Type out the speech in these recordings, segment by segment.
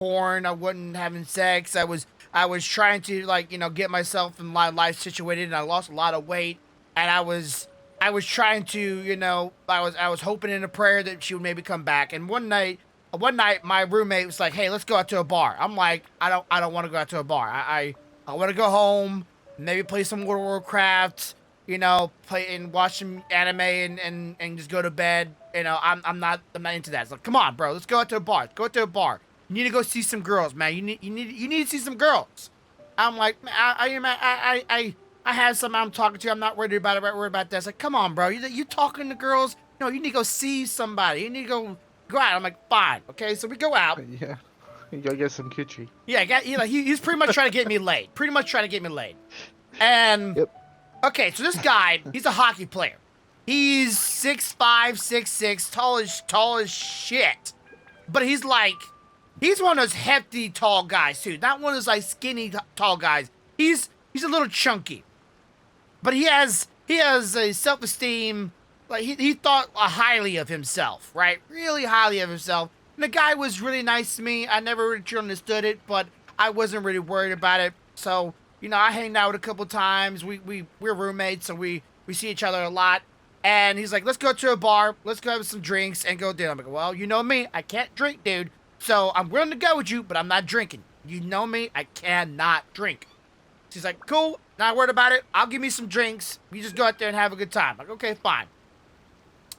porn. I wasn't having sex. I was trying to like get myself in my life situated, and I lost a lot of weight. And I was trying to I was hoping in a prayer that she would maybe come back. And one night my roommate was like, "Hey, let's go out to a bar." I'm like, I don't want to go out to a bar. I want to go home, maybe play some World of Warcraft, play and watch some anime and just go to bed. I'm not into that. It's like, come on, bro, let's go out to a bar. Let's go out to a bar. You need to go see some girls, man. You need to see some girls. I'm like, man, I have someone I'm talking to. I'm not worried about it. Worried about that. It's like, come on, bro. You talking to girls? No, you need to go see somebody. You need to go out. I'm like, fine, okay. So we go out. Yeah. You gotta get some kitschy. Yeah, he's pretty much trying to get me laid. Pretty much trying to get me laid. And Yep. okay, so this guy, he's a hockey player. He's 6'5", 6'6", tall as shit. But he's one of those hefty tall guys too. Not one of those like skinny tall guys. He's a little chunky. But he has a self-esteem. Like he thought highly of himself, right? Really highly of himself. And the guy was really nice to me. I never really understood it, but I wasn't really worried about it. So, I hanged out a couple times. We're roommates, so we see each other a lot. And he's like, let's go to a bar. Let's go have some drinks and go dinner. I'm like, well, you know me. I can't drink, dude. So I'm willing to go with you, but I'm not drinking. You know me. I cannot drink. She's like, cool. Not worried about it. I'll give me some drinks. You just go out there and have a good time. I'm like, okay, fine.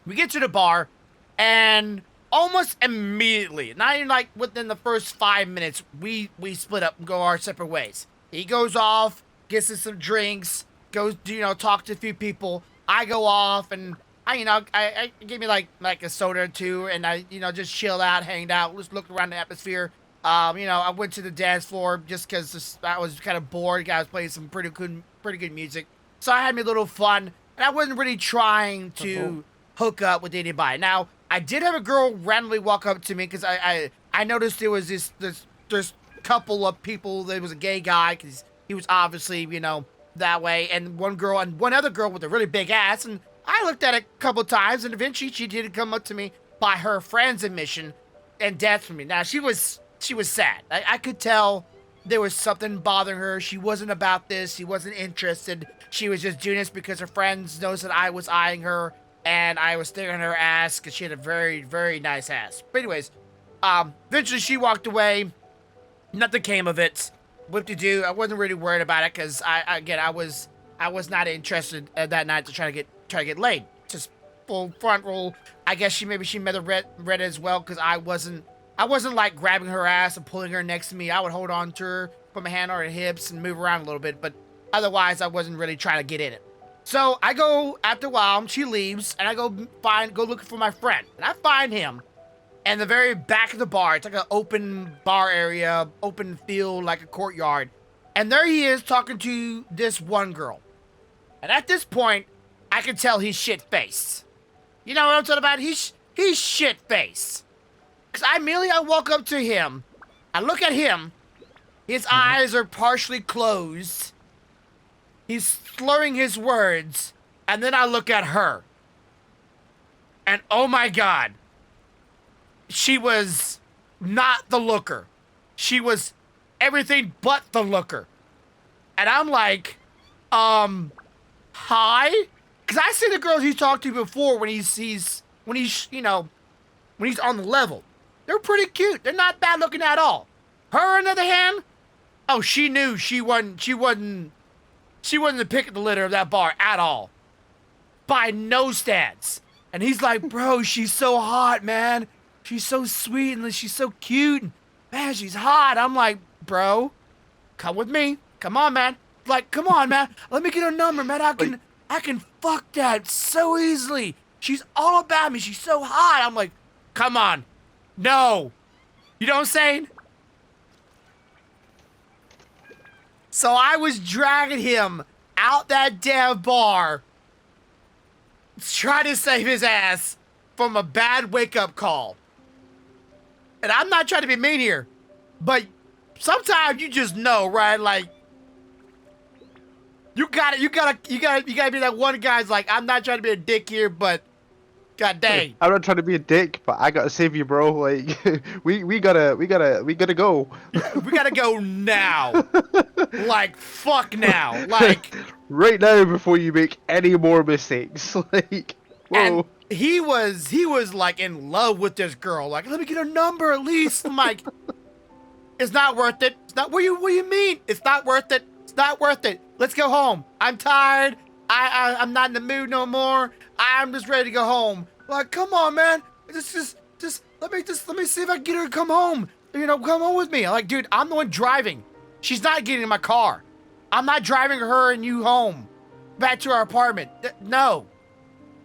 We get to the bar, and almost immediately, not even like within the first 5 minutes, we split up and go our separate ways. He goes off, gets us some drinks, goes talk to a few people. I go off and I gave me like a soda or two, and I just chilled out, hanged out, just looked around the atmosphere. I went to the dance floor just because I was kind of bored. Guys playing some pretty good music, so I had me a little fun, and I wasn't really trying to hook up with anybody. Now, I did have a girl randomly walk up to me because I noticed there was this couple of people. There was a gay guy because he was obviously that way, and one other girl with a really big ass. And I looked at it a couple times, and eventually she did come up to me by her friend's admission and dance with me. Now she was sad. I could tell there was something bothering her. She wasn't about this. She wasn't interested. She was just doing this because her friends noticed that I was eyeing her. And I was staring at her ass because she had a very, very nice ass. But anyways, eventually she walked away. Nothing came of it. Whoop-de-doo. I wasn't really worried about it because I was not interested that night to try to get laid. Just full front roll. I guess she may have read it as well because I wasn't like grabbing her ass and pulling her next to me. I would hold on to her, put my hand on her hips, and move around a little bit. But otherwise, I wasn't really trying to get in it. So I go, after a while, she leaves, and I go looking for my friend. And I find him in the very back of the bar. It's like an open bar area, open field, like a courtyard. And there he is talking to this one girl. And at this point, I can tell he's shit-faced. You know what I'm talking about? He's shit-faced. Because I walk up to him, I look at him, his eyes are partially closed. He's slurring his words, and then I look at her. And oh my God, she was not the looker. She was everything but the looker. And I'm like, hi? Because I see the girls he's talked to before when he's on the level. They're pretty cute. They're not bad looking at all. Her, on the other hand, oh, she knew she wasn't the pick of the litter of that bar at all. By no stance. And he's like, bro, she's so hot, man. She's so sweet and she's so cute. And, man, she's hot. I'm like, bro, come with me. Come on, man. Like, come on, man. Let me get her number, man. I can fuck that so easily. She's all about me. She's so hot. I'm like, come on. No. You know what I'm saying? So I was dragging him out that damn bar, trying to save his ass from a bad wake-up call. And I'm not trying to be mean here, but sometimes you just know, right? Like, you gotta be that one guy's like, I'm not trying to be a dick here, but God dang. I'm not trying to be a dick, but I gotta save you, bro. Like, we gotta go. We gotta go now. Like, fuck now. Like, right now before you make any more mistakes. Like, and whoa. he was like in love with this girl. Like, let me get a number at least. I'm like, it's not worth it. It's not. What do you mean? It's not worth it. It's not worth it. Let's go home. I'm tired. I'm not in the mood no more. I'm just ready to go home. Like, come on, man. Just let me see if I can get her to come home. You know, come home with me. I'm like, dude, I'm the one driving. She's not getting in my car. I'm not driving her and you home. Back to our apartment. No.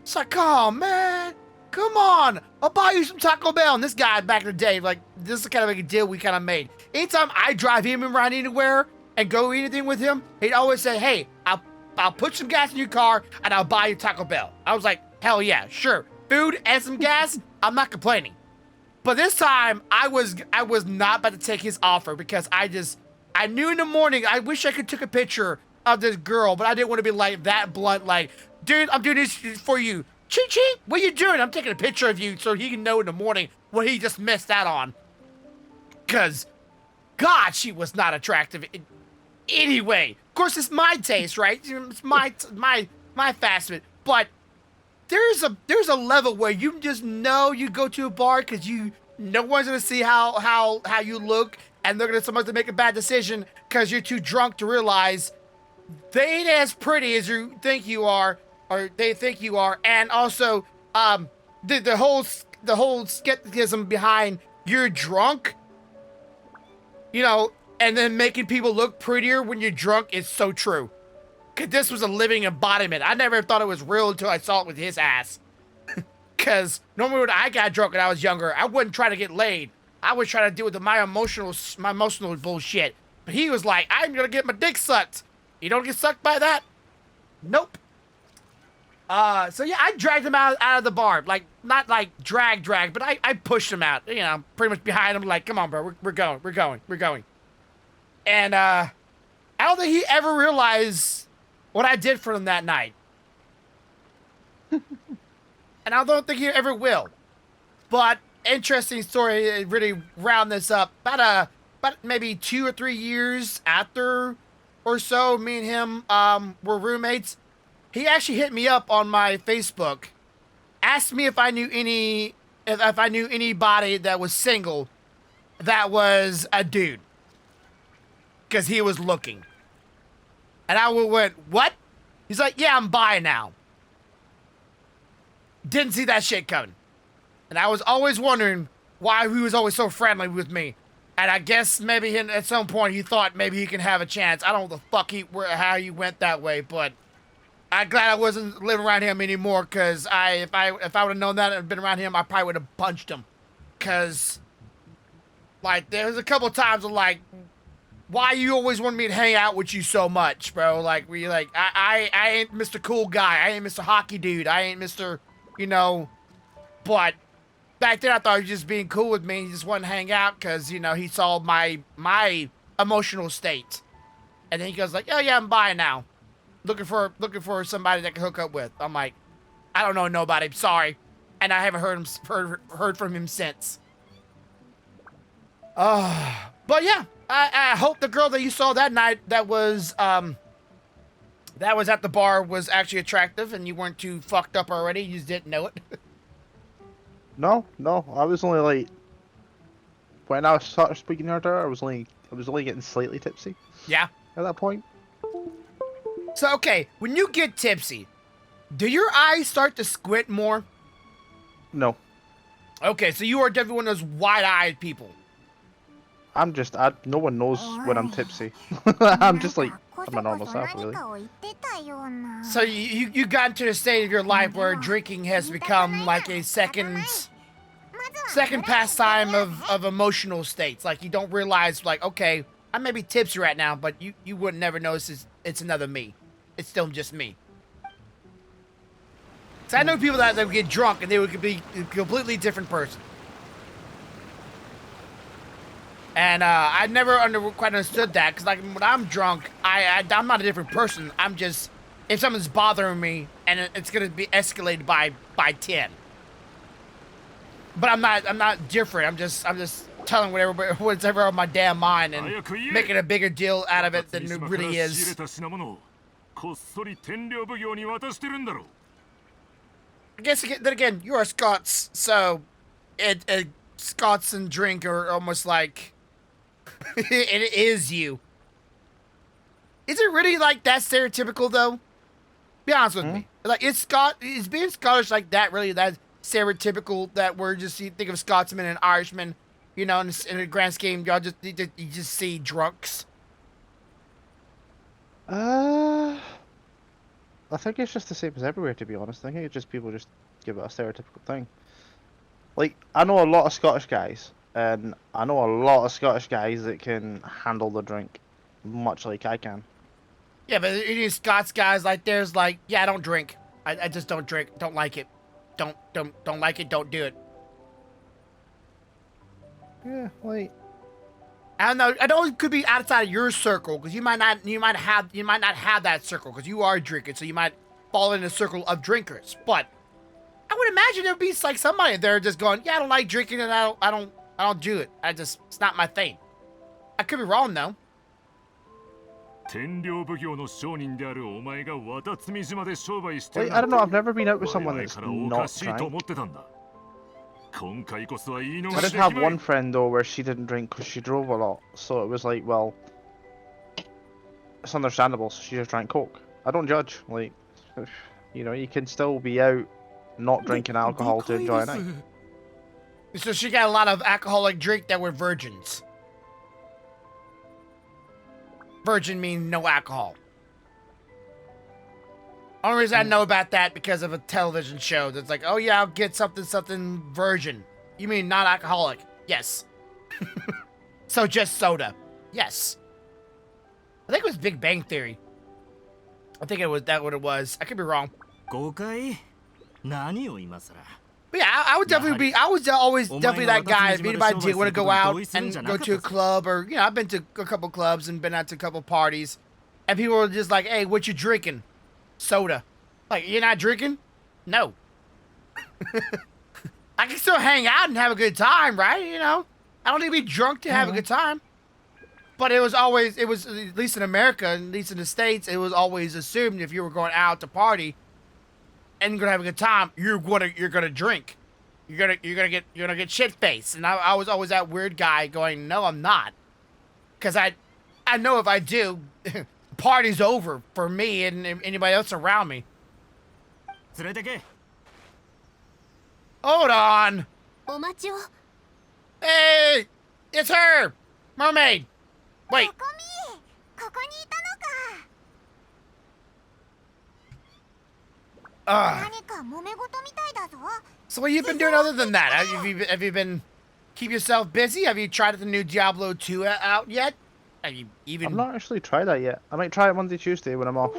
It's like, come on, man. Come on. I'll buy you some Taco Bell. And this guy back in the day, like, this is kind of like a deal we kind of made. Anytime I drive him around anywhere and go anything with him, he'd always say, hey, I'll put some gas in your car and I'll buy you Taco Bell. I was like, hell yeah, sure. Food and some gas, I'm not complaining. But this time, I was not about to take his offer because I knew in the morning, I wish I could take a picture of this girl, but I didn't want to be like that blunt, like, dude, I'm doing this for you. Cheat, cheat, what you doing? I'm taking a picture of you so he can know in the morning what he just missed out on. Because, God, she was not attractive. Anyway, of course, it's my taste, right? It's my fast food. But there's a level where you just know you go to a bar because no one's gonna see how you look, and they're gonna sometimes make a bad decision because you're too drunk to realize they ain't as pretty as you think you are, or they think you are, and also the whole skepticism behind you're drunk, you know. And then making people look prettier when you're drunk is so true. Because this was a living embodiment. I never thought it was real until I saw it with his ass. Because normally when I got drunk when I was younger, I wouldn't try to get laid. I was trying to deal with my emotional bullshit. But he was like, I'm going to get my dick sucked. You don't get sucked by that? Nope. So yeah, I dragged him out of the bar. Like, not like drag, but I pushed him out. You know, pretty much behind him, like, come on, bro, we're going. And, I don't think he ever realized what I did for him that night. And I don't think he ever will. But, interesting story, really round this up. About maybe 2 or 3 years after or so, me and him, were roommates. He actually hit me up on my Facebook, asked me if I knew anybody that was single that was a dude. Because he was looking. And I went, what? He's like, yeah, I'm bi now. Didn't see that shit coming. And I was always wondering why he was always so friendly with me. And I guess maybe at some point he thought maybe he can have a chance. I don't know the fuck how he went that way, but I'm glad I wasn't living around him anymore, because if I would have known that and been around him, I probably would have punched him. Because, like, there was a couple times of, like, why you always want me to hang out with you so much, bro? Like, I ain't Mr. Cool Guy. I ain't Mr. Hockey Dude. I ain't Mr., you know, but back then I thought he was just being cool with me. He just wanted to hang out because, you know, he saw my emotional state. And then he goes like, oh yeah, I'm bi now. Looking for somebody that can hook up with. I'm like, I don't know nobody, sorry. And I haven't heard from him since. But yeah, I hope the girl that you saw that night that was at the bar was actually attractive and you weren't too fucked up already. You just didn't know it. No, I was only like, when I started speaking to her, I was only getting slightly tipsy. Yeah. At that point. So okay, when you get tipsy, do your eyes start to squint more? No. Okay, so you are definitely one of those wide-eyed people. No one knows when I'm tipsy. I'm just like, I'm my normal self, really. So you got into a state of your life where drinking has become like a second pastime of emotional states. Like, you don't realize, like, okay, I may be tipsy right now, but you would never notice it's another me. It's still just me. So I know people that would get drunk and they would be a completely different person. And I never quite understood that, because like when I'm drunk, I'm not a different person. I'm just, if something's bothering me and it's gonna be escalated by 10, But I'm not different. I'm just telling whatever on my damn mind and making a bigger deal out of it than it really is. こっそり天領奉行に渡してるんだろう。I guess then again, you are Scots, so Scots and drink are almost like it is you. Is it really like that stereotypical though? Be honest with me. Like is being Scottish like that really that stereotypical that we're just you think of Scotsmen and Irishmen, you know, in the grand scheme, y'all just you just see drunks. I think it's just the same as everywhere, to be honest. I think it's just people just give it a stereotypical thing. Like, I know a lot of Scottish guys, and I know a lot of Scottish guys that can handle the drink, much like I can. Yeah, but any Scots guys like there's like, yeah, I don't drink. I just don't drink. Don't like it. Don't like it. Don't do it. Yeah, like. I don't know. I know it could be outside of your circle because you might not have that circle because you are drinking, so you might fall in a circle of drinkers. But I would imagine there'd be like somebody there just going, yeah, I don't like drinking and I don't do it. It's not my thing. I could be wrong though. 天領奉行の商人であるお前が渡積島で商売してる I don't know. I've never been out with someone that's からおか not しいと drank. 思ってたんだ。今回こそは言い I 逃し did で have きま one い。 friend though where she didn't drink because she drove a lot, so it was like, well, it's understandable. So she just drank Coke. I don't judge. Like, you know, you can still be out, not drinking alcohol to enjoy a night. So she got a lot of alcoholic drink that were virgins. Virgin means no alcohol. Only reason I know about that because of a television show that's like, oh yeah, I'll get something virgin. You mean not alcoholic? Yes. So just soda. Yes. I think it was Big Bang Theory. I think it was that what it was. I could be wrong. 誤解何を今更 But yeah, I would definitely be. I was always definitely that guy. If anybody did want to go out and go to a club, or you know, I've been to a couple clubs and been out to a couple parties, and people were just like, "Hey, what you drinking?" Soda. Like, you're not drinking? No. I can still hang out and have a good time, right? You know, I don't need to be drunk to have a good time. But it was at least in America, at least in the States, it was always assumed if you were going out to party and you're gonna have a good time, you're gonna drink. You're gonna get shit faced. And I was always that weird guy going, no, I'm not. Cause I know if I do, party's over for me and anybody else around me. 連れてけ Hold on. お待ちを Hey, it's her, mermaid. Wait. ここにいたのか Uh, 何か揉め事みたいだぞ so what have you been doing other than that? Have you been keep yourself busy? Have you tried the new Diablo 2 out yet? Have you even? I've not actually tried that yet. I might try it Monday, Tuesday when I'm off.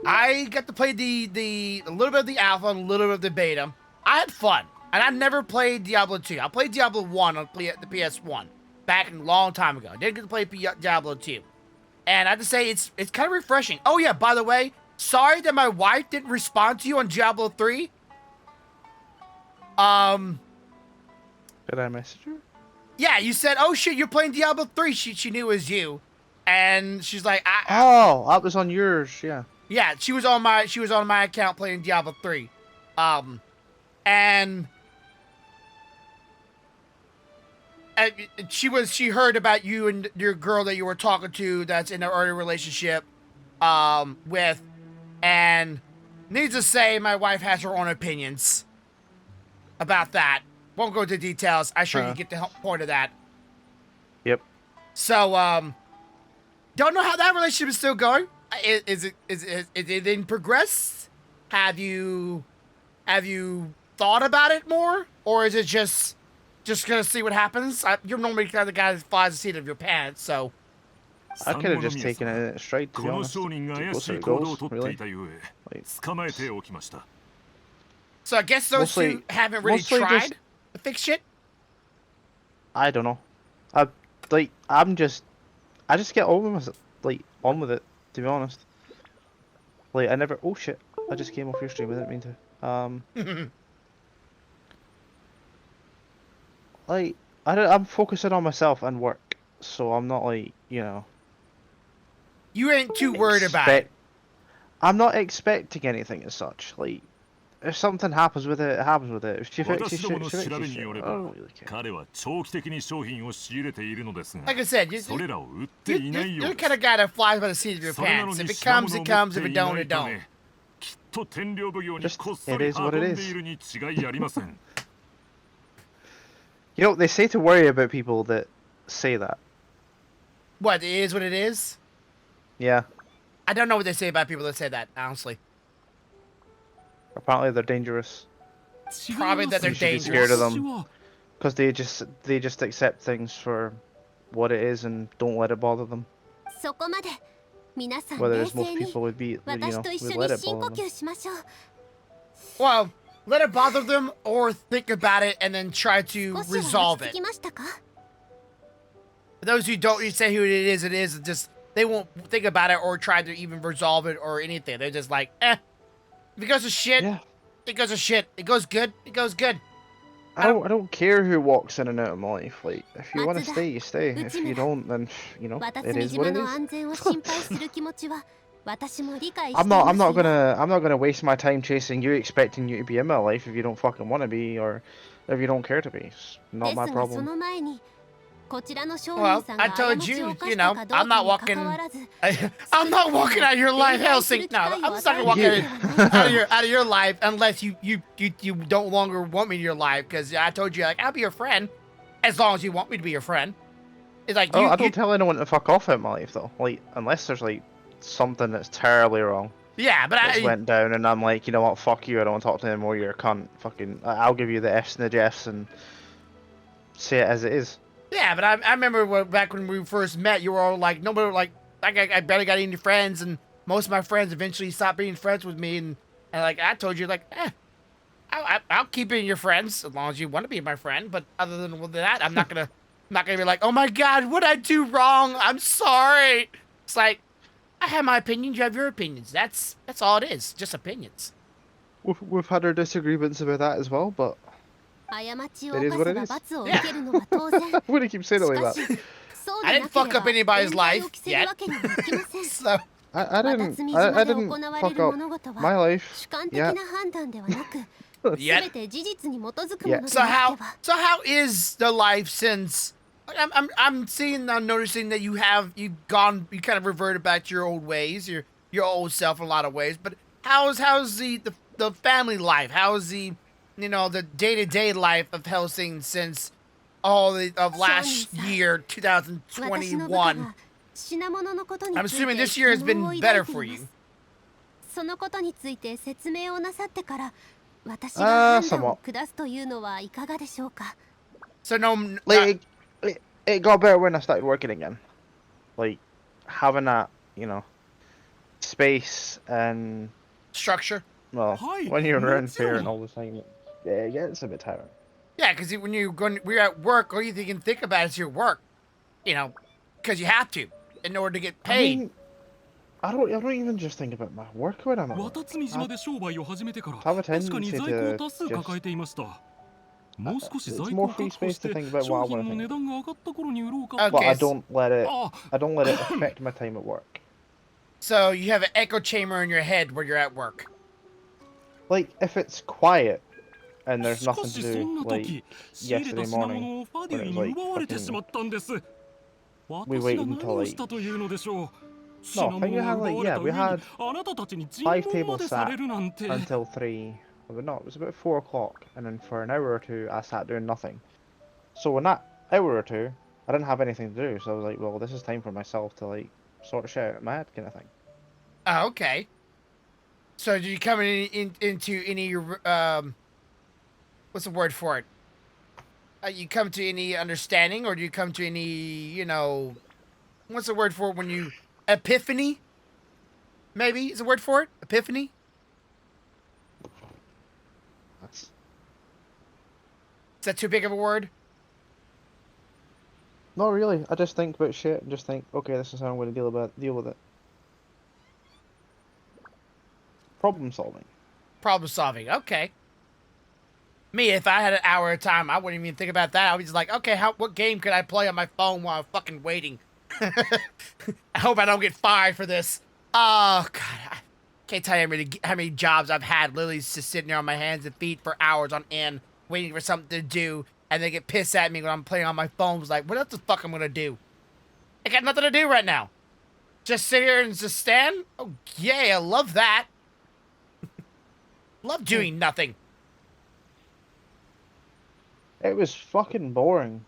I got to play a little bit of the alpha and a little bit of the beta. I had fun, and I never played Diablo 2. I played Diablo 1 on the PS1 back a long time ago. I didn't get to play Diablo 2, and I have to say it's kind of refreshing. Oh yeah, by the way, sorry that my wife didn't respond to you on Diablo 3. Did I message her? Yeah, you said, oh shit, you're playing Diablo 3. She knew it was you, and she's like, Oh, that was on yours, yeah. Yeah, she was on my account playing Diablo 3. And she heard about you and your girl that you were talking to that's in an early relationship with, and needs to say my wife has her own opinions about that. Won't go into details. I'm sure you get the point of that. Yep. So don't know how that relationship is still going. Is it in progress? Have you thought about it more, or is it just gonna see what happens? You're normally the kind of guy that flies the seat of your pants, so. I could have just taken it straight, to be この honest. 商人が To 怪 go しい through 行動を goals, とって really. いたゆえ Like, 捕まえておきました So I guess those Mostly- two haven't really mostly tried just- to fix shit. I don't know. I just get on with it, to be honest. Like, I never. Oh shit! I just came off your stream. I didn't mean to. like I'm focusing on myself and work, so I'm not like, you know, You ain't too worried about it. I'm not expecting anything as such. Like, if something happens with it, it happens with it. If she fixes 私ども shit, の she 調 fixes べに shit. よ I れば don't really care. 彼は長期的に商品を仕入れているのですが Like I said, you, それらを売って you, いない you're よ the うで kind す of guy that flies by the seat of your それなの pants. に If it 品 comes, 物を it 持 comes. って If い it な don't, い it た don't. めきっと天領奉行に Just こっそり it is what 運 it んで is. いるに違いありません You know, they say to worry about people that say that. What, it is what it is? Yeah. I don't know what they say about people that say that, honestly. Apparently they're dangerous. Probably that they're You should be dangerous. scared of them. Because they just accept things for what it is and don't let it bother them. そこまで皆さん Whereas 冷 most 静に people would be, you 私 know, と一 would 緒 let に it 深呼 bother them. 吸しましょう Well, let it bother them or think about it and then try to 少しは resolve 落ち着 it. きましたか For those who don't, you say who it is, just, they won't think about it or try to even resolve it or anything. They're just like, eh. If it goes to shit, Yeah. it goes to shit. It goes good, it goes good. I don't care who walks in and out of my life. Like, if you want to Matsuda, stay, you stay. If you Uchimura, don't, then, you know, it 渡 is 積 what 島 it の is. 安全を心配する気持ちは私も理解して I'm います not よ I'm not gonna waste my time chasing you, expecting you to be in my life if you don't fucking want to be, or if you don't care to be. It's で not す my がそ problem. の前にこちらの商 Well, 人さんが I 過 told ち you, を犯 you し know, たかどう I'm か not に walking. 関わらず I'm not walking out of your life, Helsing. No, I'm just not gonna walk You- out of your life unless you don't longer want me in your life. Because I told you, like, I'll be your friend as long as you want me to be your friend. It's like Oh, you, I don't tell anyone to fuck off in my life though. Like, unless there's like something that's terribly wrong. yeah, but That's I, went down, and I'm like, you know what? Fuck you. I don't want to talk to you anymore. You're a cunt. Fucking, I'll give you the F's and the Jeffs and say it as it is. yeah, but I remember back when we first met, you were all like, nobody like I barely got any friends, and most of my friends eventually stopped being friends with me, and like I told you, like, I'll keep being your friends as long as you want to be my friend. But other than that, I'm not gonna be like, oh my god, what I do wrong? I'm sorry. It's like I have my opinions, you have your opinions. That's all it is, just opinions. We've had our disagreements about that as well, but 過ちを It is 犯 what せ it ば is. 罰を受けるのは当然 I'm gonna keep saying it し like か that. しそう I で didn't なけ fuck れば up anybody's 冤罪 life を着せるわけにはいきません So I 渡 didn't 積 I 島で didn't 行われ fuck る up 物事 my は life 主観的 yet. な判断ではなく yet. 全て事実に基づく Yeah. もので So なけ how れば is the life since I'm seeing noticing that you've kind of reverted back to your old ways, your old self in a lot of ways. But how's the family life? How's the the day-to-day life of Helsing since of last year 私の部下 2021? が品物のことに I'm つい assuming て this year has 疑問を been 抱 better いて for いま you. すそのことについて説明をなさってから私が判断を下すというのはいかがでしょうか So no Like it got better when I started working again. Like having that, you know, space and structure. well, Hi, when you're around Matsuda. parent all the time, it gets a bit tiring. Yeah, because when we're at work, all you can think about is your work, because you have to in order to get I paid. mean, I don't even just think about my work when I'm at work. 渡積島で商売を始めてから have a 確かに tendency 在庫を to 多数 just 抱えていましたもう少し it's 在庫 more を free 確保 space し to て think about 商 what I 品 want の to 値 think. 段が上がった頃に売ろうか Okay. But I so- don't let it. Ah. I don't let it affect my time at work. So you have an echo chamber in your head where you're at work. Like if it's quiet and there's しか nothing し to そ do, んな like 時仕入れた yesterday 品 morning, 物をファデ when ュ it イ was に like 奪われて fucking しまったんです we 私 wait が until 何を like したというのでしょう No, 品 I think 物 we が had 奪 like われ yeah, た we 上に had あなたたちに尋 5問ま tables でされ sat るなんて until 3. Well, no, it was about 4 o'clock, and then for an hour or two I sat doing nothing. So in that hour or two, I didn't have anything to do. So I was like, well, this is time for myself to like sort of shit out in my head, kind of thing. Oh, okay. So do you come into any what's the word for it? You come to any understanding, or do you come to any what's the word for it when you epiphany? Maybe is the word for it? Epiphany? That's... Is that too big of a word? Not really. I just think about shit and just think, okay, this is how I'm going to deal with it. Problem solving. Problem solving. Okay. Me, if I had an hour of time, I wouldn't even think about that. I was just like, okay, what game could I play on my phone while I'm fucking waiting? I hope I don't get fired for this. Oh god, I can't tell you how many jobs I've had literally just sitting there on my hands and feet for hours on end, waiting for something to do, and they get pissed at me when I'm playing on my phone. Was like, what else the fuck I'm gonna do? I got nothing to do right now. Just sit here and just stand? Oh yeah, I love that. Love doing nothing. It was fucking boring.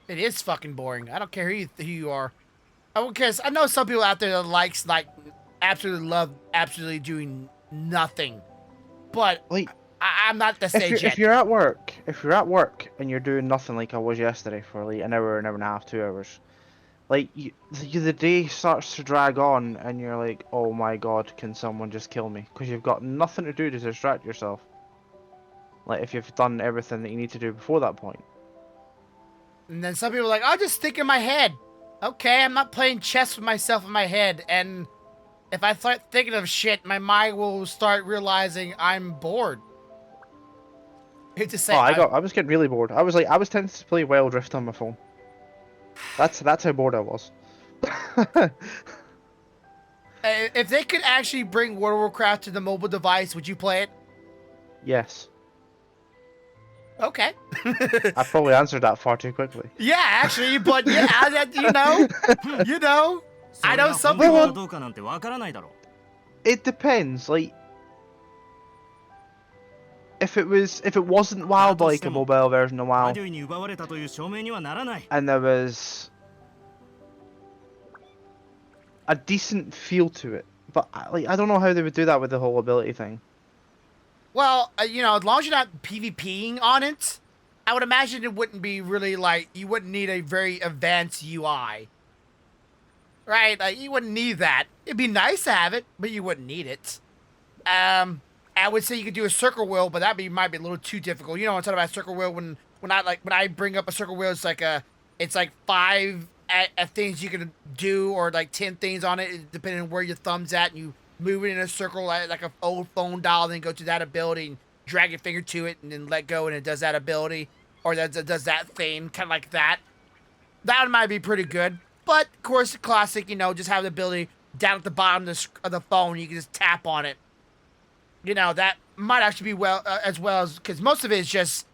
It is fucking boring. I don't care who you are. Because I know some people out there that likes, like, absolutely love absolutely doing nothing. But Like, I'm not at the stage yet. if you're at work and you're doing nothing like I was yesterday for like an hour and a half, 2 hours, like the day starts to drag on and you're like, oh my god, can someone just kill me? Because you've got nothing to do to distract yourself. Like if you've done everything that you need to do before that point. And then some people are like, I'll just think in my head. Okay, I'm not playing chess with myself in my head. And if I start thinking of shit, my mind will start realizing I'm bored. Hate to say, I was getting really bored. I was tempted to play Wild Rift on my phone. That's how bored I was. If they could actually bring World of Warcraft to the mobile device, would you play it? Yes. Okay. I probably answered that far too quickly. Yeah, actually, but yeah, you know, I know some people. どうかなんてわからないだろう。 It depends. Like, if it wasn't WoW, but like a mobile version of WoW, パデュイに奪われたという証明にはならない。 and there was a decent feel to it, but like I don't know how they would do that with the whole ability thing. Well, you know, as long as you're not PvPing on it, I would imagine it wouldn't be really like, you wouldn't need a very advanced UI. Right? Like, you wouldn't need that. It'd be nice to have it, but you wouldn't need it. I would say you could do a circle wheel, but might be a little too difficult. You know, I'm talking about circle wheel when I bring up a circle wheel, it's like 5 things you can do, or like 10 things on it, depending on where your thumb's at, and you move it in a circle like an old phone dial, then go to that ability and drag your finger to it and then let go and it does that ability, or that does that thing, kind of like that. That one might be pretty good. But, of course, the classic, you know, just have the ability down at the bottom of the phone, you can just tap on it. You know, that might actually be as well as, because most of it is just,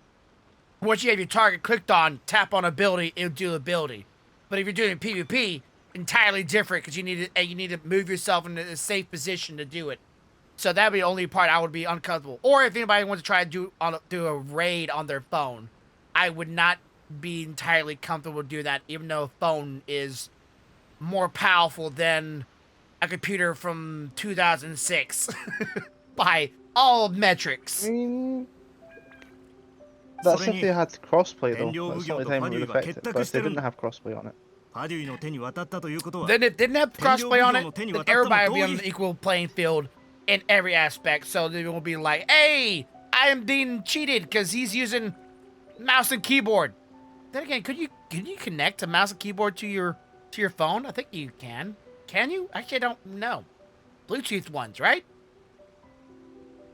once you have your target clicked on, tap on ability, it'll do the ability. But if you're doing PvP, entirely different, because you need to move yourself in a safe position to do it. So that'd be the only part I would be uncomfortable. Or if anybody wants to try to do a raid on their phone, I would not be entirely comfortable to do that, even though a phone is more powerful than a computer from 2006 by all metrics. I mean, that's if they had crossplay though. That's the only time it would affect it. But if they didn't have crossplay on it. パデュイの手に渡ったということは Then it didn't have crossplay on it, then everybody would be on an equal playing field in every aspect. So they won't be like, hey, I am being cheated because he's using mouse and keyboard. Then again, could you connect a mouse and keyboard to your phone? I think you can. Can you? Actually, I don't know. Bluetooth ones, right?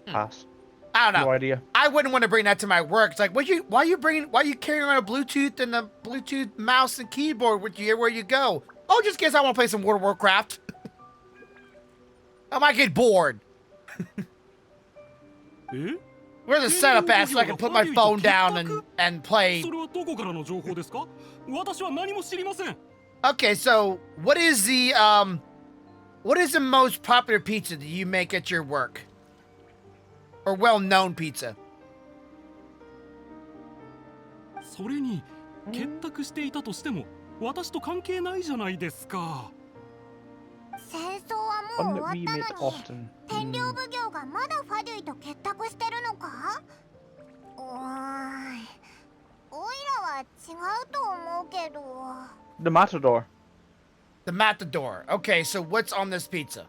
Pass. I don't know. No idea. I wouldn't want to bring that to my work. It's like, why are you carrying around a Bluetooth and a Bluetooth mouse and keyboard with you everywhere you go? Oh, just guess I want to play some World of Warcraft. I might get bored. Where's the setup at so I can put my phone down and play? それはどこからの情報ですか? 私は何も知りません. Okay, so what is the most popular pizza that you make at your work? Or well-known pizza? それに結託していたとしても私と関係ないじゃないですか。戦争はもう終わったのに、天領奉行がまだファデュイと結託してるのか？おいらは違うと思うけど。The Matador. The Matador. Okay, so what's on this pizza?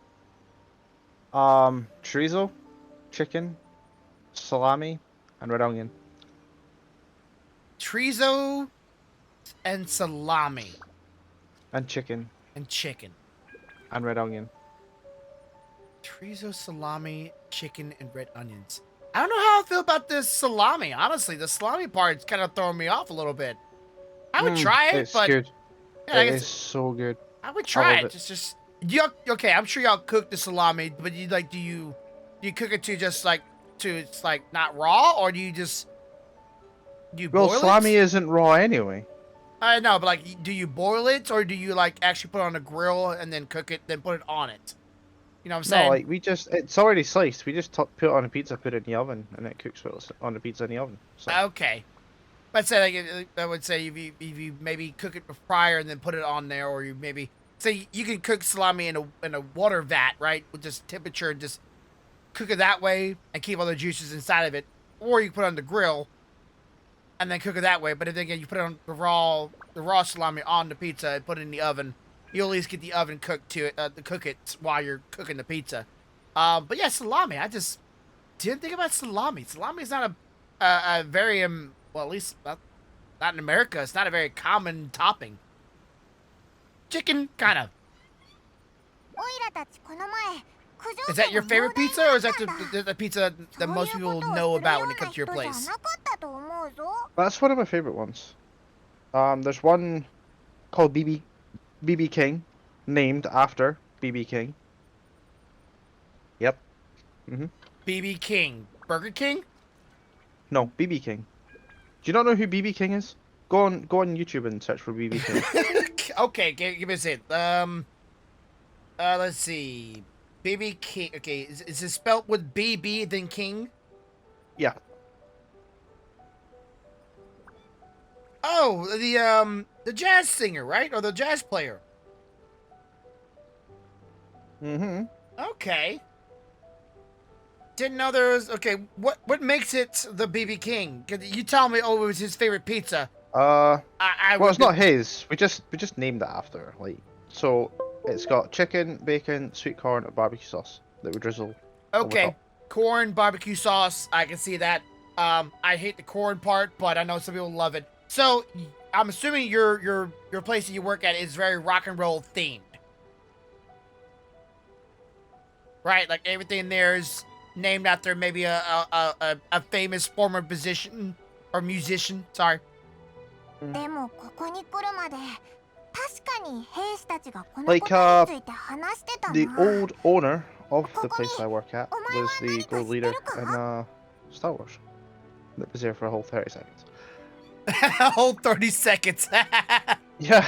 Chorizo, chicken, salami, and red onion. Chorizo and salami. And chicken. And chicken. And red onion. Chorizo, salami, chicken, and red onions. I don't know how I feel about this salami. Honestly, the salami part's kind of throwing me off a little bit. I would try it, It's but good. yeah, I It guess is so good. I would I try love it. it. Just okay. I'm sure y'all cook the salami, but you like do you cook it to just like to it's like not raw, or do you Well, boil salami it? isn't raw anyway. I know, but like, do you boil it, or do you like actually put it on a grill and then cook it, then put it on it? You know what I'm No, saying? like it's already sliced. We just put it on a pizza, put it in the oven, and it cooks on the pizza in the oven. So. Okay. I'd say like I would say if you maybe cook it prior and then put it on there, or you maybe say you can cook salami in a water vat, right, with just temperature and just cook it that way and keep all the juices inside of it, or you can put it on the grill and then cook it that way. But if again you put it on the raw salami on the pizza and put it in the oven, you at least get the oven cooked to cook it while you're cooking the pizza. But yeah, salami. I just didn't think about salami. Salami is not a very well, at least not in America. It's not a very common topping. Chicken, kind of. オイラたちこの前九条 Is that 家 your の favorite 農大 pizza, が or あ is っ that たんだ the pizza that most そういう people ことを know する about よ when う it な comes to your 人じゃ place? なかったと思うぞ That's one of my favorite ones. There's one called BB King, named after BB King. Yep. BB King, Burger King. No, BB King. Do you not know who BB King is? Go on YouTube and search for BB King. Okay, give me a second. Let's see. BB King. Okay, is it spelled with BB then King? Yeah. Oh, the jazz singer, right, or the jazz player? Okay. Didn't know there was. Okay, what makes it the BB King? 'Cause you tell me, oh, it was his favorite pizza. Well, would it's be- not his. We just named it after. Like, so it's got chicken, bacon, sweet corn, and barbecue sauce that we drizzle. over Okay, top. corn barbecue sauce. I can see that. I hate the corn part, but I know some people love it. So I'm assuming your place that you work at is very rock and roll themed, right? Like everything there is named after maybe a famous former musician or musician. Sorry. でもここに来るまで確かに兵士たちがこの Like, ことについて話してたな The old owner of the place I work at was the gold leader in Star Wars. That was there for a whole 30 seconds. A whole 30 seconds. Yeah.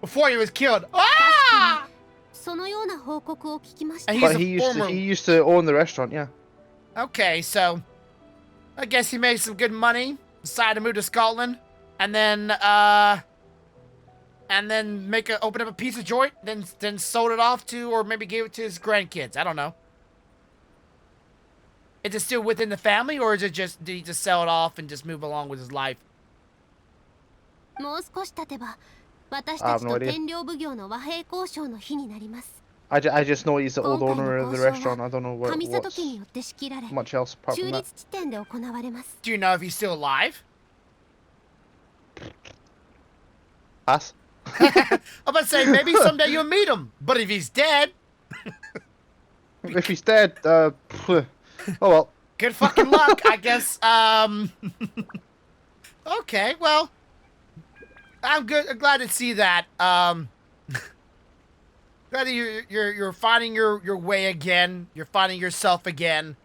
Before he was killed. Ah! そのような報告を聞きました And he's But a he former... used to own the restaurant, yeah. Okay, so I guess he made some good money, decided to move to Scotland, and then open up a pizza joint, then sold it off to, or maybe gave it to his grandkids. I don't know. Is it still within the family, or is it just did he just sell it off and just move along with his life? もう少し経てば私たちと天領奉行の和平交渉の日になります I just know he's the old owner of the restaurant. I don't know 上里 what's 家によって仕切られ much else apart 中 from 立 that. 地点で行われます Do you know if he's still alive? Pass. I'm about to say maybe someday you'll meet him, but if he's dead, If he's dead, oh well. good fucking luck, I guess. Okay, well, I'm good. I'm glad to see that. Glad that you're finding your way again. You're finding yourself again,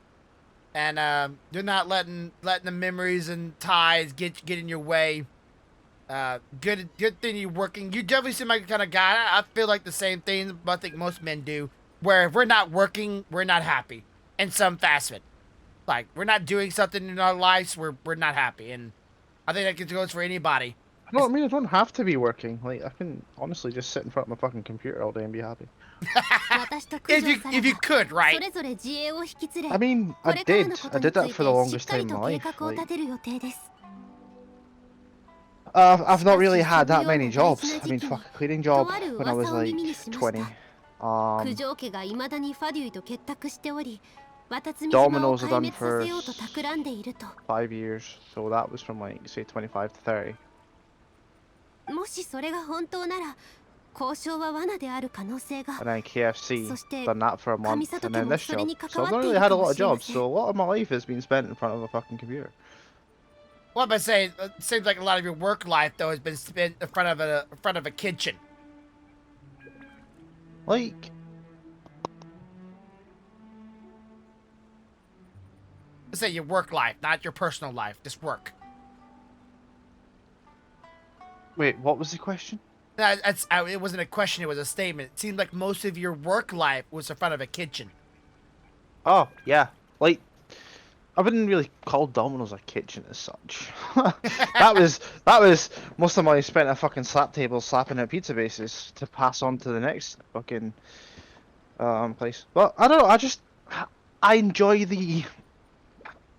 and you're not letting the memories and ties get in your way. Good thing you're working. You definitely seem like the kind of guy. I feel like the same thing, but I think most men do. Where if we're not working, we're not happy in some facet. Like we're not doing something in our lives, we're not happy, and I think that goes for anybody. No, I mean I don't have to be working. Like I can honestly just sit in front of my fucking computer all day and be happy. 私と九条さら if you could, そ right? れぞれ自衛を引き連れ I mean, こ I れから did. のこ I とに did つ that い for the てしっ longest かり time in と my 計 life. 画を Like, 立てる予定です I've not really had that しかし many そのような jobs. 大 I 事 mean, な時期 fuck a cleaning job とある when I was 噂を like 耳にしました 20. 九条家が未だにファデュイと結託しており渡積 Dominoes 島を have 壊 done 滅さ for せようと企んでいると 5 years, so that was from like say 25 to 30. もしそれが本当なら交渉は罠である可能性が。 And then KFC そして done that for a month, 上里 and 家 then も this それ job. に So 関 I've わ not ってい really る had か a も lot of しれま jobs. せ So ん。 a lot of my life has been spent in front of a fucking computer. Well, but say it seems like a lot of your work life though has been spent in front of a kitchen. Like, Let's say your work life, not your personal life, just work. wait, what was the question? It wasn't a question, it was a statement. It seemed like most of your work life was in front of a kitchen. Oh, yeah. Like, I wouldn't really call Domino's a kitchen as such. that was most of my spent at fucking slap tables slapping at pizza bases to pass on to the next fucking place. But I don't know, I enjoy the,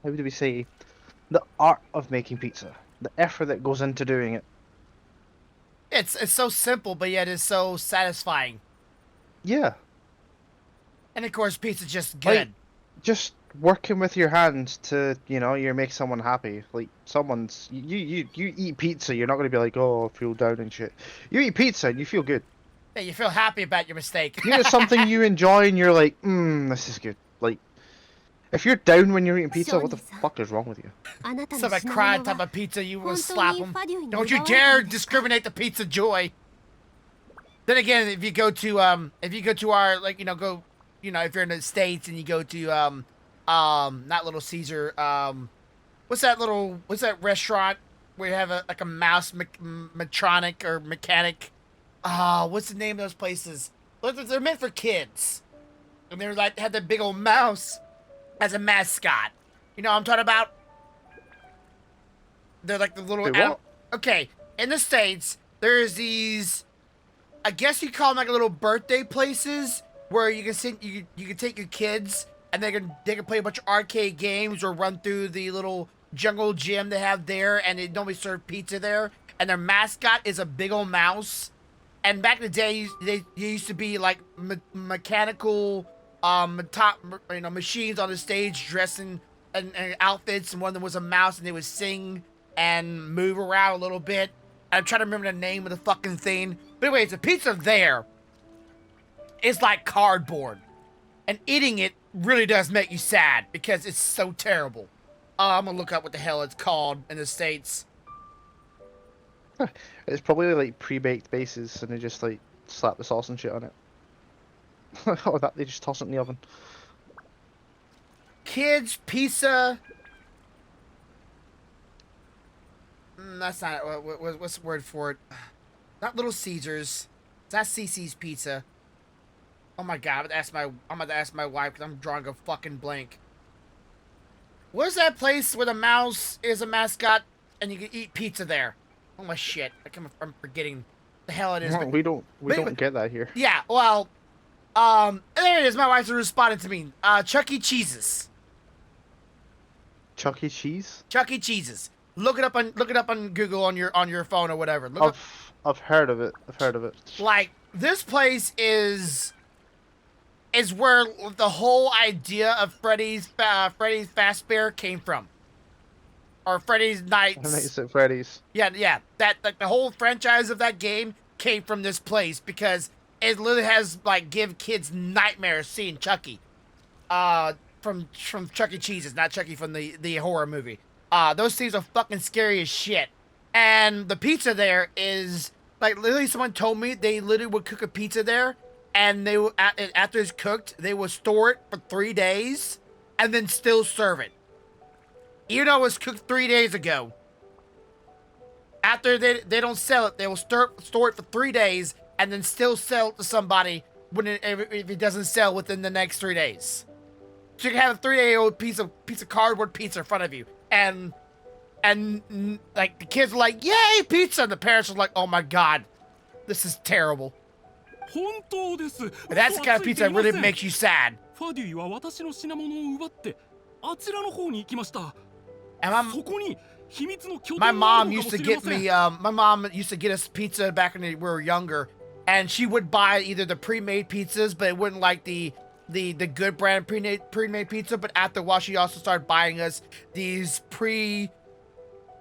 how do we say, the art of making pizza. The effort that goes into doing it. It's so simple, but yet it's so satisfying. Yeah. And of course, pizza's just good. Like, just working with your hands to, you make someone happy. Like, you eat pizza, you're not gonna be like, oh, I feel down and shit. You eat pizza and you feel good. Yeah, you feel happy about your mistake. You get something you enjoy and you're like, this is good. Like, if you're down when you're eating pizza, what the fuck is wrong with you? あなた Some の like 品 cry 物 type は of pizza, you will 本 slap 当に them. ファデュイに Don't 奪 you われた dare のですか？ discriminate the pizza joy. Then again, if you go to our if you're in the States and you go to not Little Caesar, what's that restaurant where you have a mouse metronic or mechanic? What's the name of those places? They're meant for kids. And they're like, had that big old mouse as a mascot. You know what I'm talking about? They're like the little... Wait, what? Okay, in the States, there's these... I guess you call them like little birthday places where you can take your kids and they can play a bunch of arcade games or run through the little jungle gym they have there, and they normally serve pizza there. And their mascot is a big old mouse. And back in the day, they used to be like mechanical, machines on the stage dressing in outfits, and one of them was a mouse, and they would sing and move around a little bit. I'm trying to remember the name of the fucking thing. But anyways, the pizza there is like cardboard. And eating it really does make you sad because it's so terrible. I'm gonna look up what the hell it's called in the States. It's probably like pre-baked bases and they just like slap the sauce and shit on it. Or that they just toss it in the oven. Kids pizza. That's not what's the word for it? Not Little Caesars. It's not CC's Pizza. Oh my god! I'm about to ask my wife because I'm drawing a fucking blank. Where's that place where the mouse is a mascot and you can eat pizza there? Oh my shit! I'm forgetting the hell it is. No, but, we don't get that here. Yeah, well, there it is. My wife's responding to me. Chuck E. Cheese's. Chuck E. Cheese? Chuck E. Cheese's. Look it up on Google on your phone or whatever. I've heard of it. Like, this place is where the whole idea of Freddy's Fazbear came from. Or Freddy's Nights. I think it's at Freddy's. Yeah. That like the whole franchise of that game came from this place because it literally has like give kids nightmares seeing Chucky. From Chuck E. Cheese's, not Chucky from the horror movie. Those things are fucking scary as shit. And the pizza there is like literally someone told me they literally would cook a pizza there, and they after it's cooked they would store it for 3 days and then still serve it. Even though it was cooked 3 days ago. After they don't sell it, they will store it for 3 days and then still sell it to somebody if it doesn't sell within the next 3 days. So you can have a 3-day-old piece of cardboard pizza in front of you, and like the kids are like, "Yay, pizza!" and the parents are like, "Oh my god, this is terrible." 本当です。 That's the kind of pizza that really makes you sad. ファデュイは私の品物を奪ってあちらの方に行きました。 And そこに秘密の拠 my 点がある mom のか used も to しれ get ません。 me, my mom used to get us pizza back when we were younger, and she would buy either the pre-made pizzas, but it wouldn't like the good brand pre-made pizza. But after a while, she also started buying us these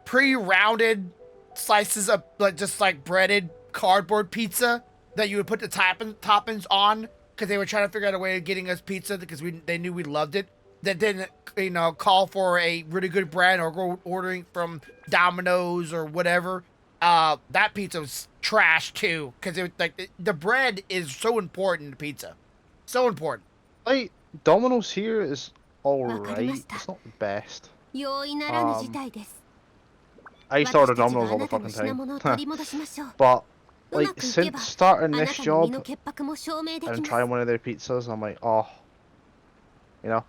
pre-rounded slices of like just like breaded cardboard pizza, that you would put the toppings on because they were trying to figure out a way of getting us pizza because they knew we loved it. That didn't, you know, call for a really good brand or go ordering from Domino's or whatever. That pizza was trash too because it was like the bread is so important to pizza, so important. Like Domino's here is alright. わかりました。 It's not the best. 容易ならぬ事態です。 I used to order 私たち Domino's はあ all な the たの fucking 品物を time. 取り戻しましょう。 But うま like くいけば since starting あな this たの身 job の潔白も証明でき and ます。 trying one of their pizzas, I'm like, oh, you know,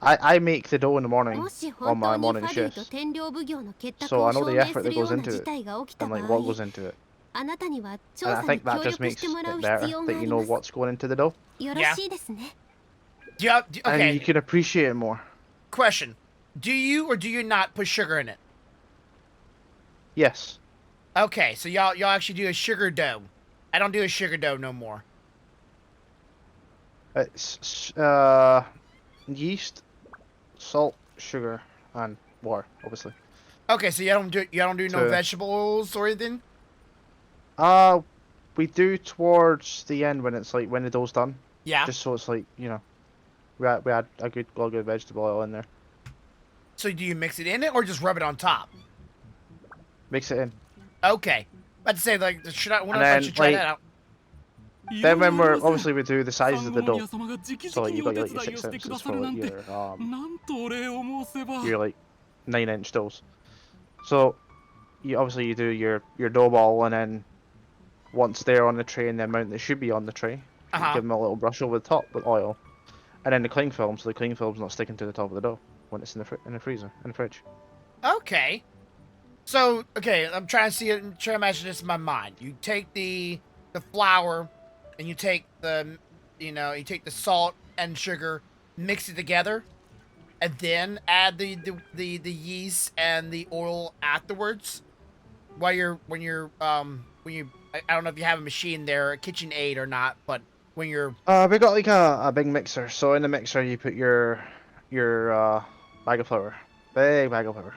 I make the dough in the morning もし on 本 my 当に morning ファディと shifts, 天領奉行の結託 so を I know 証 the 明 effort す that るよ goes うな into 事 it 態が起きた and 場 like what 合、 goes into it. あなたには調 And I 査に think that 協 just 力 makes してもらう it 必 better 要が that あ you り know ます what's going into the dough よろしいですね。 Yeah, and you okay. can appreciate it more. Question: Do you or do you not put sugar in it? Yes. Okay, so y'all actually do a sugar dough. I don't do a sugar dough no more. It's yeast, salt, sugar, and water, obviously. Okay, so y'all don't do no To- vegetables or anything. We do towards the end when it's like when the dough's done, Yeah. just so it's like, you know, we add a good vegetable oil in there. So do you mix it in it or just rub it on top? Mix it in. Okay. About to say like should I? When And I then, should try like, that out. Then when い we're ろいろありません obviously we do the sizes of the 三 dough. 宮様が直 So 々 like に you お got 手 like your 伝いを 6 してくだ ounces さる for なん like て your なんとお礼を申せば your like 9-inch doughs. So you obviously you do your dough ball, and then once they're on the tray and the amount they should be on the tray, you give them a little brush over the top with oil, and then the cling film, so the cling film's not sticking to the top of the dough when it's in the freezer, in the fridge. Okay. So okay, I'm trying to see it. Trying to imagine this in my mind. You take the flour, and you take the salt and sugar, mix it together, and then add the yeast and the oil afterwards. While when you I don't know if you have a machine there, a KitchenAid or not, but when you're We got like a big mixer. So in the mixer you put your bag of flour, big bag of flour.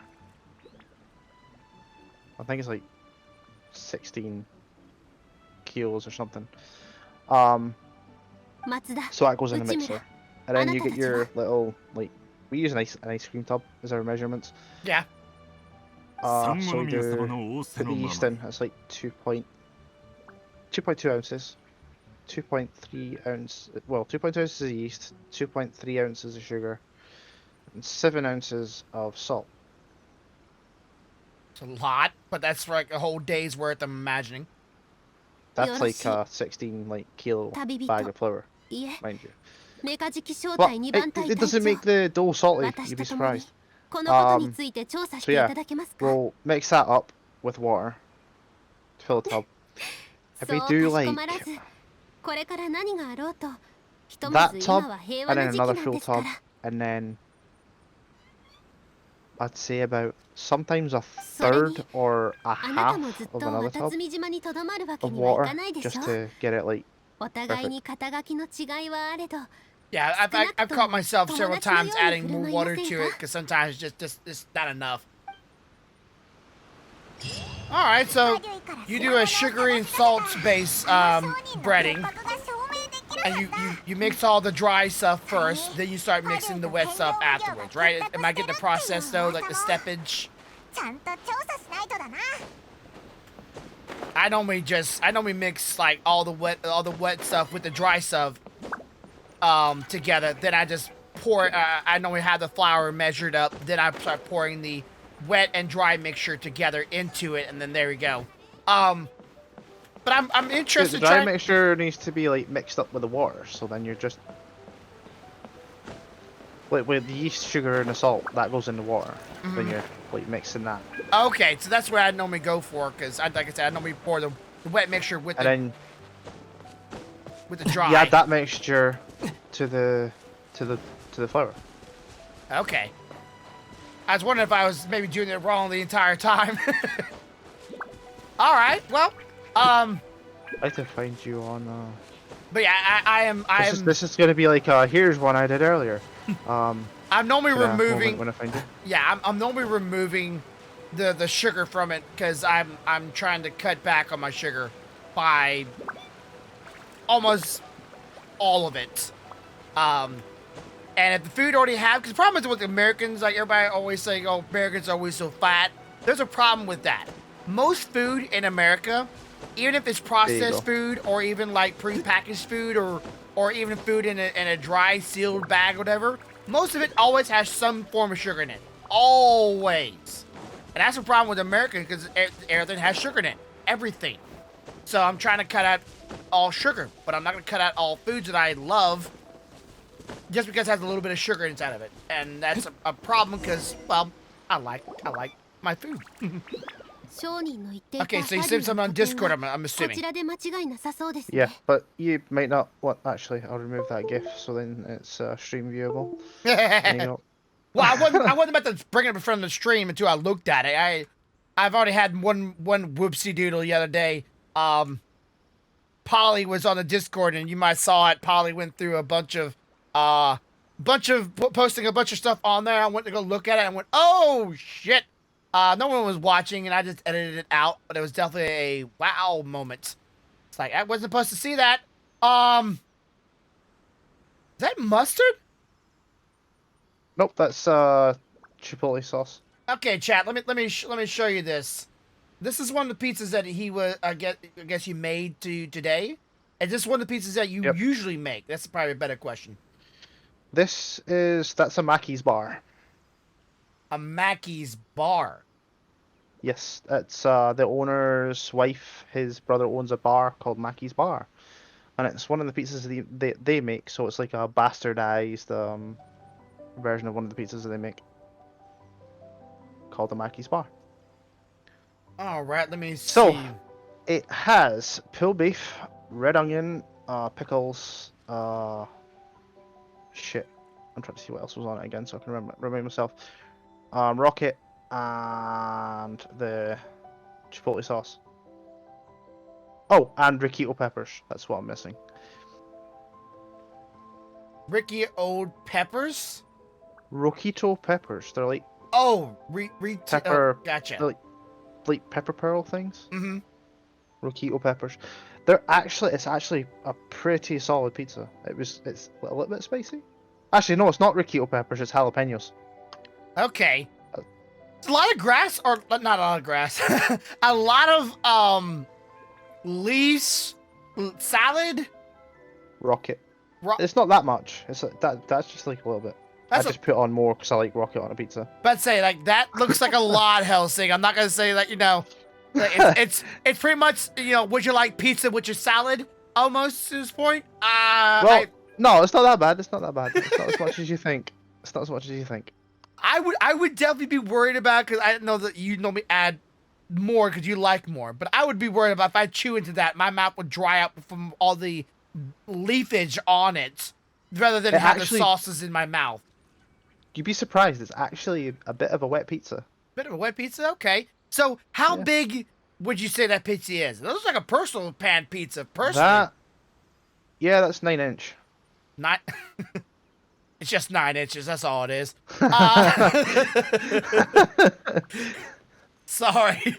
I think it's like 16 kilos or something. 松田、 So that goes in the 内村、 mixer, and then you get あなたたちは？ your little like we use an ice cream tub as our measurements. yeah. So 三 we 宮様 do の仰せ put の the ま yeast ま in. It's like 2.2 ounces, 2.3 ounce. Well, 2.2 ounces of yeast, 2.3 ounces of sugar, and 7 ounces of salt. It's a lot, but that's for like a whole day's worth. I'm imagining. That's like a よろしい。 16 like kilo 旅人。 bag of flour, いえ、 mind you. メカジキ招 But 待2 it, 番隊 it 隊 doesn't 長 make the dough salty. 私 You'd be と共に surprised. このことについて調査してい so yeah, ただけますか？ We'll mix that up with water to fill the tub. そ If う we か do し like こまらず、これから何があろうと、ひとま that ず今 tub は平和 and な then 時期 another なん full ですから。 tub, and then I'd say about sometimes a それに third or a あなたも half ずっ of と another 渡 tub 積島にとどまるわけ of にはい water かないでし just ょ。 to get it like お互いに肩書きの違いはあれど、 Yeah, I've caught myself several times adding more water to it because sometimes it's not enough. All right, so you do a sugary and salt base breading, and you mix all the dry stuff first, then you start mixing the wet stuff afterwards, right? Am I getting the process though, like the steppage? ちゃんと調査しないとだな。 I normally mix like all the wet stuff with the dry stuff together. Then I just pour. I normally have the flour measured up. Then I start pouring the wet and dry mixture together into it, and then there we go. But I'm the interested. dry Trying... mixture needs to be like mixed up with the water, so then you're just like with the yeast, sugar, and the salt that goes in the water. Then you're like mixing that, Okay, so that's what I normally go for, because like I said, I normally pour the wet mixture with and with the then dry. you add that mixture to the flour. Okay. I was wondering if I was maybe doing it wrong the entire time. All right. Well, I'd like to find you on. but yeah, I am. This is gonna be like here's one I did earlier. I'm normally Moment removing. when I find you. Yeah, I'm normally removing the sugar from it because I'm trying to cut back on my sugar by almost all of it. And if the food already have, because the problem is with Americans, like everybody always say, oh, Americans are always so fat. There's a problem with that. Most food in America, even if it's processed food or even like pre-packaged food or even food in a dry sealed bag or whatever, most of it always has some form of sugar in it. Always. And that's a problem with America because everything has sugar in it. Everything. So I'm trying to cut out all sugar, but I'm not going to cut out all foods that I love just because it has a little bit of sugar inside of it. And that's a problem because, well, I like my food. Okay, so you said something on Discord, I'm assuming. Yeah, but you might not want... Actually, I'll remove that GIF so then it's stream viewable. There you go. Well, I wasn't about to bring it up from the stream until I looked at it. I've already had one whoopsie doodle the other day. Polly was on the Discord and you might saw it. Polly went through a bunch of posting a bunch of stuff on there. I went to go look at it and went, oh shit. No one was watching and I just edited it out, but it was definitely a wow moment. It's like I wasn't supposed to see that. Is that mustard? Nope, that's chipotle sauce. Okay, chat. Let me show you this. This is one of the pizzas that he was I guess you made today. Is this one of the pizzas that you usually make? That's probably a better question. That's a Mackey's bar. A Mackey's bar. Yes, it's the owner's wife. His brother owns a bar called Mackey's Bar, and it's one of the pizzas they make. So it's like a bastardized version of one of the pizzas that they make, called the Mackey's Bar. All right, let me see. So it has pulled beef, red onion, pickles. Shit, I'm trying to see what else was on it again so I can remind myself. Rocket and the chipotle sauce. Oh, and Riquito peppers. That's what I'm missing. Ricky old peppers? Roquito peppers. They're like pepper. Oh, gotcha. They're like pepper pearl things. Mm-hmm. Roquito peppers. It's actually a pretty solid pizza. It's a little bit spicy. Actually, no, it's not Roquito peppers. It's jalapenos. Okay. It's a lot of grass, or not a lot of grass. A lot of leaves, salad. Rocket. It's not that much. It's that's just like a little bit. I just put on more because I like rocket on a pizza. But say like that looks like a lot, Helsing. I'm not gonna say like like, it's pretty much would you like pizza with your salad almost to this point. No, it's not that bad. It's not that bad. It's not as much as you think. It's not as much as you think. I would definitely be worried about because I know that you normally add more because you like more, but I would be worried about if I chew into that, my mouth would dry out from all the leafage on it, rather than have the sauces in my mouth. You'd be surprised. It's actually a bit of a wet pizza. Bit of a wet pizza, okay. So how big would you say that pizza is? It looks like a personal pan pizza. Personally, that's 9-inch. Not. It's just 9 inches. That's all it is. Sorry.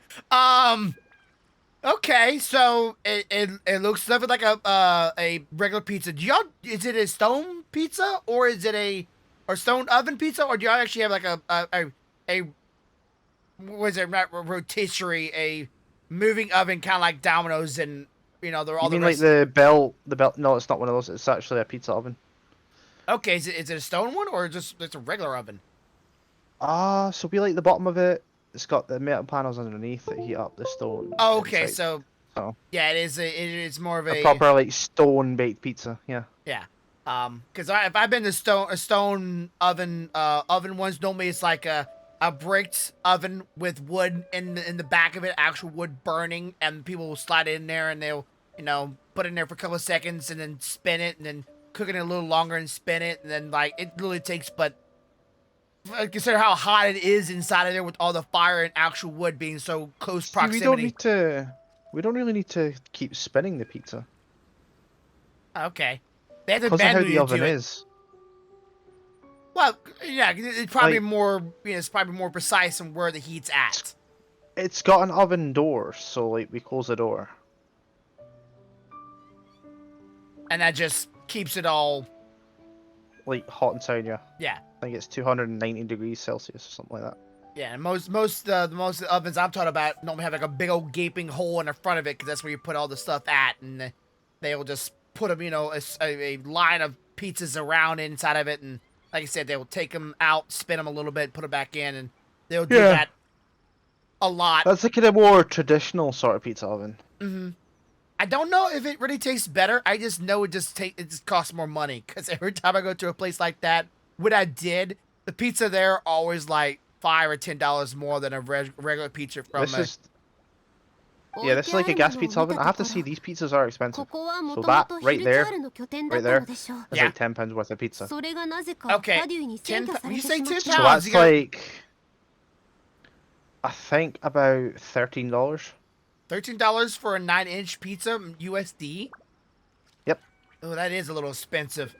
Okay, so it looks nothing like a regular pizza. Is it a stone pizza or is it or stone oven pizza, or do y'all actually have like a what is it? Not rotisserie, a moving oven, kind of like Domino's, and they're all. You mean like the bell? No, it's not one of those. It's actually a pizza oven. Okay, is it a stone one or just it's a regular oven? So be like the bottom of it. It's got the metal panels underneath that heat up the stone. Oh, okay, so yeah, it is more of a proper like stone baked pizza. Yeah. Yeah. Because if I've been to stone oven ones, normally it's like a bricked oven with wood in the back of it, actual wood burning, and people will slide it in there and they'll put it in there for a couple of seconds and then spin it and then cook it a little longer and spin it, and then like it literally takes consider how hot it is inside of there with all the fire and actual wood being so close proximity. We don't really need to keep spinning the pizza. Okay. They have to because of how the oven do it. is. Well, yeah, it's probably more. It's probably more precise on where the heat's at. It's got an oven door, so like we close the door. and that just keeps it all. Like hot inside you. Yeah. I think it's 290 degrees Celsius or something like that. Yeah, and most ovens I'm talking about normally have like a big old gaping hole in the front of it because that's where you put all the stuff at, and they'll just put them, a line of pizzas around inside of it, and like I said, they will take them out, spin them a little bit, put them back in, and they'll do that a lot. That's like a more traditional sort of pizza oven. Mm-hmm. I don't know if it really tastes better. I just know it just costs more money because every time I go to a place like that, what I did, the pizza there always like $5 or $10 more than a regular pizza from this is like a gas pizza oven. I have to say these pizzas are expensive. So that right there is like £10 worth of pizza. Okay, you say 10 pounds? So that's like, I think about $13. $13 for a 9-inch pizza USD? Yep. Oh, that is a little expensive.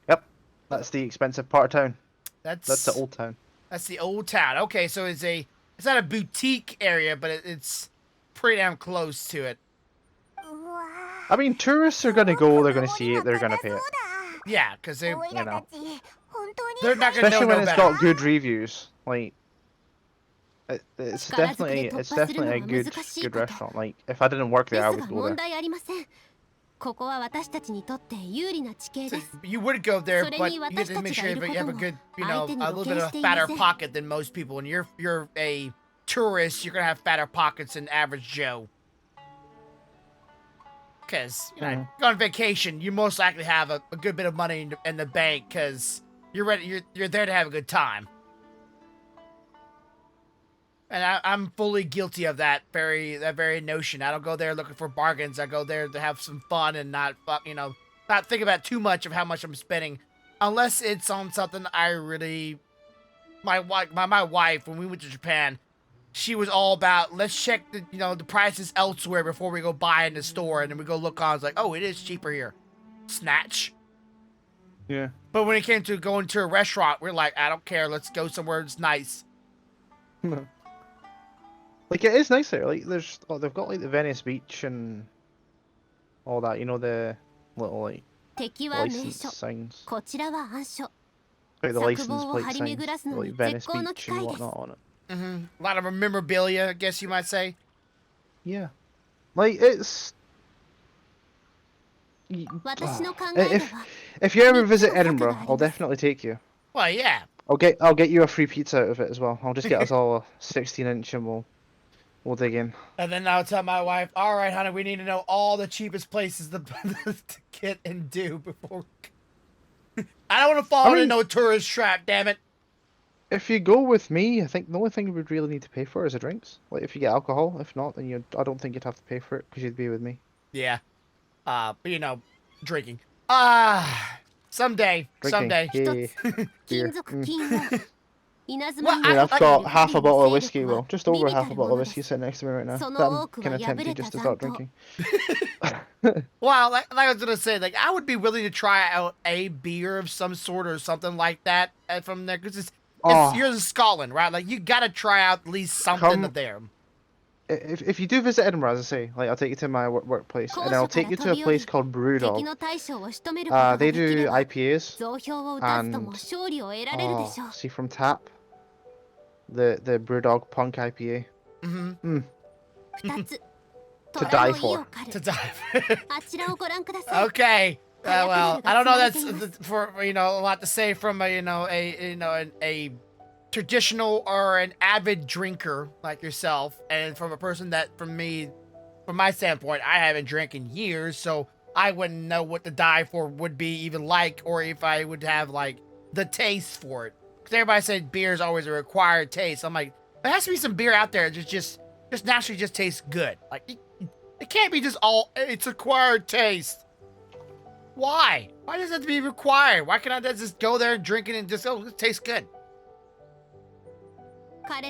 Yep. That's the expensive part of town. That's the old town. That's the old town. Okay, so it's not a boutique area, but it's pretty damn close to it. I mean, tourists are gonna go, they're gonna see it, they're gonna pay it. Yeah, because they're not gonna Especially know when no it's better. got good reviews. Like, it's definitely a good restaurant. Like, if I didn't work there, I would go there. So you would go there, but you have to make sure you have a good, a little bit of a fatter pocket than most people. When you're a tourist, you're gonna have fatter pockets than average Joe. Because you go on vacation, you most likely have a good bit of money in the bank because you're there to have a good time. And I'm fully guilty of that very notion. I don't go there looking for bargains. I go there to have some fun and not think about too much of how much I'm spending, unless it's on something I really. My wife, when we went to Japan, she was all about let's check the prices elsewhere before we go buy in the store, and then we go look on. It's like, oh, it is cheaper here. Snatch. Yeah. But when it came to going to a restaurant, we're like, I don't care. Let's go somewhere that's nice. Like, it is nice there. Like, they've got like the Venice Beach and all that. The little like license signs. Like the license plate signs, like Venice Beach and whatnot on it. A lot of memorabilia, I guess you might say. Yeah, like it's. If you ever visit Edinburgh, I'll definitely take you. Well, yeah. I'll get you a free pizza out of it as well. I'll just get us all a 16-inch and we'll dig in. And then I'll tell my wife, all right, honey, we need to know all the cheapest places to get and do before. I don't want to fall into no tourist trap, damn it. If you go with me, I think the only thing you would really need to pay for is the drinks. Like, if you get alcohol. If not, then I don't think you'd have to pay for it because you'd be with me. Yeah. But drinking. Someday. Someday. Beer. I've got half a bottle of whiskey, just over half a bottle of whiskey sitting next to me right now. That I'm kind of tempted just to start drinking. Well, like I was gonna say, like I would be willing to try out a beer of some sort or something like that from there, because you're in Scotland, right? Like you gotta try out at least something there. If you do visit Edinburgh, as I say, like I'll take you to my workplace, and I'll take you to a place called Brewdog. They do IPAs, and see from tap, the Brewdog Punk IPA. To die for. To die for. Okay. Well, I don't know. That's for a lot to say from a traditional or an avid drinker like yourself, and from a person that, from my standpoint, I haven't drank in years, so I wouldn't know what to die for would be even like, or if I would have like the taste for it. Because everybody said beer is always a required taste. I'm like, there has to be some beer out there that just naturally just tastes good. Like it can't be just it's acquired taste. Why? Why does it have to be required? Why can't I just go there and drink it and just it tastes good? Like,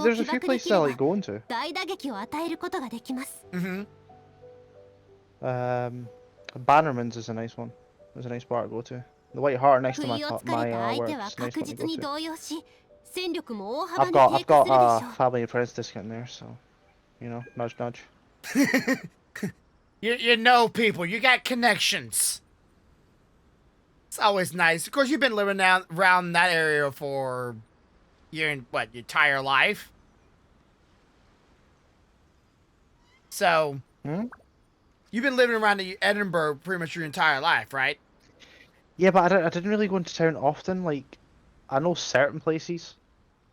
there's a few places I like going to. Bannerman's is a nice one. There's a nice bar to go to. The White Hart next to my work is a nice one to go to. I've got a family and friends discount there, so nudge nudge. You know people. You got connections. It's always nice. Of course, you've been living around that area for your entire life. So, you've been living around Edinburgh pretty much your entire life, right? Yeah, but I didn't really go into town often. Like, I know certain places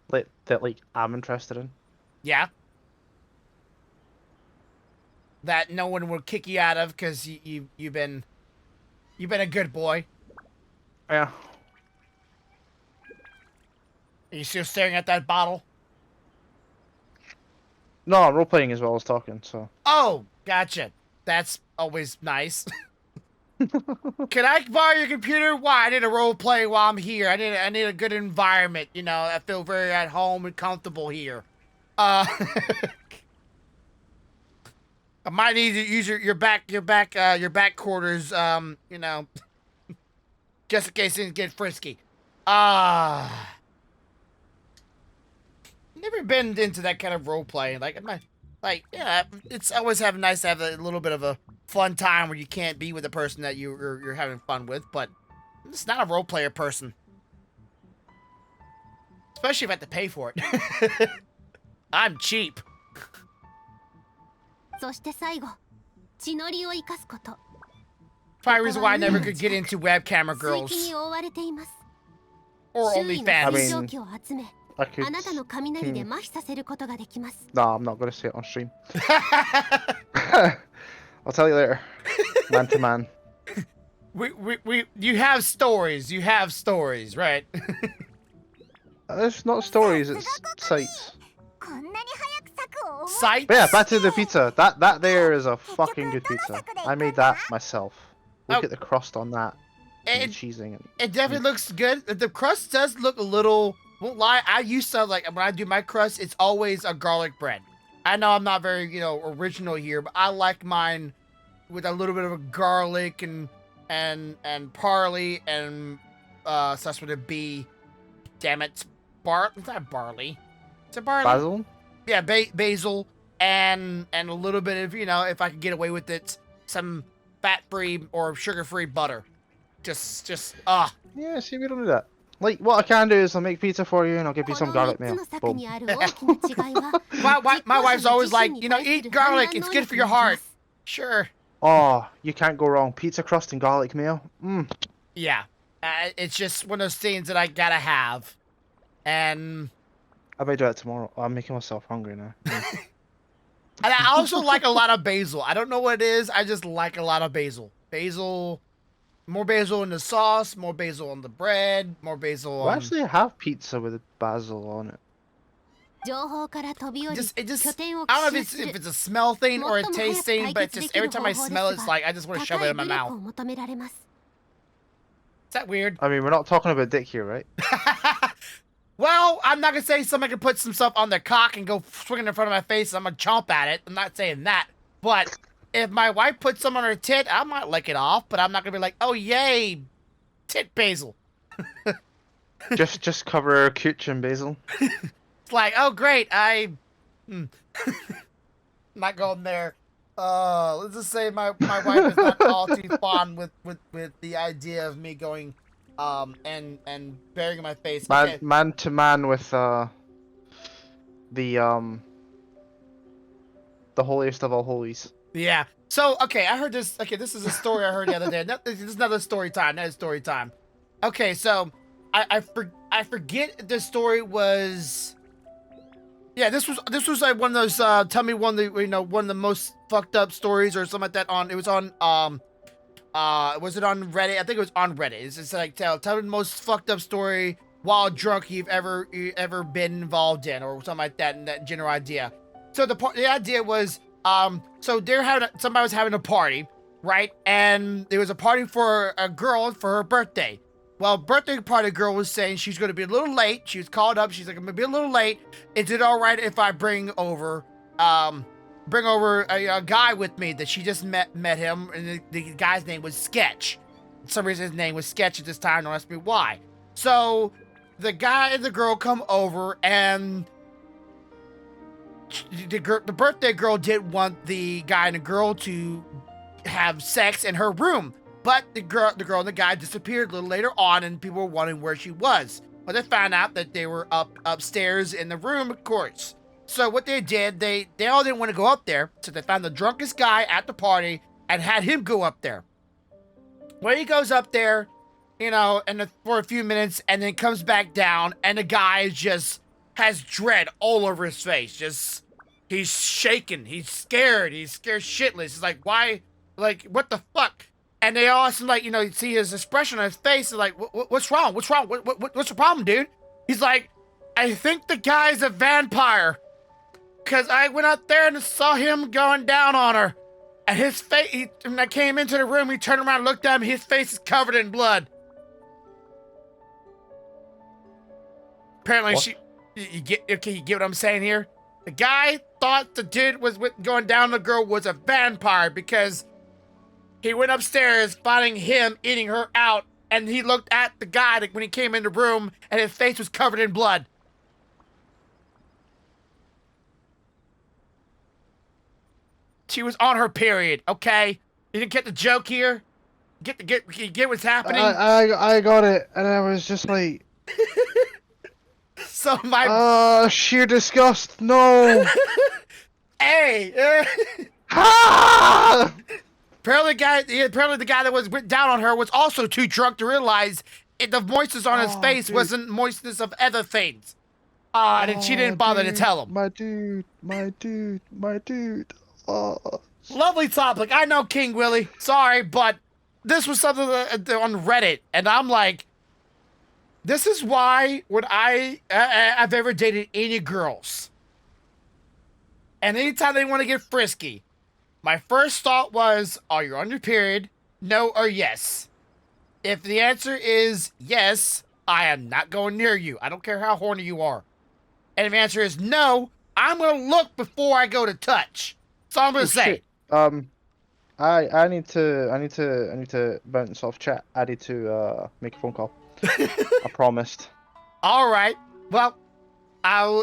that like I'm interested in. Yeah. That no one will kick you out of because you've been a good boy. Yeah. Are you still staring at that bottle? No, I'm role playing as well as talking. So. Oh, gotcha. That's always nice. Can I borrow your computer? Why? I need a role play while I'm here. I need a good environment. You know, I feel very at home and comfortable here. I might need to use your back quarters. You know, just in case things get frisky. Never been into that kind of role play. Yeah, it's always nice to have a little bit of a fun time where you can't be with the person that you're having fun with, but it's not a role player person. Especially if I have to pay for it. I'm cheap. そして最後血のりを生かすこと Probably reason why I never could get into web camera 水 girls 気に覆われています or 周囲の OnlyFans. 水蒸気を集め I could. あなたの雷で麻痺させることができます No, I'm not gonna say it on stream. I'll tell you later. Man to man. You have stories. You have stories, right? It's not stories, it's sights. こんなに早く咲く思い Sights? But yeah, back to the pizza. That there is a fucking good pizza. I made that myself. Look Oh. at the crust on that. And the It, cheesing. And... it definitely looks good. The crust does look a little... Won't lie, I used to, like, when I do my crust, it's always a garlic bread. I know I'm not very, original here, but I like mine with a little bit of a garlic and parsley and starts with a B. Damn it, it's not barley. It's a barley. Basil? Yeah, basil and a little bit of, if I could get away with it, some fat-free or sugar-free butter. Just Yeah, see, we don't do that. Like, what I can do is I'll make pizza for you and I'll give you こ some の garlic 3 mayo. つの策 Boom. にある大きな違いは my wife's always like, eat garlic, it's good for your heart. Sure. Oh, you can't go wrong. Pizza crust and garlic mayo. Mmm. Yeah. It's just one of those things that I gotta have. And I may do that tomorrow. Oh, I'm making myself hungry now. and I also like a lot of basil. I don't know what it is. I just like a lot of basil. More basil in the sauce, more basil on the bread, more basil We on... actually have pizza with basil on it. 情報から飛び降り It just, 拠点を I don't know 奇 if 襲する it's a smell thing or a taste thing, but it's just every time I smell it, it's like I just want to shove 高 it い in my 武力 mouth. を求められます Is that weird? I mean, we're not talking about dick here, right? Well, I'm not gonna say somebody can put some stuff on their cock and go swinging in front of my face and I'm gonna chomp at it. I'm not saying that. But if my wife puts some on her tit, I might lick it off, but I'm not gonna be like, oh yay, tit basil. just cover her cooch in basil. It's like, oh great, not going there. Let's just say my wife is not all too fond with the idea of me going and burying my face. Okay. Man to man with the holiest of all holies. Yeah. So, okay, I heard this. Okay, this is a story I heard the other day. This is another story time. Another story time. Okay, so I forget if the story was. Yeah, this was like one of those. Tell me one of the one of the most fucked up stories or something like that. It was on was it on Reddit? I think it was on Reddit. It's just like tell me the most fucked up story while drunk you've ever been involved in or something like that. And that general idea. So the idea was. So somebody was having a party, right? And there was a party for a girl for her birthday. Well, birthday party girl was saying she's going to be a little late. She was called up. She's like, I'm going to be a little late. Is it all right if I bring over a guy with me that she just met him? And the guy's name was Sketch. For some reason his name was Sketch at this time. Don't ask me why. So the guy and the girl come over and the birthday girl didn't want the guy and the girl to have sex in her room. But the girl and the guy disappeared a little later on, and people were wondering where she was. But they found out that they were upstairs in the room, of course. So what they did, they all didn't want to go up there, so they found the drunkest guy at the party and had him go up there. Well, he goes up there, you know, for a few minutes, and then comes back down, and the guy just has dread all over his face. He's shaking, he's scared shitless. He's like, why, like, what the fuck? And they all like, you know, you see his expression on his face, like, what's wrong? What's wrong? What's the problem, dude? He's like, I think the guy's a vampire. Because I went out there and saw him going down on her. And his face, when I came into the room, he turned around and looked at me, his face is covered in blood. Apparently you get what I'm saying here? The guy thought the dude was going down the girl was a vampire because he went upstairs finding him eating her out, and he looked at the guy when he came in the room, and his face was covered in blood. She was on her period, okay? You didn't get the joke here? You get what's happening? I got it, and I was just like... So my... sheer disgust, no! Hey! Ah! Apparently the guy that was down on her was also too drunk to realize the moistness on his face wasn't moistness of other things. And she didn't bother to tell him. My dude. Oh. Lovely topic. I know, King Willie. Sorry, but this was something on Reddit, and I'm like, this is why when I've ever dated any girls, and anytime they want to get frisky, my first thought was, are you on your period? No or yes. If the answer is yes, I am not going near you. I don't care how horny you are. And if the answer is no, I'm going to look before I go to touch. That's all I'm going to say. Shit. I need to bounce off chat. I need to make a phone call. I promised. All right. Well,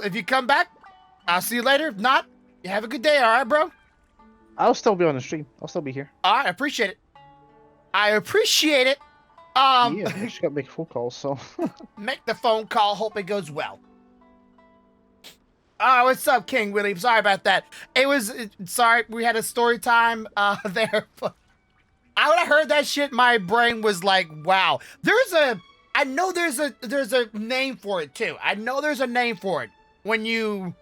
if you come back, I'll see you later. If not, you have a good day, all right, bro? I'll still be on the stream. I'll still be here. All right, I appreciate it. Yeah, I just gotta make a phone call, so... Make the phone call. Hope it goes well. What's up, King Willie? Sorry about that. Sorry, we had a story time there. When I heard that shit, my brain was like, wow. I know there's a name for it, too. I know there's a name for it. When you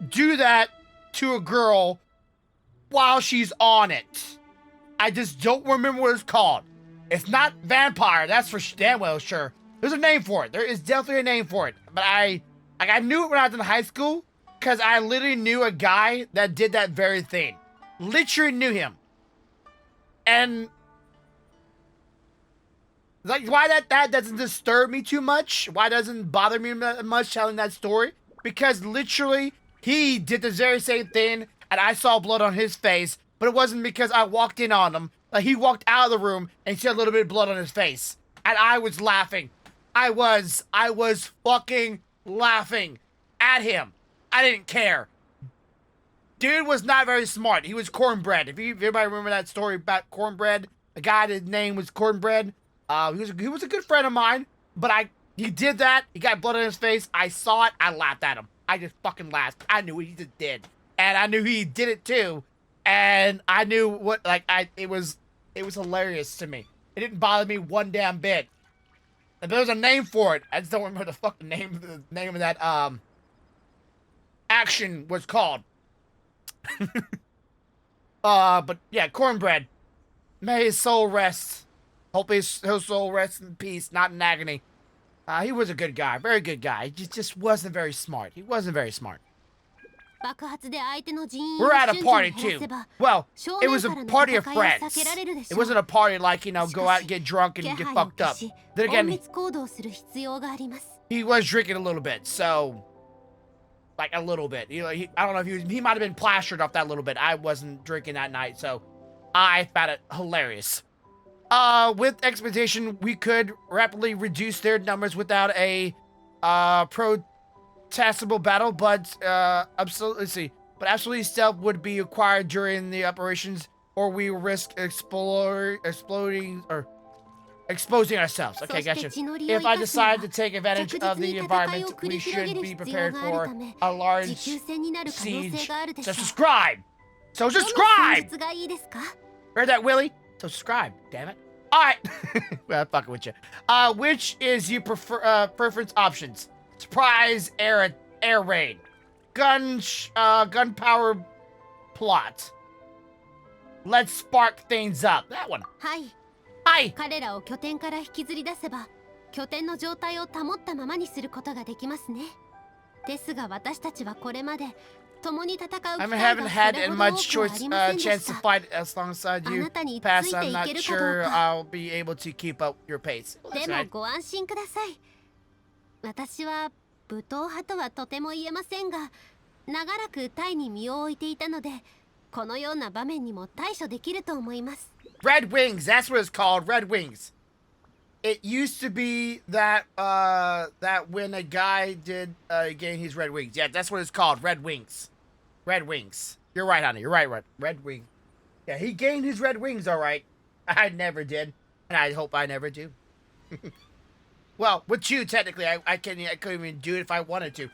do that to a girl while she's on it. I just don't remember what it's called. It's not vampire, that's for damn well sure. There's a name for it. There is definitely a name for it. But I knew it when I was in high school, because I literally knew a guy that did that very thing. Literally knew him. And like, why that doesn't disturb me too much? Why doesn't bother me much telling that story? Because literally, he did the very same thing, and I saw blood on his face, but it wasn't because I walked in on him. Like, he walked out of the room, and he had a little bit of blood on his face. And I was laughing. I was fucking laughing at him. I didn't care. Dude was not very smart. He was cornbread. If everybody remember that story about cornbread, a guy his name was cornbread. He was a good friend of mine, but he did that. He got blood on his face. I saw it. I laughed at him. I just fucking laughed. I knew what he just did, and I knew he did it too, and I knew what it was hilarious to me. It didn't bother me one damn bit. And there's a name for it. I just don't remember the fucking name of that action was called. But yeah, cornbread. May his soul rest. Hope his soul rests in peace, not in agony. He was a good guy, very good guy. He just wasn't very smart. He wasn't very smart. We're at a party too. Well, it was a party of friends. It wasn't a party like, go out and get drunk and get fucked up. Then again, he was drinking a little bit, so like a little bit. I don't know if he might have been plastered off that little bit. I wasn't drinking that night, so I found it hilarious. With expedition, we could rapidly reduce their numbers without a protestable battle, but absolutely stealth would be required during the operations. or we risk exploding or exposing ourselves. Okay, gotcha. If I decide to take advantage of the environment, we should be prepared for a large siege. So subscribe! So subscribe! Heard that, Willie? So subscribe, damn it. Alright. Well, I'm fucking with you. Which is your preference options? Surprise air raid. Gunpowder plot. Let's spark things up. That one. はい。 Hi. 彼らを拠点から引きずり出せば、拠点の状態を保ったままにすることができますね。ですが私たちはこれまで共に戦う機会がそれほど多くはありませんでした。 as alongside you. Pass, I'm not sure I'll be able to keep up your pace. でもご安心ください。私は武闘派とはとても言えませんが、長らくタイに身を置いていたので、このような場面にも対処できると思います。 Red Wings, that's what it's called, Red Wings. It used to be that that when a guy did gain his red wings. Yeah, that's what it's called, Red Wings. Red Wings. You're right, honey. You're right. Red Wing. Yeah, he gained his red wings, all right. I never did, and I hope I never do. Well, with you, technically, I couldn't even do it if I wanted to.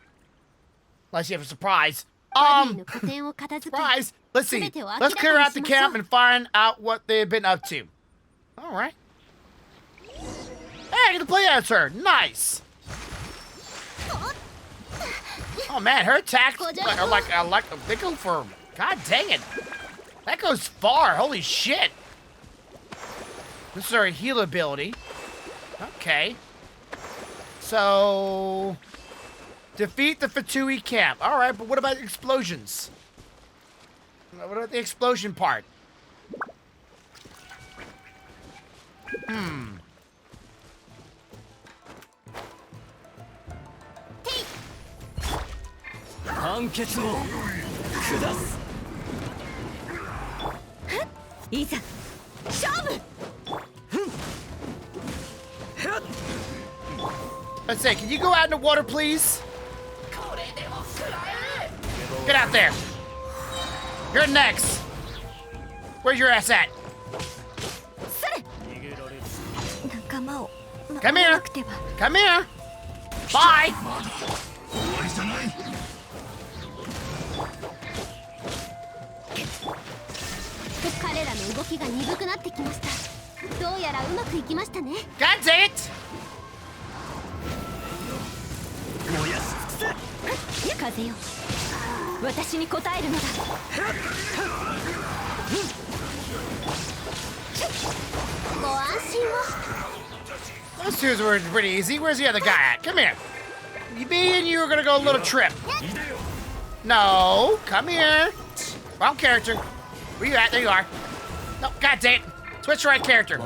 Unless you have a surprise. Surprise! Let's see. Let's clear out the camp and find out what they've been up to. All right. Hey, I get to play as her. Nice. Oh man, her attacks are like they go for. God dang it. That goes far. Holy shit. This is our heal ability. Okay. So defeat the ThE camp. All right, but what about explosions? What about the explosion part? 判決を下す。いざ勝負。 Let's say, can you go out in the water, please? Get out there. You're next. Where's your ass at? Come here. Come here. Bye. God dang it! 風よ、私に応えるのだ。ご安心を。 Those twos were pretty easy. Where's the other guy at? Come here. Me and you are gonna go a little trip. No, come here. Wrong character. Where you at? There you are. No, god dang it. Switch the right character.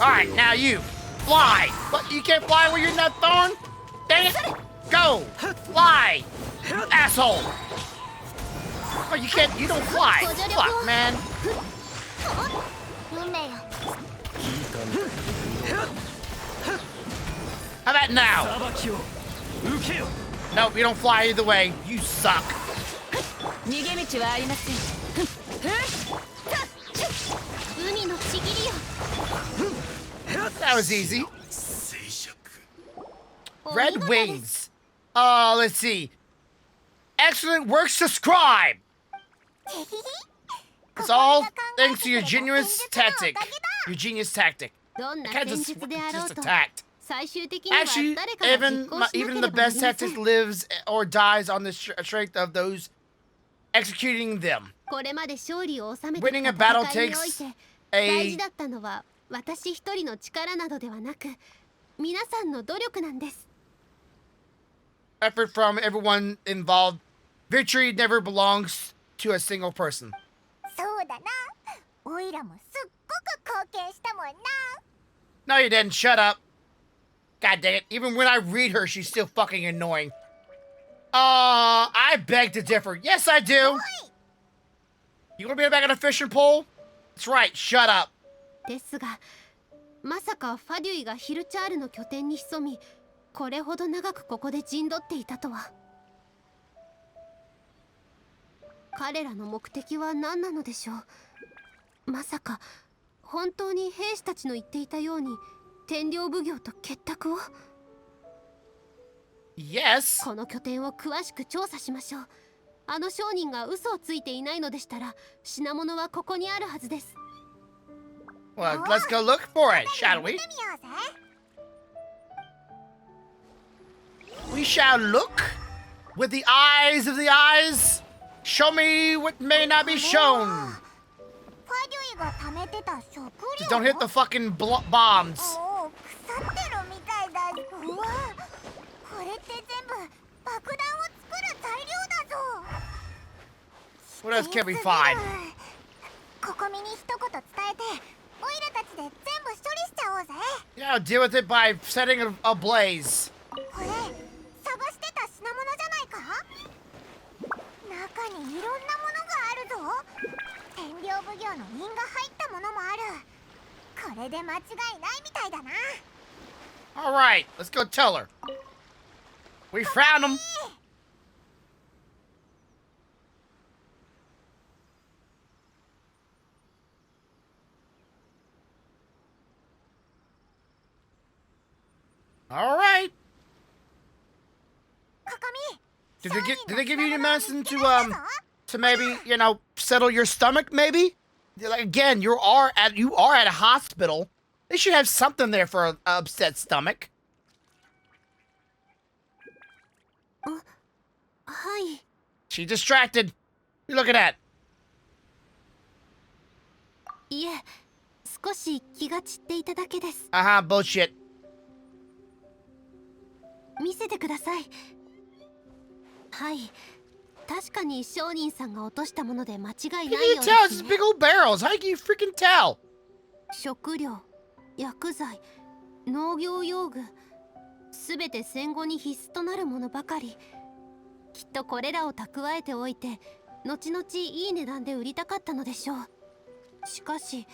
Alright, now you. Fly. What? You can't fly when you're in that thorn? Dang it. Go. Fly. Asshole. Oh, you can't. You don't fly. Fuck, man. How about now? Nope, you don't fly either way. You suck. That was easy. Red Wings. Let's see. Excellent work, subscribe. It's all thanks to your genius tactic. Your genius tactic. I can't just attacked. Actually, even the best tactic lives or dies on the strength of those executing them. Winning a battle takes a effort from everyone involved. Victory never belongs to a single person. No, you didn't. Shut up. God dang it. Even when I read her, she's still fucking annoying. I beg to differ. Yes, I do. You want to be back on a fishing pole? That's right. Shut up. ですが、まさかファデュイがヒルチャールの拠点に潜み、これほど長くここで陣取っていたとは。彼らの目的は何なのでしょう。まさか本当に兵士たちの言っていたように天領奉行と結託を？ Yes. この拠点を詳しく調査しましょう。あの商人が嘘をついていないのでしたら品物はここにあるはずです。 Well, let's go look for it, shall 見 we? てみようぜ。 We shall look with the eyes of the eyes. Show me what may not be shown. ファデュイが貯めてた食料。 Just don't hit the fucking bombs. おお、腐ってるみたいだ。うわ、これって全部爆弾を作る材料だぞ。 What else can we find? ここみに一言伝えて、オイラたちで全部処理しちゃおうぜ。 Yeah, deal with it by setting a blaze. これ探してた品物じゃないか？中にいろんなものがあるぞ。天領奉行の印が入ったものもある。これで間違いないみたいだな。 All right, let's go tell her. We found them. All right. ここみ。 Did they give you any medicine to maybe, you know, settle your stomach maybe? Like, again, you are at a hospital. They should have something there for an upset stomach. はい。 She distracted. You looking at? いえ、少し気が散っていただけです。 Uh-huh, bullshit. 見せてください。はい。確かに商人さんが落としたもので間違いない How よ can you う tell? で It's す just ね。 big old barrels. How can you freaking tell? 食料、薬剤、農業用具、すべて戦後に必須となるものばかり。きっとこれらを蓄えておいて、後々いい値段で売りたかったのでしょう。しかし、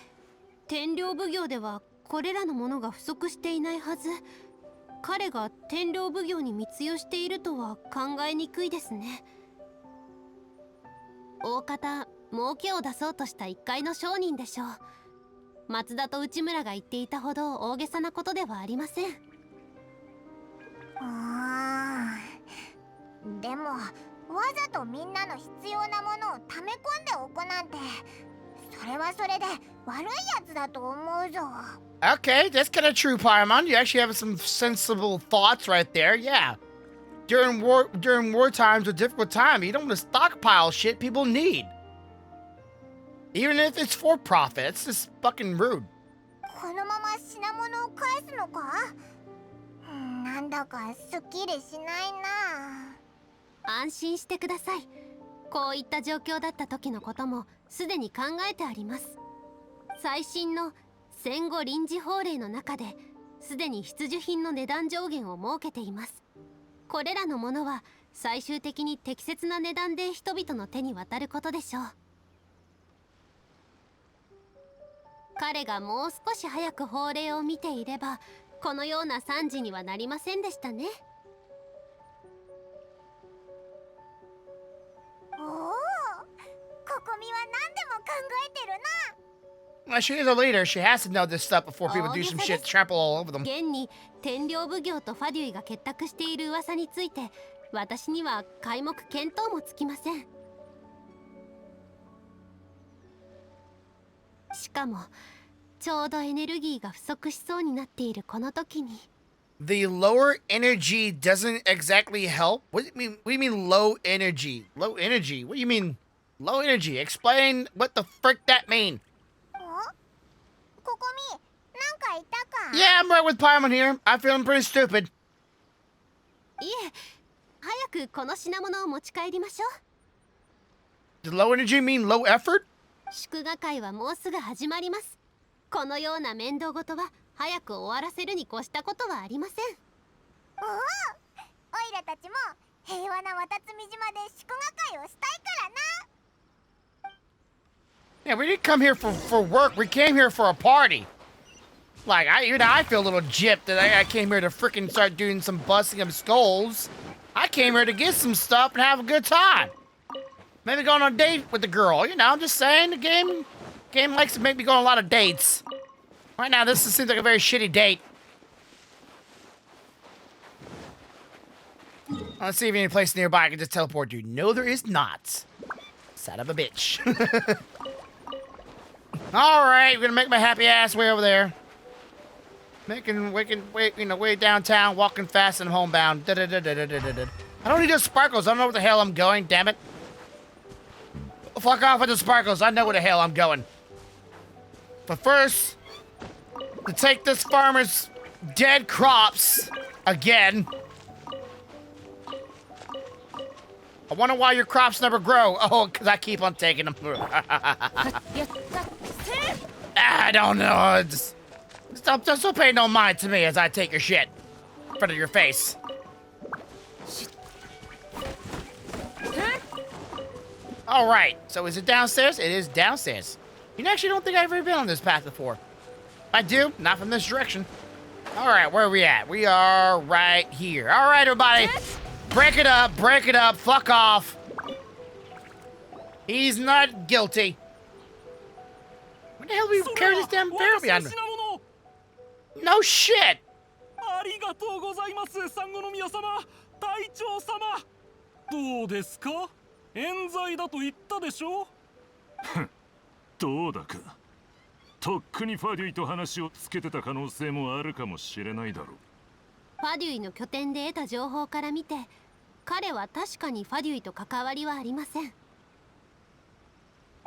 天領奉行ではこれらのものが不足していないはず。彼が天領奉行に密輸しているとは考えにくいですね。大方儲けを出そうとした一介の商人でしょう。松田と内村が言っていたほど大げさなことではありません。でもわざとみんなの必要なものを溜め込んでおくなんて、それはそれで悪いやつだと思うぞ。 Okay, that's kind of true, Paimon. You actually have some sensible thoughts right there. Yeah. During war times, a difficult time, you don't want to stockpile shit people need. Even if it's for profit, it's just fucking rude. このまま品物を返すのか？なんだかすっきりしないな。安心してください。こういった状況だった時のこともすでに考えてあります。最新の戦後臨時法令の中ですでに必需品の値段上限を設けています。これらのものは最終的に適切な値段で人々の手に渡ることでしょう。彼がもう少し早く法令を見ていればこのような惨事にはなりませんでしたね。おお、ここみは何でも考えてるな。 Well, she is a leader. She has to know this stuff before people do some shit, trample all over them. 現に天領奉行とファデュイが結託している噂について私には皆目見当もつきません。しかもちょうどエネルギーが不足しそうになっているこの時に。 The lower energy doesn't exactly help? What do you mean low energy? Low energy? What do you mean low energy? Explain what the frick that mean. ここみ、なんか言ったか？ Yeah, I'm right with Paimon here. I feel I'm pretty stupid. いえ、早くこの品物を持ち帰りましょう。 Does low energy mean low effort? 祝賀会はもうすぐ始まります。このような面倒事は早く終わらせるに越したことはありません。おお、オイラたちも平和な渡積島で祝賀会をしたいからな。 Yeah, we didn't come here for work. We came here for a party. Like, I feel a little gypped that I came here to freaking start doing some busting of skulls. I came here to get some stuff and have a good time. Maybe go on a date with the girl. You know, I'm just saying the game Game likes to make me go on a lot of dates. Right now, this seems like a very shitty date. Let's see if any place nearby I can just teleport you. No, there is not. Son of a bitch. All right, we're gonna make my happy ass way over there. Way downtown, walking fast and homebound. I don't need those sparkles. I don't know where the hell I'm going. Damn it! Fuck off with the sparkles. I know where the hell I'm going. But first, to take this farmer's dead crops again. I wonder why your crops never grow. Oh, because I keep on taking them. I don't know. Just don't pay no mind to me as I take your shit in front of your face. All right. So is it downstairs? It is downstairs. You actually don't think I've ever been on this path before. I do. Not from this direction. All right. Where are we at? We are right here. All right, everybody. Break it up, break it up, fuck off. He's not guilty. What the hell do we carry this damn barrel behind me? No shit. ありがとうございます、サンゴの宮様、隊長様。どうですか？冤罪だと言ったでしょ？どうだか。とっくにファデュイと話をつけてた可能性もあるかもしれないだろう。ファデュイの拠点で得た情報から見て、彼は確かにファデュイと関わりはありません。フ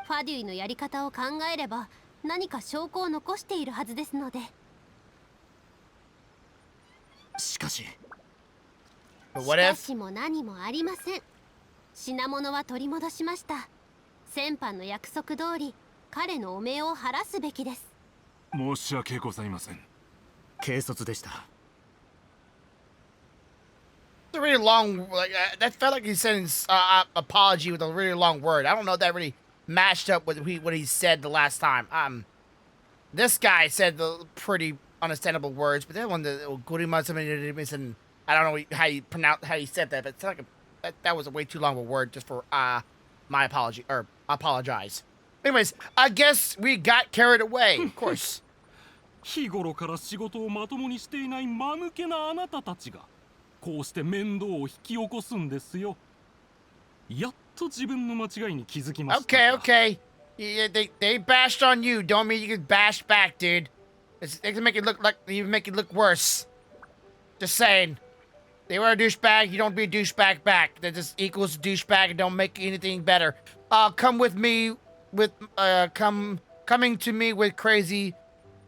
ァデュイのやり方を考えれば何か証拠を残しているはずですので。しかしも何もありません。品物は取り戻しました。先般の約束通り彼の汚名を晴らすべきです。申し訳ございません。軽率でした。It's a really long, that felt like he said apology with a really long word. I don't know if that really matched up with what he said the last time. This guy said the pretty understandable words, but that one, the and I don't know how he said that, but it's like that was a way too long of a word just for my apology or apologize. Anyways, I guess we got carried away, of course. 日頃から仕事をまともにしていない間抜けなあなたたちがこうして面倒を引き起こすんですよ。やっと自分の間違いに気づきました。Okay. Yeah, they bashed on you. Don't mean you can bash back, dude. They can make it look like you make it look worse. Just saying. They were a douchebag. You don't be a douchebag back. That just equals douchebag and don't make anything better. Come with me with coming to me with crazy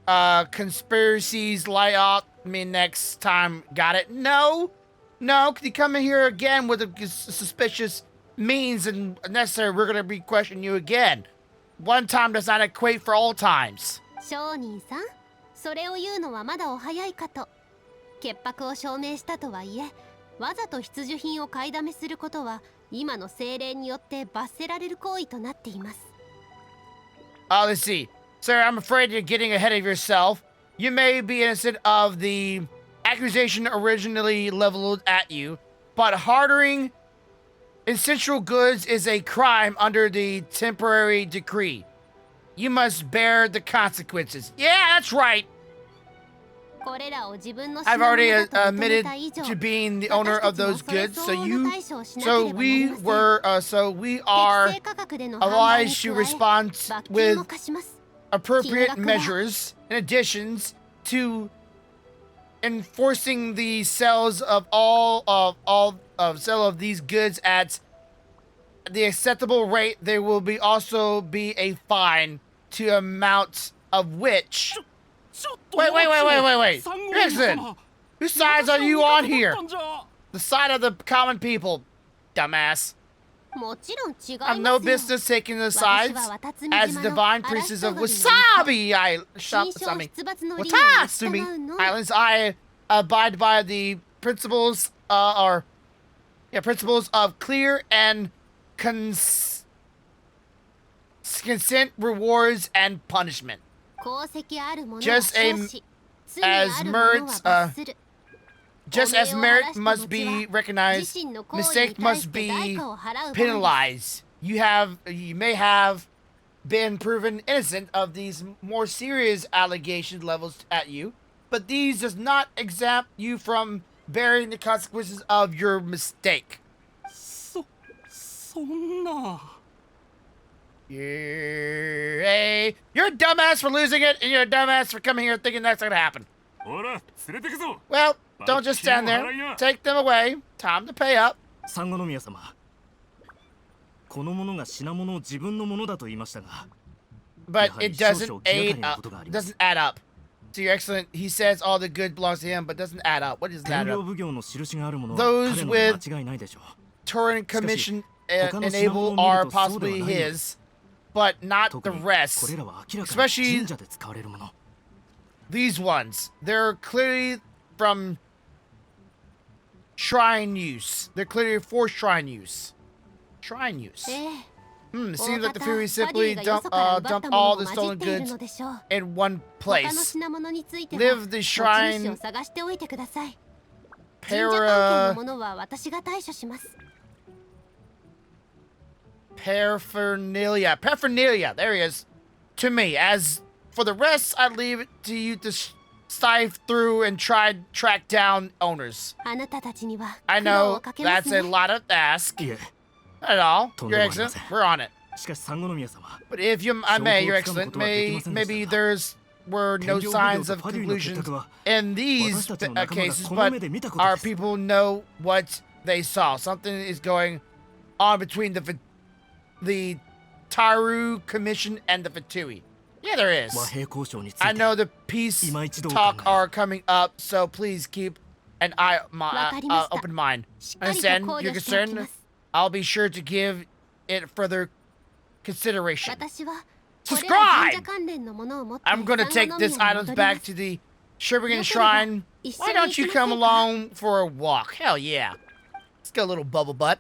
conspiracies. Lie out me next time. Got it? No. Could you come in here again with a suspicious means and necessary? We're gonna be questioning you again. One time does not equate for all times. 商人さん、それを言うのはまだお早いかと。潔白を証明したとはいえ、わざと必需品を買いだめすることは今の政令によって罰せられる行為となっています。Let's see. Sir, I'm afraid you're getting ahead of yourself. You may be innocent of the accusation originally leveled at you, but harbouring essential goods is a crime under the temporary decree. You must bear the consequences. Yeah, that's right. I've already admitted to being the owner of those goods, so we are obliged to respond with appropriate measures in addition to enforcing the sales of sale of these goods at the acceptable rate. There will also be a fine to amount of which. Wait. Listen, whose sides are you on here? The side of the common people, dumbass. I have no business taking the sides as the divine priestess of Watasumi Islands. I abide by the principles of clear and consent, rewards, and punishment. Just as merit must be recognized, mistake must be penalized. You may have been proven innocent of these more serious allegation levels at you, but these does not exempt you from bearing the consequences of your mistake. そんな。 You're a dumbass for losing it, and you're a dumbass for coming here thinking that's gonna happen. ほら、連れてくぞ。 Well, don't just stand there. Take them away. Time to pay up. 三国宮様、この者が品物を自分のものだと言いましたが、 But it doesn't add up. So you're excellent. He says all the good belongs to him, but doesn't add up. What does that 天 add 領 up? 奉行の印があるものは Those 彼ので with 間違いないでしょう。 Turin commission Hoka no enable shinamonを見る are とそうでは possibly ないの。 his, but not 特 the にこ rest. れらは明らかに Especially 神社で使われるもの。 these ones. They're clearly from shrine use. They're clearly for shrine use. Shrine use. ええ Seems like the 大 Fury 方 simply ファディがよそから奪った dumped もの all も the 混じ stolen っている goods のでしょう。 in one 他の place. 品物については Live the 持ち shrine 主を探しておいてください。神社関係のものは私が対処します。 Paraphernalia. Paraphernalia. There he is. To me. As for the rest, I leave it to you to sift through and try to track down owners. あなたたちには I 苦労を know かけます that's a ね。 lot of ask. いえ、 Not at all. Don't You're worry excellent. about it. We're on it. しかし三国宮様、 But if you, I may, you're 証拠をつかむ excellent. ことはできませんでしたが、 Maybe there's were no 天領奉行 signs と of ファデュイの結 conclusions 託は in these 私たちの仲間が cases, この but 目で見たこと our です。 people know what they saw. Something is going on between the Taru Commission and the Fatui. Yeah, there is. 和平交渉につ I いて know the peace 今一度 talk 考え are coming up, so please keep an eye, わかりました。 open mind. しっかりと Understand 考 your 慮しておき concern? ます I'll be sure to give it further consideration. 私は Subscribe! これら神社関連のものを持って I'm gonna 三 take 国 this 宮に items 戻りま back す to the Shuriken よければ Shrine. 一緒 Why に don't 行 you きませ come んか along for a walk? Hell yeah. Let's go, little bubble butt.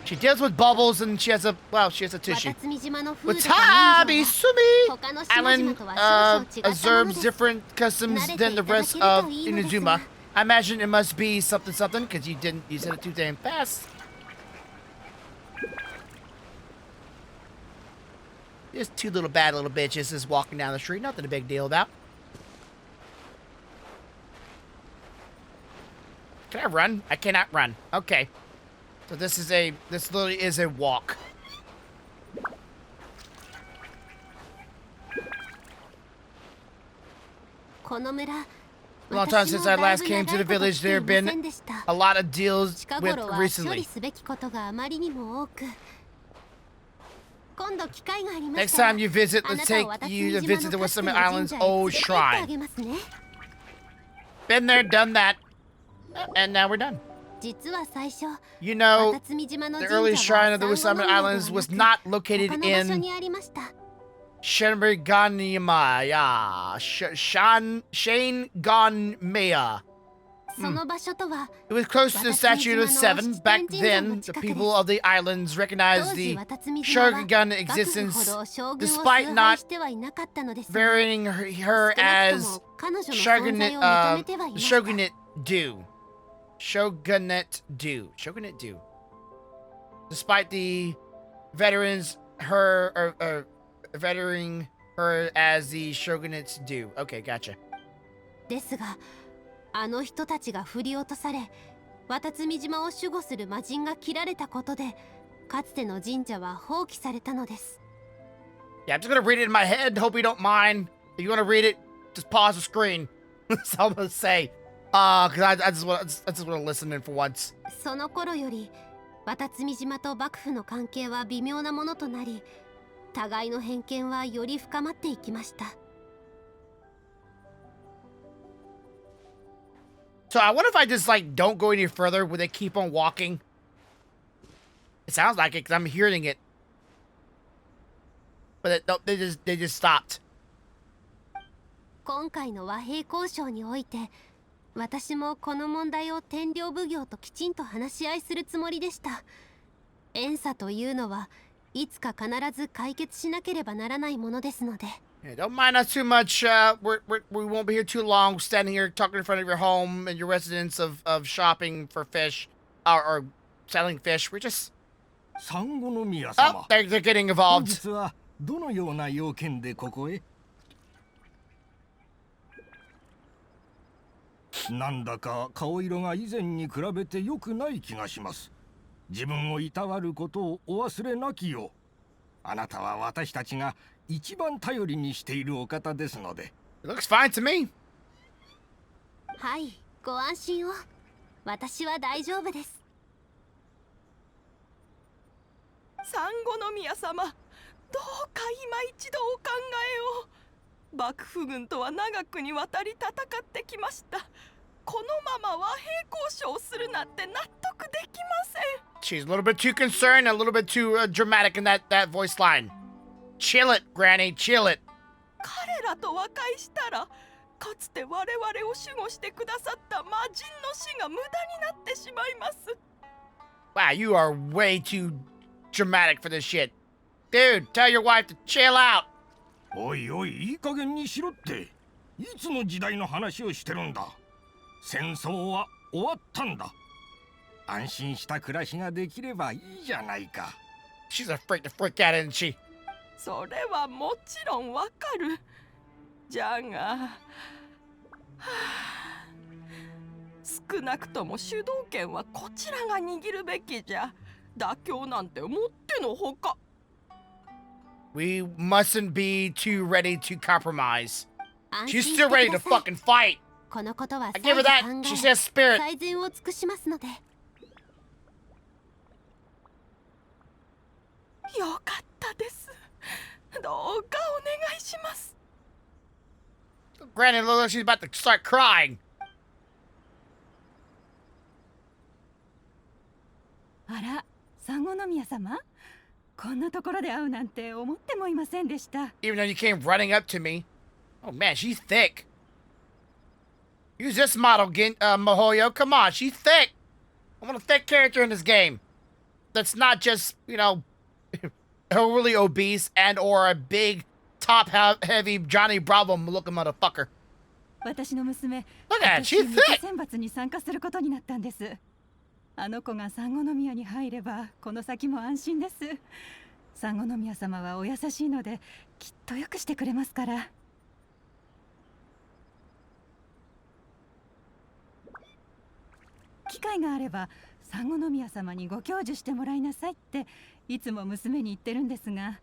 She deals with bubbles and she has a, well, she has a tissue. 渡積島の風土と人情は Watasumi 他の島々 Island とは少々違ったもの observes です different customs than the rest of Inazuma. I imagine it must be something something because you said it too damn fast. Just two little bad little bitches just walking down the street. Nothing a big deal about. Can I run? I cannot run. Okay. So this literally is a walk. A long time since I last came to the village, there have been a lot of deals 近 with 頃は処理 recently. すべきことがあまりにも多く今度機会がありま Next したら time you visit, あ let's なたを take 渡 you to 積 visit 島 the のかつて Watasumi の Island's 神社へ old 連れてってあ shrine. げますね Been there, done that. And now we're done. 実は最初 You know, 渡積島の the 神 early 社 shrine は of the 三国 Watasumi 宮では Islands な was く not 他 located の場所 in にありました Shenriganmaya. Shaneganmaya. その場所とは It was close to the Statue of the Seven. Back then, the people of the islands 当 recognized 時 the 渡積島は Shogun 幕府 existence ほど将軍を despite 崇 not 拝してはいなかったのですが varying her 少なくと as も彼女の存在 shogunate, を認めてはいました shogunate do. Shogunate do. Shogunate do. Despite the veterans, vettering her as the shogunates do. Okay, gotcha. ですがあの人たちが振り落とされ渡積島を守護する魔人が切られたことでかつての神社は放棄されたのです Yeah, I'm just gonna read it in my head. Hope you don't mind. If you wanna read it, just pause the screen. That's all I'm gonna say. Cause I just wanna listen in for once. その頃より渡積島と幕府の関係は微妙なものとなり互いの偏見はより深まっていきました So I wonder if I just like don't go any further. Would they keep on walking? It sounds like it because I'm hearing it. But they just stopped. 今回の和平交渉において私もこの問題を天領奉行ときちんと話し合いするつもりでした遠差というのはいつか必ず解決しなければならないものですので Yeah, don't mind us too much. We won't be here too long. Standing here talking in front of your home and your residence of shopping for fish or selling fish. We're just 産後の宮 Oh, 様。 they're getting 本 involved. 日はどのような要件でここへ？なんだか顔色が以前に比べて良くない気がします。自分をいたわることをお忘れなきよう。あなたは私たちが一番頼りにしているお方ですので。It looks fine to me. はい、ご安心を。私は大丈夫です。産後の宮様、どうか今一度お考えを。幕府軍とは長くにわたり戦ってきました。このまま和平交渉をするなんて納得できません。 She's a little bit too concerned, a little bit too dramatic in that voice line. Chill it, Granny, chill it. 彼らと和解したら、かつて我々を守護してくださった魔人の死が無駄になってしまいます。 Wow, you are way too dramatic for this shit. Dude, tell your wife to chill out. おいおい、いい加減にしろって。いつの時代の話をしてるんだ。戦争は終わったんだ。安心した暮らしができればいいじゃないか。 She's a freak to freak out, isn't she? それはもちろんわかる。じゃが、はあ、少なくとも主導権はこちらが握るべきじゃ。妥協なんてもってのほか。 We mustn't be too ready to compromise. 安 She's 心し still てく ready だ to さい。 fucking fight. このことは I 再 give her 度 that. 考 She え、 says spirit. 最善を尽くしますので。よかったです。どうかお願いします。 Granny looks like she's about to start crying. あら、産後の宮様、こんなところで会うなんて思ってもいませんでした。 Even though you came running up to me. Oh man, she's thick. Use this model, Mihoyo. Come on, she's thick. I want a thick character in this game. That's not just, you know, overly obese and or a big, top-heavy Johnny Bravo-looking motherfucker. 私の娘、 Look at it, 私 she's 無価 thick. 選抜に参加することになったんです。あの子が産後宮に入れば、この先も安心です。産後宮様はお優しいので、きっとよくしてくれますから。機会があれば産後宮様にご教授してもらいなさいっていつも娘に言ってるんですが、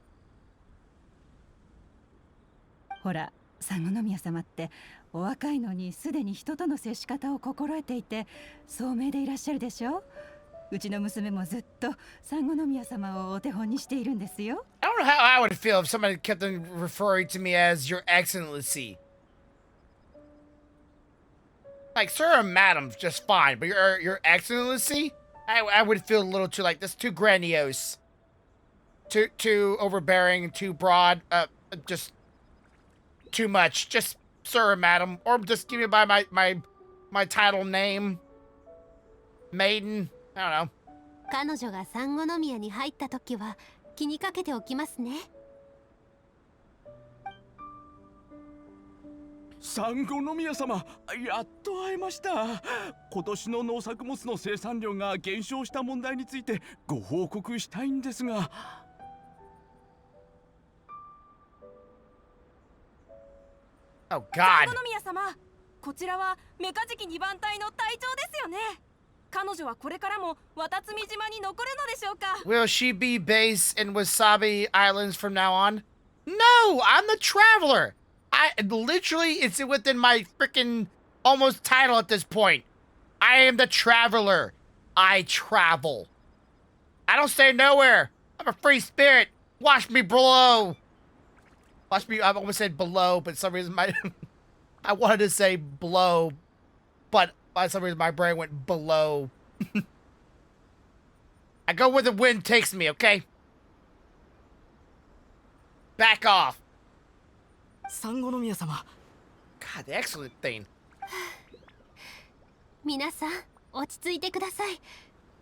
ほら、産後宮様ってお若いのにすでに人との接し方を心得ていて聡明でいらっしゃるでしょ。うちの娘もずっと産後宮様をお手本にしているんですよ。 I don't know how I would feel if somebody kept on referring to me as Your Excellency. Like, sir or madam, just fine, but your Excellency? I would feel a little too, like, that's too grandiose. Too overbearing, too broad, just too much. Just sir or madam, or just give me by my title name. Maiden, I don't know. 彼女が産後宮に入った時は気にかけておきますね。産後の宮様、やっと会えました。今年の農作物の生産量が減少した問題についてご報告したいんですが。Oh 産 God. 後宮様、こちらはメカジキ2番隊の隊長ですよね。彼女はこれからも渡積島に残るのでしょうか。 Will she be based in Wasabi Islands from now on? No, I'm the traveler. I literally, it's within my freaking almost title at this point. I am the traveler. I travel. I don't stay nowhere. I'm a free spirit. Watch me below. Watch me. I almost said below, but for some reason I wanted to say blow, but by some reason my brain went below. I go where the wind takes me, okay? Back off. 産後宮様。 God, the excellent thing. 皆さん、落ち着いてください。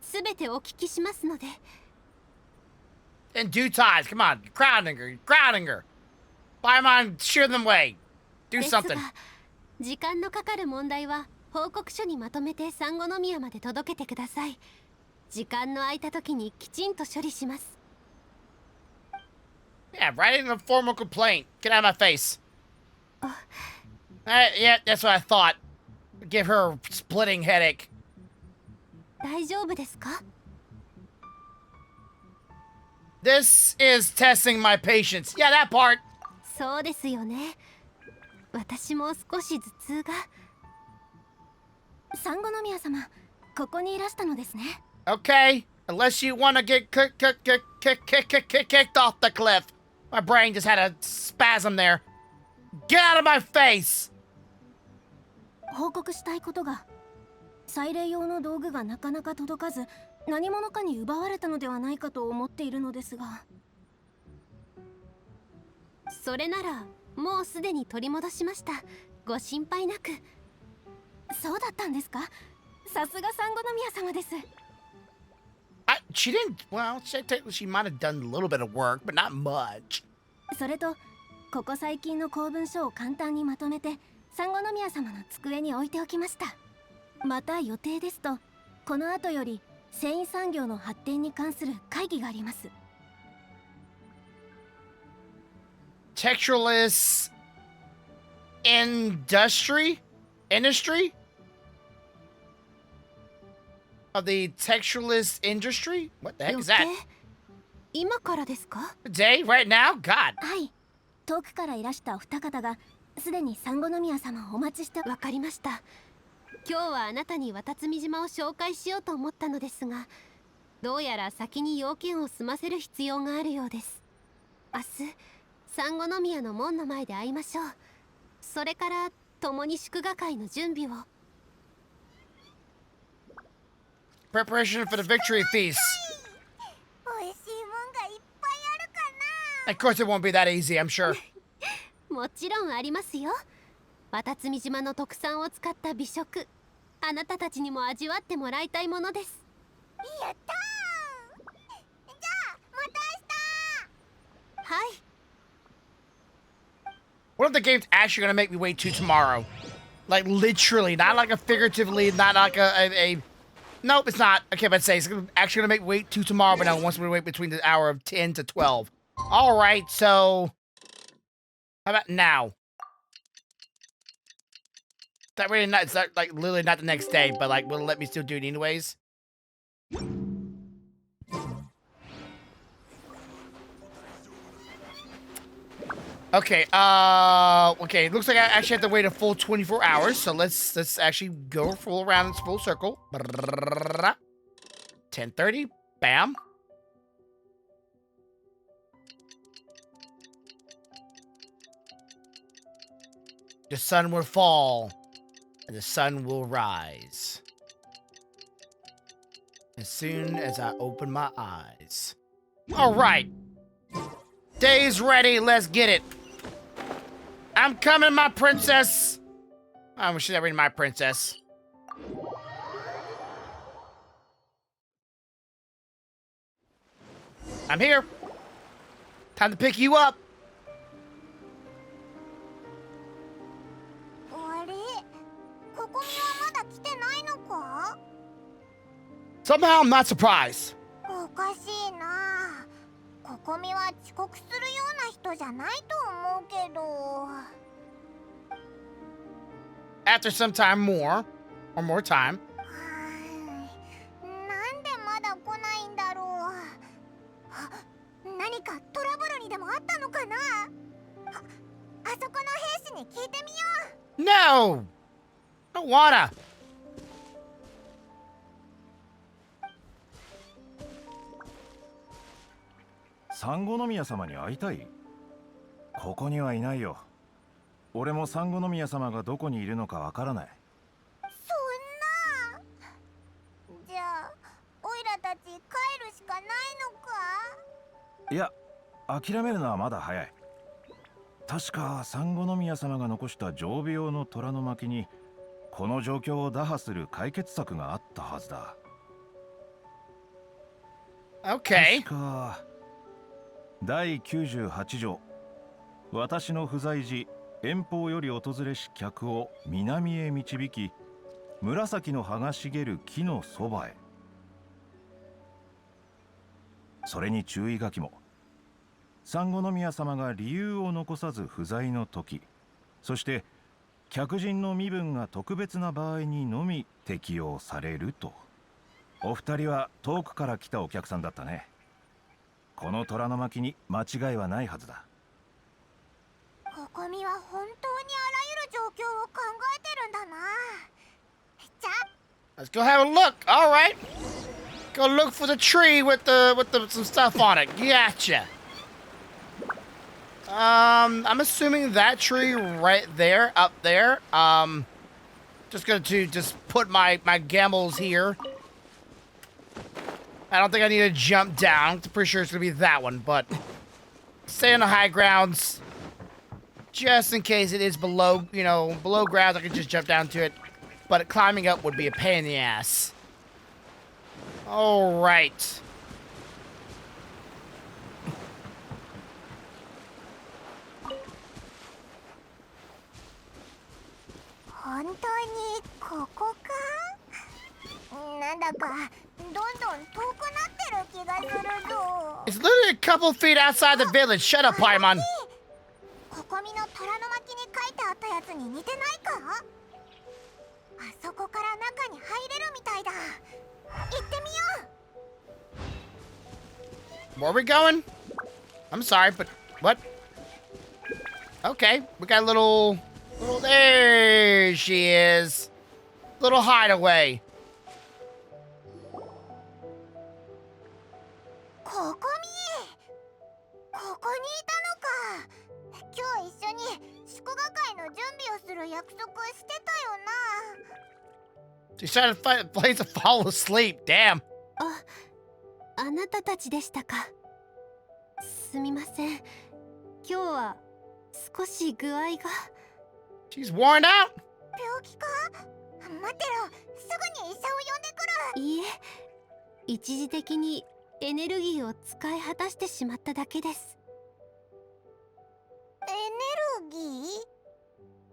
すべてお聞きしますので。In due time, come on, crowding her. Fire on, sheer them away. Do ですが something. 時間のかかる問題は報告書にまとめて産後宮まで届けてください。時間の空いた時にきちんと処理します。 Yeah, writing a formal complaint. Get out of my face. Yeah, that's what I thought. Give her a splitting headache. 大丈夫ですか？ This is testing my patience. Yeah, that part. そうですよね。私も少し頭痛が。産後宮様、ここにいらしたのですね。 Okay, unless you want to get kicked off the cliff. My brain just had a spasm there. Get out of my face! 報告したいことが。祭礼用の道具がなかなか届かず、何者かに奪われたのではないかと思っているのですが。それならもうすでに取り戻しました。ご心配なく。そうだったんですか？さすが産後宮様です。She didn't. Well, she might have done a little bit of work, but not much. それと、ここ最近の公文書を簡単にまとめて産後宮様の机に置いておきました。また予定ですと、この後より繊維産業の発展に関する会議があります。Textureless industry of the textureless industry? What the heck is that? 今からですか？ Today? Right now? God. はい。遠くからいらしたお二方がすでに産後宮様をお待ちして。わかりました。今日はあなたに渡積島を紹介しようと思ったのですが、どうやら先に要件を済ませる必要があるようです。明日産後宮の門の前で会いましょう。それから共に祝賀会の準備を。 Preparation for the victory feast. 美味しいもんがいっぱいあるかな。 Of course, it won't be that easy, I'm sure. もちろんありますよ。渡積島の特産を使った美食、あなたたちにも味わってもらいたいものです。やったー。じゃあまた明日。はい。 What if the game's actually gonna make me wait till tomorrow? Like literally, not like a figuratively, not like a Nope, it's not. Okay, but say it's actually gonna make me wait till tomorrow, but now it wants me to wait between the hour of 10 to 12. Alright, so how about now? That really not, it's not, like literally not the next day, but like will it let me still do it anyways? Okay, okay, it looks like I actually have to wait a full 24 hours, so let's actually go full around this full circle. 10:30, bam. The sun will fall, and the sun will rise. As soon as I open my eyes. All right. Day's ready, let's get it. I'm coming, my princess. Oh, she's not really my princess. I'm here. Time to pick you up. あれ、ここにはまだ来てないのか？ Somehow I'm not surprised. おかしいな。ここみは遅刻するような人じゃないと思うけど。After some time more time. なんでまだ来ないんだろう。あ、何かトラブルにでもあったのかな。あそこの兵士に聞いてみよう。 No! I don't wanna. 産後宮様に会いたい？ここにはいないよ。俺も産後宮様がどこにいるのかわからない。そんな。じゃあオイラたち帰るしかないのか？いや、諦めるのはまだ早い。確か産後宮様が残した常備用の虎の巻にこの状況を打破する解決策があったはずだ。Okay. 確か第98条、私の不在時遠方より訪れし客を南へ導き、紫の葉が茂る木のそばへ。それに注意書きも。産後宮様が理由を残さず不在の時、そして客人の身分が特別な場合にのみ適用されると。お二人は遠くから来たお客さんだったね。この虎の巻に間違いはないはずだ。ここみは本当にあらゆる状況を考えてるんだな。じゃあ Let's go have a look. All right. Go look for the tree with some stuff on it. Gotcha. I'm assuming that tree right there, up there. Just going to just put my gambles here. I don't think I need to jump down. I'm pretty sure it's going to be that one, but stay on the high grounds. Just in case it is below, below ground, I can just jump down to it. But climbing up would be a pain in the ass. All right. It's literally a couple feet outside the village. Shut up, Paimon. ここみの虎の巻に書いてあったやつに似てないか？あそこから中に入れるみたいだ。行ってみよう。 Where are we going? I'm sorry, but what? Okay, we got a little there she is. Little hideaway. ここにいたのか。今日一緒に祝賀会の準備をする約束してたよな。She's trying to place to fall asleep. Damn. あなたたちでしたか。すみません。今日は少し具合が。She's worn out. 病気か？待ってろ。すぐに医者を呼んでくる。いいえ、一時的にエネルギーを使い果たしてしまっただけです。エネルギ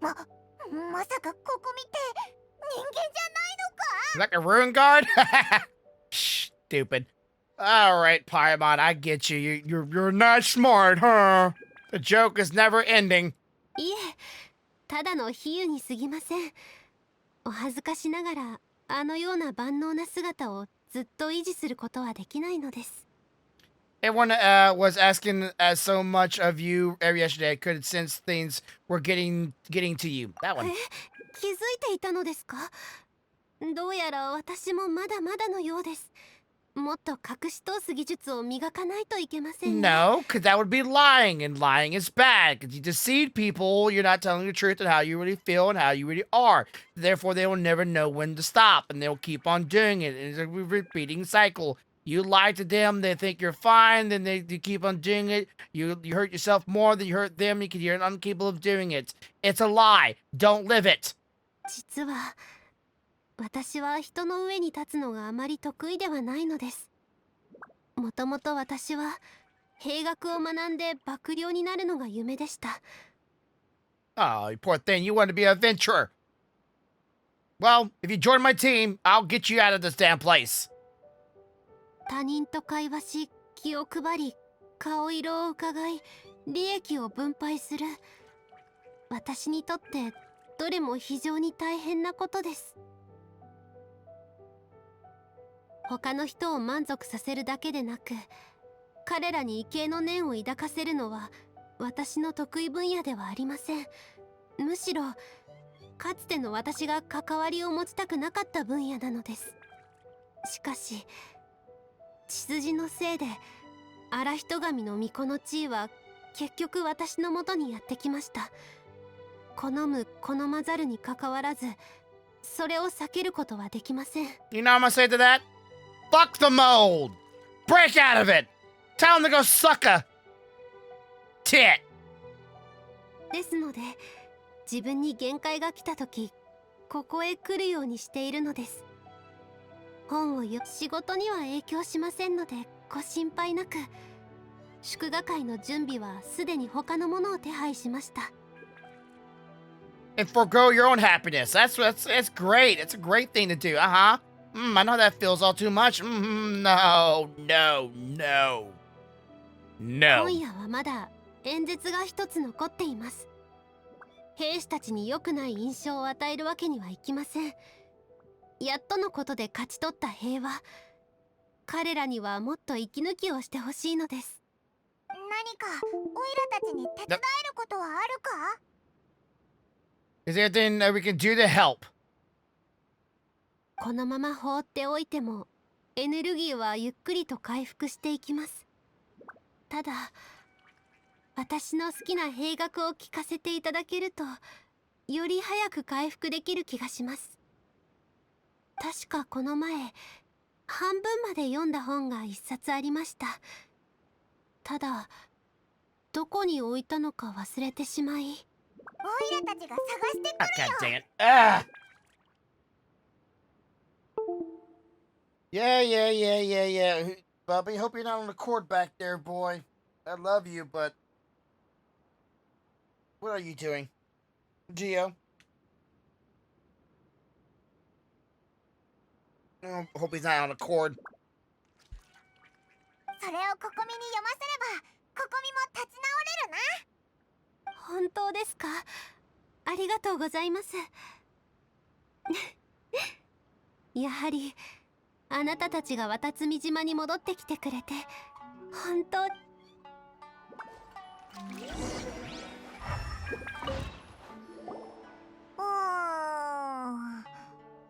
ー？まさかここ見て人間じゃないのか？ Like a rune guard? Stupid. All right, Paimon, I get you. You're not smart, huh? The joke is never ending. いえ、ただの比喩に過ぎません。お恥ずかしながらあのような万能な姿をずっと維持することはできないのです。Everyone was asking so much of you yesterday. I could sense things were getting to you. That one. 気づいていたのですか？どうやら私もまだまだのようです。もっと隠し通す技術を磨かないといけませんね。No, because that would be lying, and lying is bad. Because you deceive people, you're not telling the truth and how you really feel and how you really are. Therefore, they will never know when to stop, and they'll keep on doing it. It's a repeating cycle. You lie to them, they think you're fine, then they keep on doing it. You hurt yourself more than you hurt them because you're incapable of doing it. It's a lie. Don't live it. 実は私は人の上に立つのがあまり得意ではないのです。もともと私は兵学を学んで幕僚になるのが夢でした。Oh, you poor thing. You want to be an adventurer. Well, if you join my team, I'll get you out of this damn place. 他人と会話し、気を配り、顔色を伺い、利益を分配する。私にとってどれも非常に大変なことです。他の人を満足させるだけでなく、彼らに畏敬の念を抱かせるのは私の得意分野ではありません。むしろかつての私が関わりを持ちたくなかった分野なのです。しかし血筋のせいで荒人神の巫女の地位は結局私のもとにやってきました。好む好まざるにかかわらず、それを避けることはできません。You know what I'm gonna say to that? Fuck the mold! Break out of it! Tell him to go suck a tit! ですので、自分に限界が来た時、ここへ来るようにしているのです。本を仕事には影響しませんのでご心配なく。祝賀会の準備はすでに他のものを手配しました。And forego your own happiness. That's great. It's a great thing to do. I know that feels all too much. No, no, no. No. 今夜はまだ演説が一つ残っています。兵士たちに良くない印象を与えるわけにはいきません。やっとのことで勝ち取った平和、彼らにはもっと息抜きをしてほしいのです。何かオイラたちに手伝えることはあるか？ Is there anything that we can do to help? このまま放っておいてもエネルギーはゆっくりと回復していきます。ただ私の好きな兵楽を聞かせていただけるとより早く回復できる気がします。確かこの前半分まで読んだ本が一冊ありました。ただどこに置いたのか忘れてしまい。オイラたちが探してく God る dang よ。 it. Ah! Yeah. Bubby, hope you're not on the court back there, boy. I love you, but... What are you doing? Geo? Oh, hope he's not on the court. それをココミに読ませればココミも立ち直れるな。本当ですか？ありがとうございます。やはりあなたたちが渡積島に戻ってきてくれて本当。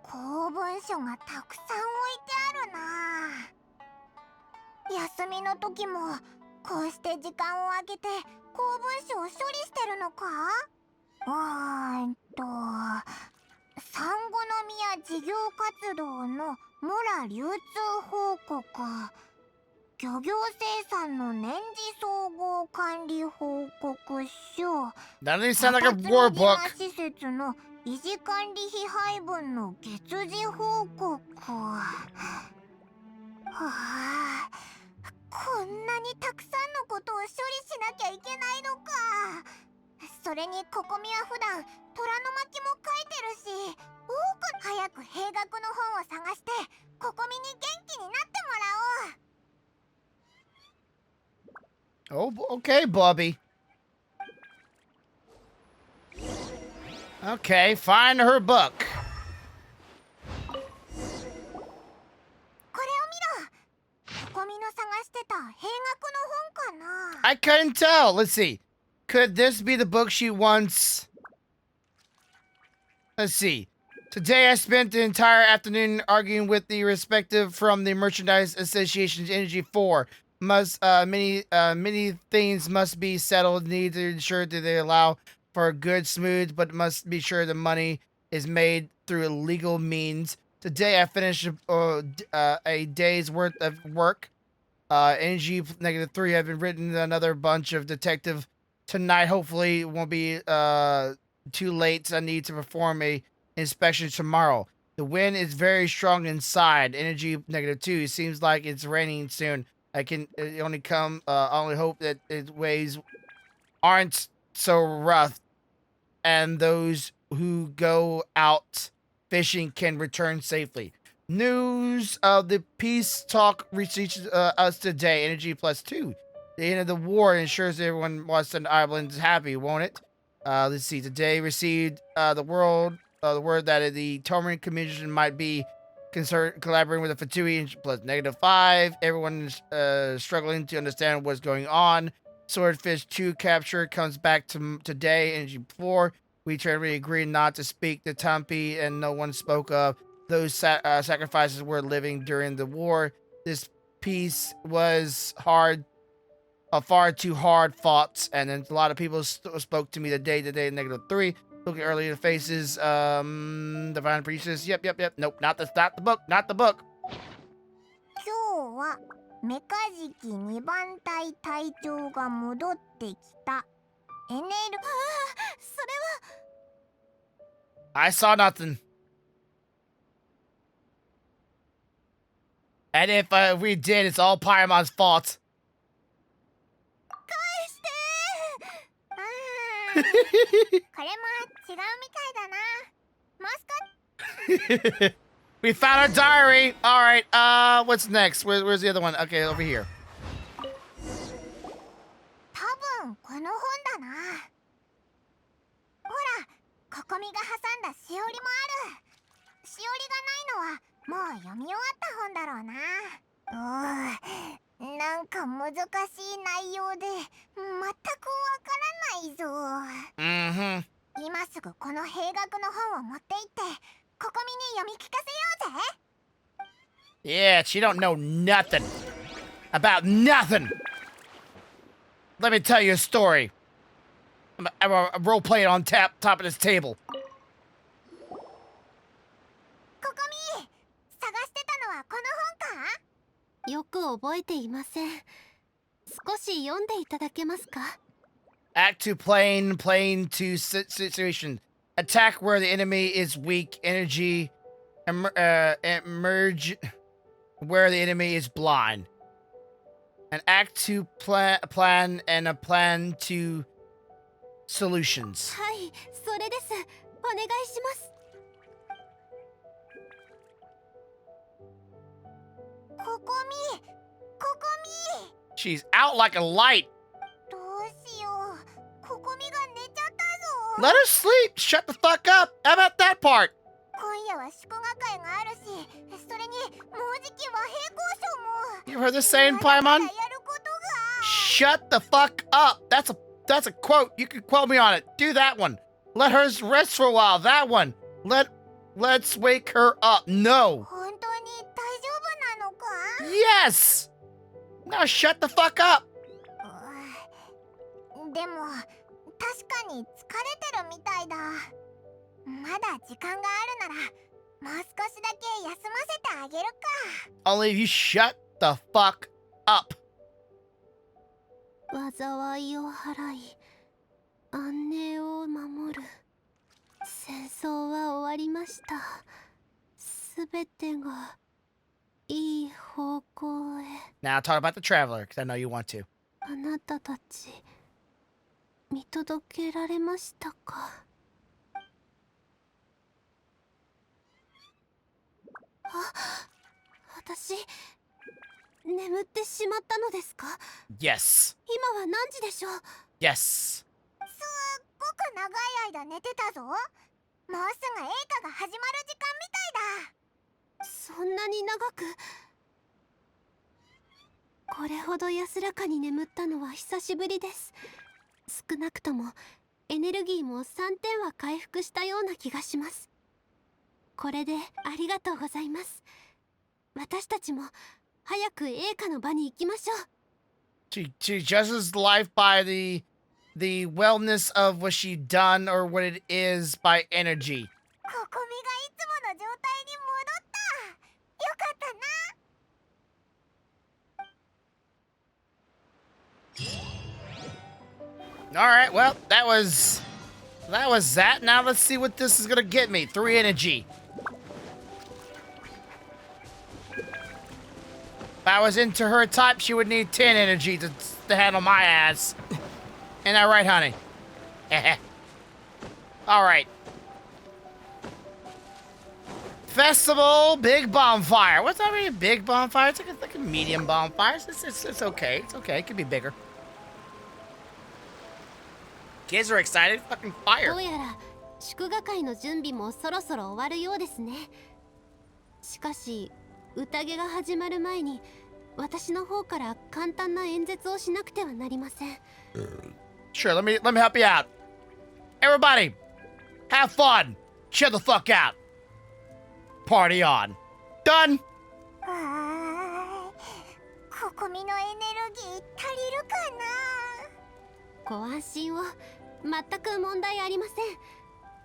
公文書がたくさん置いてあるな。休みの時もこうして時間を空けて公文書を処理してるのか？産後宮事業活動のモラ流通報告、漁業生産の年次総合管理報告書、 None of these sound like a war book. 施設の維持管理費配分の月次報告。こんなにたくさんのことを処理しなきゃいけないのか。それにココミは普段虎の巻も書いてるし、早く兵学の本を探してココミに元気になってもらおう。 Oh, okay, Bobby. Okay, find her book. これを見ろ。ココミの探してた兵学の本かな。 I couldn't tell. Let's see. Could this be the book she wants? Let's see. Today I spent the entire afternoon arguing with the respective from the Merchandise Association's Energy 4. Many things must be settled. Need to ensure that they allow for a good, smooth, but must be sure the money is made through legal means. Today I finished a day's worth of work. Energy -3 have been written another bunch of detective tonight. Hopefully it won't be too late. I need to perform a inspection tomorrow. The wind is very strong inside. Energy -2. It seems like it's raining soon. I only hope that its waves aren't so rough and those who go out fishing can return safely. News of the peace talk reaches us today. Energy +2. The end of the war ensures everyone Western Island is happy, won't it? Let's see. Today received the word that the Toman Commission might be collaborating with the Fatui +5. Everyone is struggling to understand what's going on. Swordfish 2 capture comes back to today. Energy 4. We totally agreed not to speak the Tampi, and no one spoke of those sacrifices were living during the war. This peace was hard. Far too hard fought, and then a lot of people spoke to me today -3. Looking early in the faces, Divine Priestess. Yep. Nope, not the book. 今日はメカジキ2番隊隊長が戻ってきた。それは I saw nothing. And if we did, it's all Paimon's fault. これも違うみたいだな。マスカット。We found our diary. All right. What's next? Where's the other one? Okay, over here. 多分この本だな。ほら、ここみが挟んだしおりもある。しおりがないのはもう読み終わった本だろうな。なんか難しい内容で全くわからないぞ。今すぐこの兵学の本を持って行ってここみに読み聞かせようぜ。 Yeah, she don't know nothing about nothing. Let me tell you a story. I'm a role play it on top of this table. ここみ、探してたのはこの本か？よく覚えていません。少し読んでいただけますか？ Act 2 plane 2 situation. Attack where the enemy is weak. Energy. Emerge where the enemy is blind. An Act 2 plan and a plan to solutions. はい、それです。お願いします。ここみ、ここみ。 She's out like a light. どうしよう。ここみが寝ちゃったぞ。 Let her sleep. Shut the fuck up. How about that part? 今夜は祝賀会があるし、それにもうじき和平交渉も。 You heard the saying, Paimon? やることが。 Shut the fuck up. That's a quote. You can quote me on it. Do that one. Let her rest for a while. That one. Let's wake her up. No. 本当に大丈夫なのか？ Yes. Now shut the fuck up. でも確かに疲れてるみたいだ。まだ時間があるならもう少しだけ休ませてあげるか。 Only if you shut the fuck up. 災いを払い、安寧を守る。戦争は終わりました。すべてがいい方向へ。 Now talk about the traveler, because I know you want to. あなたたち、見届けられましたか？私、眠ってしまったのですか？ Yes. 今は何時でしょう？ Yes. すっごく長い間寝てたぞ。もうすぐ映画が始まる時間みたいだ。そんなに長く。これほど安らかに眠ったのは久しぶりです。少なくともエネルギーも3点は回復したような気がします。これでありがとうございます。私たちも早く映画の場に行きましょう。She judges life by the wellness of what she done or what it is by energy. ここみがいつもの状態に戻った。よかったな。 All right, well, that was that. Now let's see what this is gonna get me. 3 energy. If I was into her type, she would need 10 energy to handle my ass. Ain't that right, honey? All right. Festival, big bonfire. What's that mean? Big bonfire? It's like a medium bonfire. It's okay. It's okay. It could be bigger. Kids are excited. Fucking fire. どうやら祝賀会の準備もそろそろ終わるようですね。しかし宴が始まる前に私の方から簡単な演説をしなくてはなりません。Sure, let me help you out. Everybody, have fun. Chill the fuck out. Party on. Done. ここみのエネルギー足りるかな。ご安心を。全く問題ありません。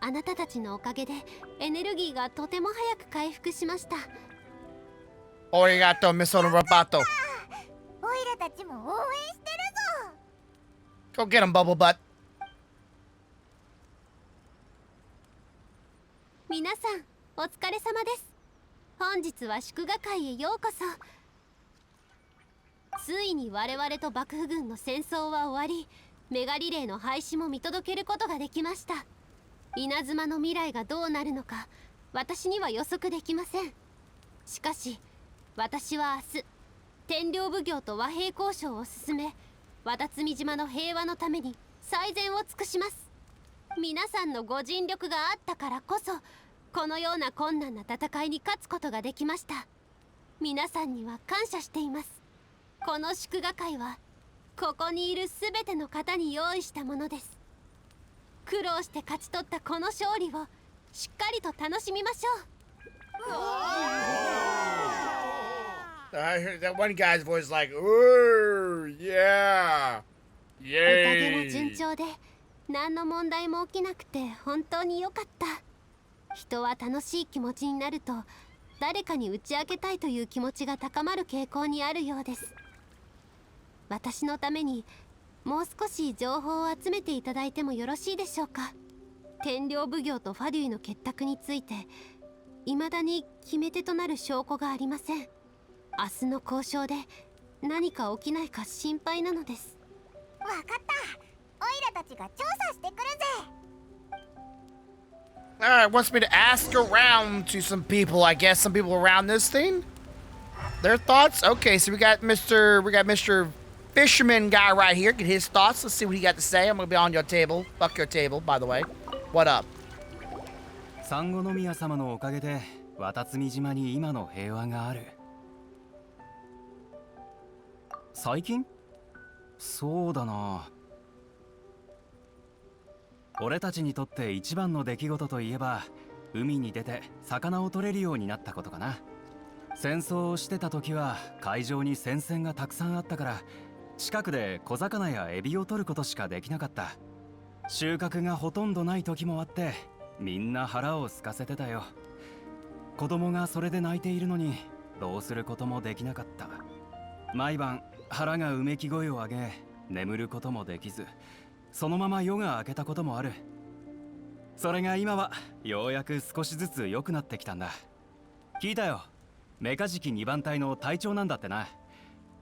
あなたたちのおかげでエネルギーがとても早く回復しました。Arigato, Miss Robato. オイラたちも応援してるぞ。 Go get him, Bubble Butt. 皆さん、お疲れ様です。本日は祝賀会へようこそ。ついに我々と幕府軍の戦争は終わり、メガリレーの廃止も見届けることができました。稲妻の未来がどうなるのか、私には予測できません。しかし私は明日天領奉行と和平交渉を進め、渡積島の平和のために最善を尽くします。皆さんのご尽力があったからこそこのような困難な戦いに勝つことができました。皆さんには感謝しています。この祝賀会はここにいるすべての方に用意したものです。苦労して勝ち取ったこの勝利をしっかりと楽しみましょう。I heard that one guy's voice like, "Ooh, yeah, 宴も yay!" 順調で何の問題も起きなくて本当に良かった。人は楽しい気持ちになると誰かに打ち明けたいという気持ちが高まる傾向にあるようです。私のためにもう少し情報を集めていただいてもよろしいでしょうか。天領奉行とファデュイの結託について未だに決め手となる証拠がありません。明日の交渉で何か起きないか心配なのです。わかった。オイラたちが調査してくるぜ。Alright, wants me to ask around to some people, I guess, some people around this thing. Their thoughts? Okay, so we got Mr. Fisherman guy right here. Get his thoughts. Let's see what he got to say. I'm gonna be on your table. Fuck your table, by the way. What up? サンゴノ宮様のおかげで渡積島に今の平和がある。最近？そうだな。俺たちにとって一番の出来事といえば海に出て魚を取れるようになったことかな。戦争をしてた時は海上に戦線がたくさんあったから近くで小魚やエビを取ることしかできなかった。収穫がほとんどない時もあってみんな腹を空かせてたよ。子供がそれで泣いているのにどうすることもできなかった。毎晩腹がうめき声を上げ眠ることもできずそのまま夜が明けたこともある。それが今はようやく少しずつ良くなってきたんだ。聞いたよ。メカジキ2番隊の隊長なんだってな。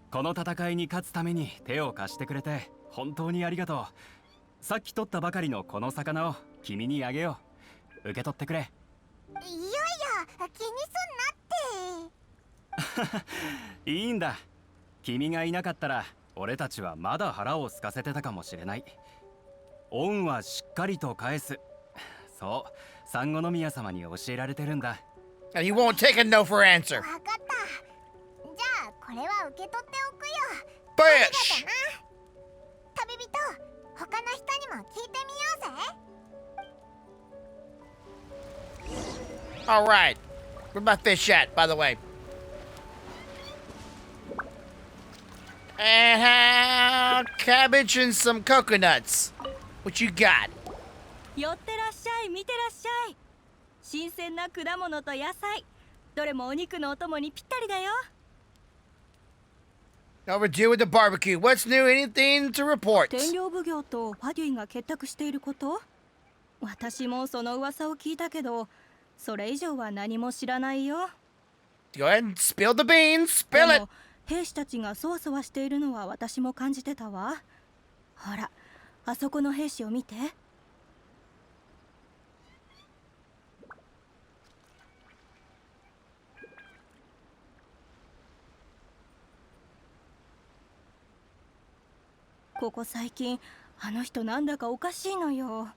この戦いに勝つために手を貸してくれて本当にありがとう。さっき取ったばかりのこの魚を君にあげよう。受け取ってくれ。いやいや、気にすんなって。いいんだ。君がいなかったら俺たちはまだ腹を空かせてたかもしれない。恩はしっかりと返す。そう、サンゴノ宮様に教えられてるんだ。And you won't take a no for answer. わかった。じゃあこれは受け取っておくよ。Fish! 旅人、他の人にも聞いてみようぜ。Alright. Where's my fish at, by the way? And cabbage and some coconuts. What you got? 寄ってらっしゃい、見てらっしゃい。新鮮な果物と野菜、どれもお肉のお供にぴったりだよ。Overdue with the barbecue. What's new? Anything to report? 天領奉行とファデュイが結託していること？私もその噂を聞いたけど、それ以上は何も知らないよ。Go ahead and spill the beans. Spill it. 兵士たちがそわそわしているのは私も感じてたわ。ほら、あそこの兵士を見て。ここ最近あの人なんだかおかしいのよ。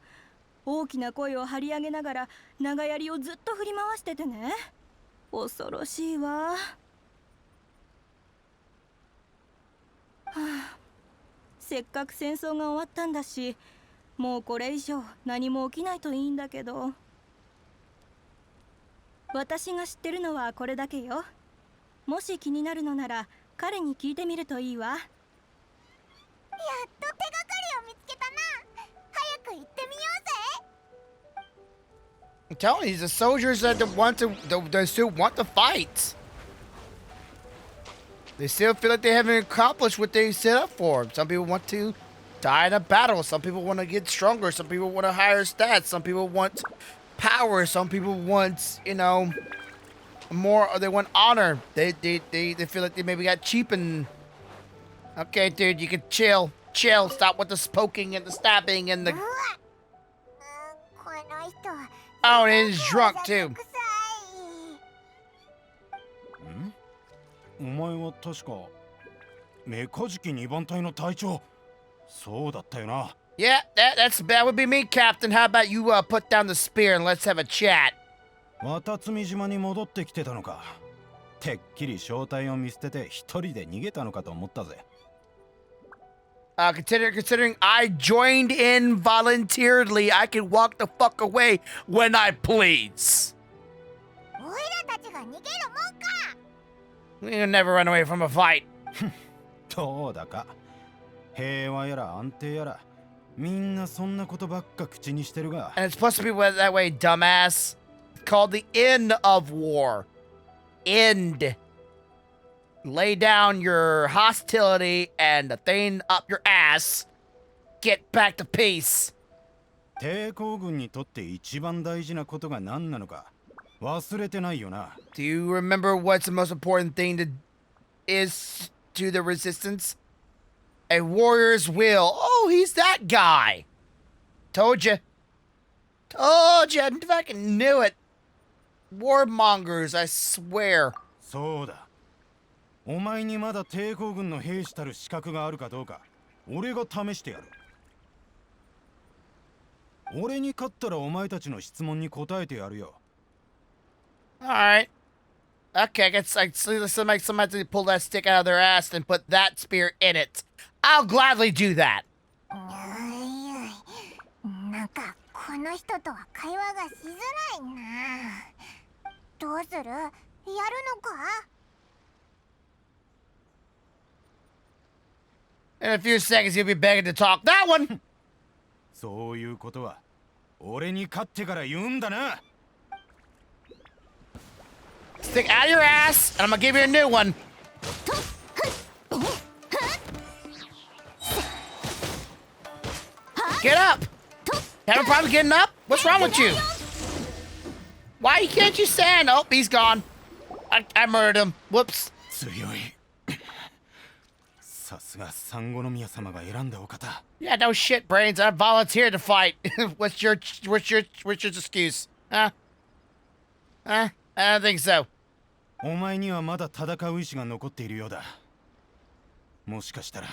大きな声を張り上げながら長槍をずっと振り回しててね。恐ろしいわ。はあ、せっかく戦争が終わったんだし、もうこれ以上何も起きないといいんだけど。私が知ってるのはこれだけよ。もし気になるのなら彼に聞いてみるといいわ。やっと手がかりを見つけたな。早く行ってみようぜ。 I'm telling you, the soldiers that they still want to fight. They still feel like they haven't accomplished what they set up for. Some people want to die in a battle. Some people want to get stronger. Some people want a higher stats. Some people want power. Some people want, you know, more. Or they want honor. They feel like they maybe got cheapened. Okay, dude, you can chill. Chill. Stop with the poking and the stabbing and the... Oh, and he's drunk, too. お前は確かメカジキ2番隊の隊長。そうだったよな。Yeah, that would be me, Captain. How about you put down the spear and let's have a chat? 渡積島に戻ってきてたのか。てっきり正体を見捨てて一人で逃げたのかと思ったぜ。Considering I joined in voluntarily, I can walk the fuck away when I please. オイラたちが逃げるもんか。 We'll never run away from a fight. どうだか。平和やら安定やら、みんなそんなことばっか口にしてるが。And it's supposed to be that way, dumbass. It's called the end of war. End. Lay down your hostility and the thing up your ass. Get back to peace. 抵抗軍にとって一番大事なことが何なのか忘れてないよな。Do you remember what's the most important thing is to the resistance? A warrior's will. Oh, he's that guy. Told you. Told you. I fucking knew it. Warmongers, I swear. そうだ。お前にまだ抵抗軍の兵士たる資格があるかどうか、俺が試してやる。俺に勝ったらお前たちの質問に答えてやるよ。Alright. Okay, I guess somebody pull that stick out of their ass and put that spear in it. I'll gladly do that. なんかこの人とは会話がしづらいな。どうする？やるのか？ In a few seconds, you'll be begging to talk. That one! そういうことは俺に勝ってから言うんだな。Stick out of your ass, and I'm gonna give you a new one. Get up! Having a problem getting up? What's wrong with you? Why can't you stand? Oh, he's gone. I murdered him. Whoops. 強い。さすが三国宮様が選んだお方。 Yeah, no shit, brains. I volunteered to fight. what's your excuse? Huh? I don't think so. お前にはまだ戦う意志が残っているようだ。もしかしたら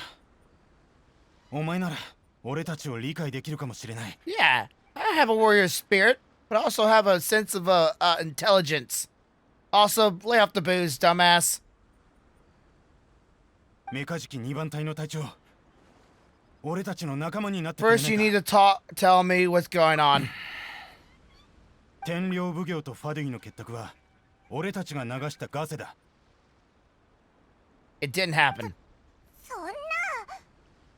お前なら俺たちを理解できるかもしれない。 Yeah, I have a warrior spirit, but I also have a sense of intelligence. Also, lay off the booze, dumbass. メカジキ2番隊の隊長、俺たちの仲間になってくれないか。 First, you need to tell me what's going on. 天領奉行とファデュイの結託は俺たちが流したガセだ。 It didn't happen. そんな、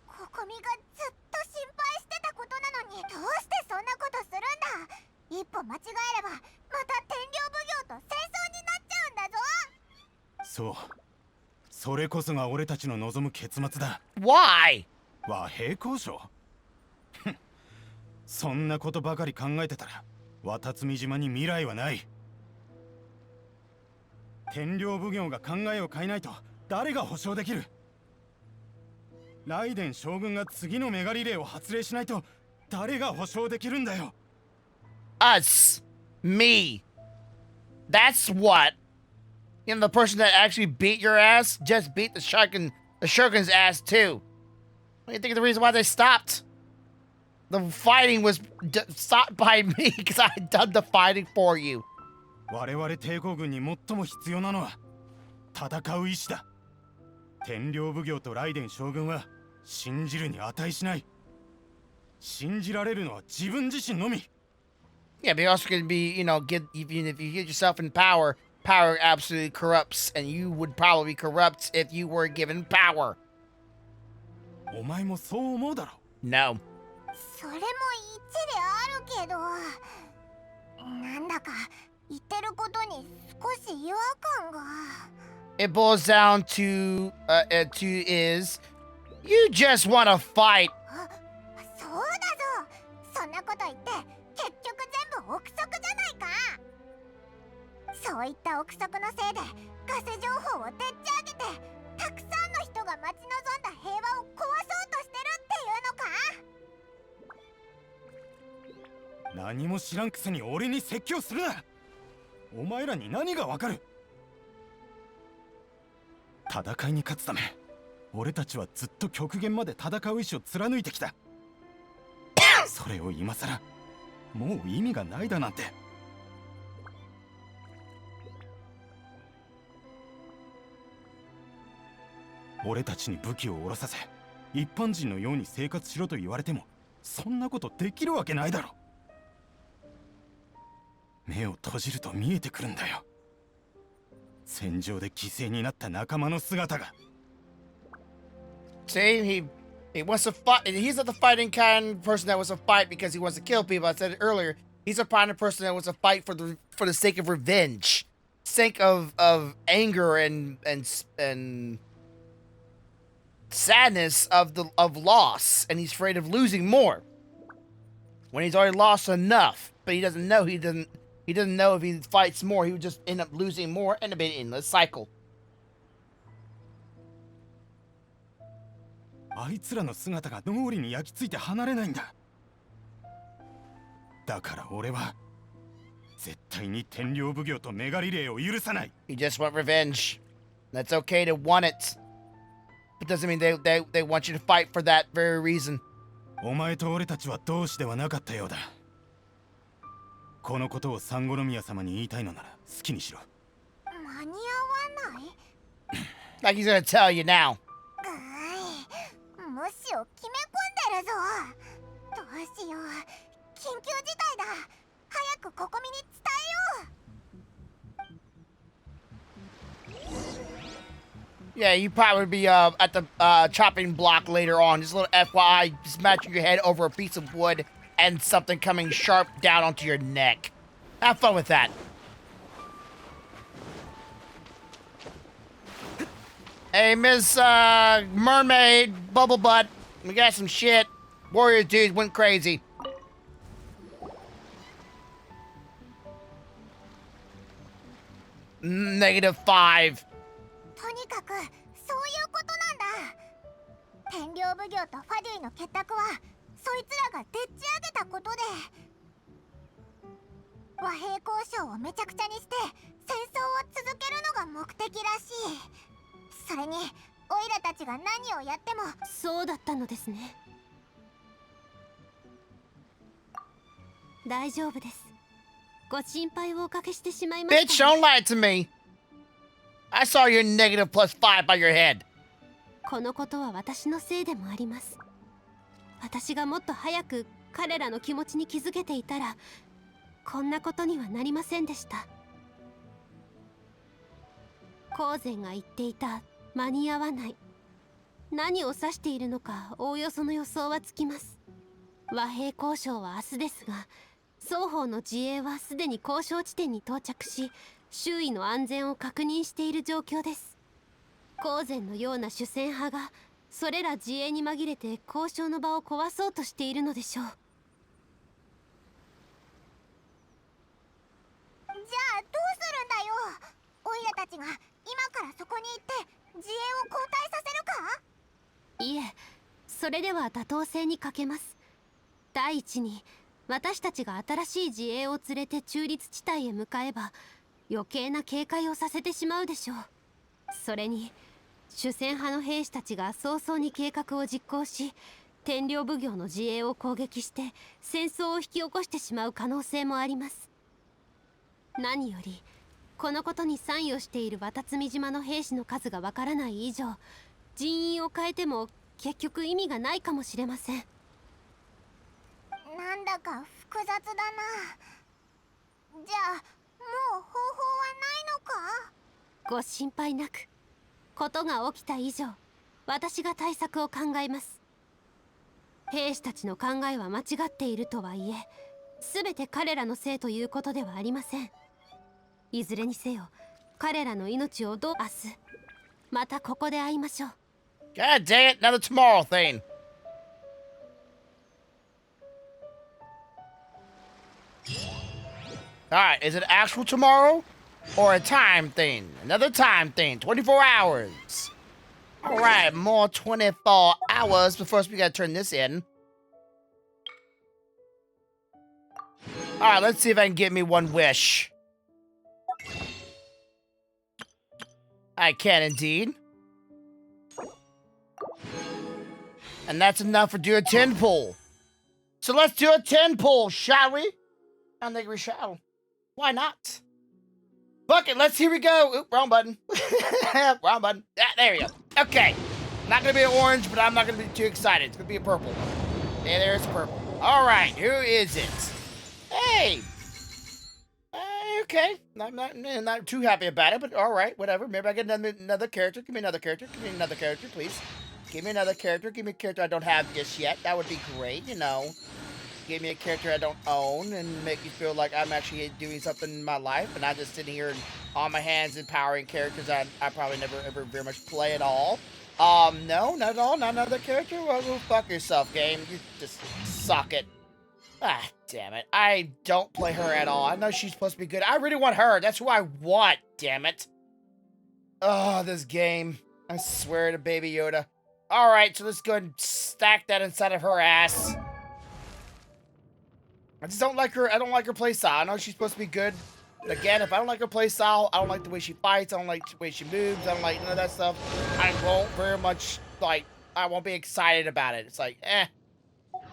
ココミがずっと心配してたことなのに、どうしてそんなことするんだ。一歩間違えればまた天領奉行と戦争になっちゃうんだぞ。そう、それこそが俺たちの望む結末だ。 Why? 和平交渉そんなことばかり考えてたら渡積島に未来はない。天領奉行が考えを変えないと誰が保証できる。ライデン将軍が次のメガリレーを発令しないと誰が保証できるんだよ。 Us. Me. That's what. You know, the person that actually beat your ass just beat the Shogun's ass too. What do you think of the reason why they stopped? The fighting was stopped by me because I had done the fighting for you. 我々抵抗軍に最も必要なのは戦う意志だ。天領奉行とライデン将軍は信じるに値しない。信じられるのは自分自身のみ。 Yeah, but you also could be, you know, even if you get yourself in power, power absolutely corrupts, and you would probably be corrupt if you were given power. お前もそう思うだろ。 No. それも一理あるけど、なんだか言ってることに少し違和感が。 It boils down to is you just want to fight. そうだぞ。そんなこと言って結局全部憶測じゃないか。そういった憶測のせいでガセ情報をでっち上げてたくさんの人が待ち望んだ平和を壊そうとしてるっていうのか。何も知らんくせに俺に説教するな。お前らに何がわかる。戦いに勝つため俺たちはずっと極限まで戦う意志を貫いてきた。それを今さらもう意味がないだなんて。俺たちに武器を下ろさせ一般人のように生活しろと言われてもそんなことできるわけないだろ。目を閉じると見えてくるんだよ。戦場で犠牲になった仲間の姿が。See, he wants to fight. He's not the fighting kind of person that wants to fight because he wants to kill people. I said it earlier. He's a kind of person that wants to fight for the sake of revenge, sake of anger and sadness of loss, and he's afraid of losing more when he's already lost enough. But he doesn't know. He doesn't know if he fights more, he would just end up losing more and it'd be an endless cycle. あいつらの姿が脳裏に焼き付いて離れないんだ。だから俺は絶対に天領奉行とメガリレーを許さない。You just want revenge. That's okay to want it. But doesn't mean they want you to fight for that very reason. お前と俺たちは同志ではなかったようだ。このことを三五宮様に言いたいのなら好きにしろ。間に合わない Like he's gonna tell you now. 無視を決め込んでるぞ。どうしよう。緊急事態だ。早くここみに伝えよう。Yeah, you probably be at the chopping block later on. Just a little FYI, smashing your head over a piece of wood and something coming sharp down onto your neck. Have fun with that. Hey, Miss Mermaid, Bubble Butt, we got some shit. Warrior dude went crazy. -5. とにかくそういうことなんだ。天領奉行とファデュイの結託はそいつらがでっち上げたことで、和平交渉をめちゃくちゃにして戦争を続けるのが目的らしい。それにオイラたちが何をやっても。そうだったのですね。大丈夫です。ご心配をおかけしてしまいました。 Bitch, don't lie to me. I saw your -+5 by your head. このことは私のせいでもあります。私がもっと早く彼らの気持ちに気づけていたらこんなことにはなりませんでした。光禅が言っていた間に合わない、何を指しているのかおおよその予想はつきます。和平交渉は明日ですが、双方の自衛はすでに交渉地点に到着し、周囲の安全を確認している状況です。光禅のような主戦派がそれら自衛に紛れて交渉の場を壊そうとしているのでしょう。じゃあどうするんだよ。オイラたちが今からそこに行って自衛を交代させるか。いえ、それでは妥当性に欠けます。第一に私たちが新しい自衛を連れて中立地帯へ向かえば余計な警戒をさせてしまうでしょう。それに主戦派の兵士たちが早々に計画を実行し、天領奉行の自衛を攻撃して戦争を引き起こしてしまう可能性もあります。何よりこのことに参与している渡積島の兵士の数がわからない以上、人員を変えても結局意味がないかもしれません。なんだか複雑だな。じゃあもう方法はないのか。ご心配なく。ことが起きた以上、私が対策を考えます。兵士たちの考えは間違っているとはいえ、全て彼らのせいということではありません。いずれにせよ、彼らの命を明日またここで会いましょう。 God dang it, another tomorrow thing. Alright, is it actual tomorrow? Or a time thing? Another time thing. 24 hours. Alright, more 24 hours. But first we gotta turn this in. Alright, let's see if I can get me one wish. I can indeed. And that's enough for do a 10 pull. So let's do a 10 pull, shall we? I think we shall. Why not? Fuck it, here we go. Oop, wrong button. Wrong button. There we go. Okay. Not gonna be an orange, but I'm not gonna be too excited. It's gonna be a purple. Yeah, there's purple. All right, who is it? Hey. Okay. Not too happy about it, but all right, whatever. Maybe I get another character. Give me another character. Give me another character, please. Give me another character. Give me a character I don't have just yet. That would be great, you know. Give me a character I don't own and make me feel like I'm actually doing something in my life and not just sitting here and on my hands empowering characters I probably never ever very much play at all. No, not at all. Not another character. Well, go fuck yourself, game. You just suck it. Ah, damn it. I don't play her at all. I know she's supposed to be good. I really want her. That's who I want, damn it. Oh, this game. I swear to Baby Yoda. Alright, so let's go ahead and stack that inside of her ass. I just don't like her. I don't like her play style. I know she's supposed to be good. But again, if I don't like her play style, I don't like the way she fights. I don't like the way she moves. I don't like none of that stuff. I won't very much, like, I won't be excited about it. It's like, eh.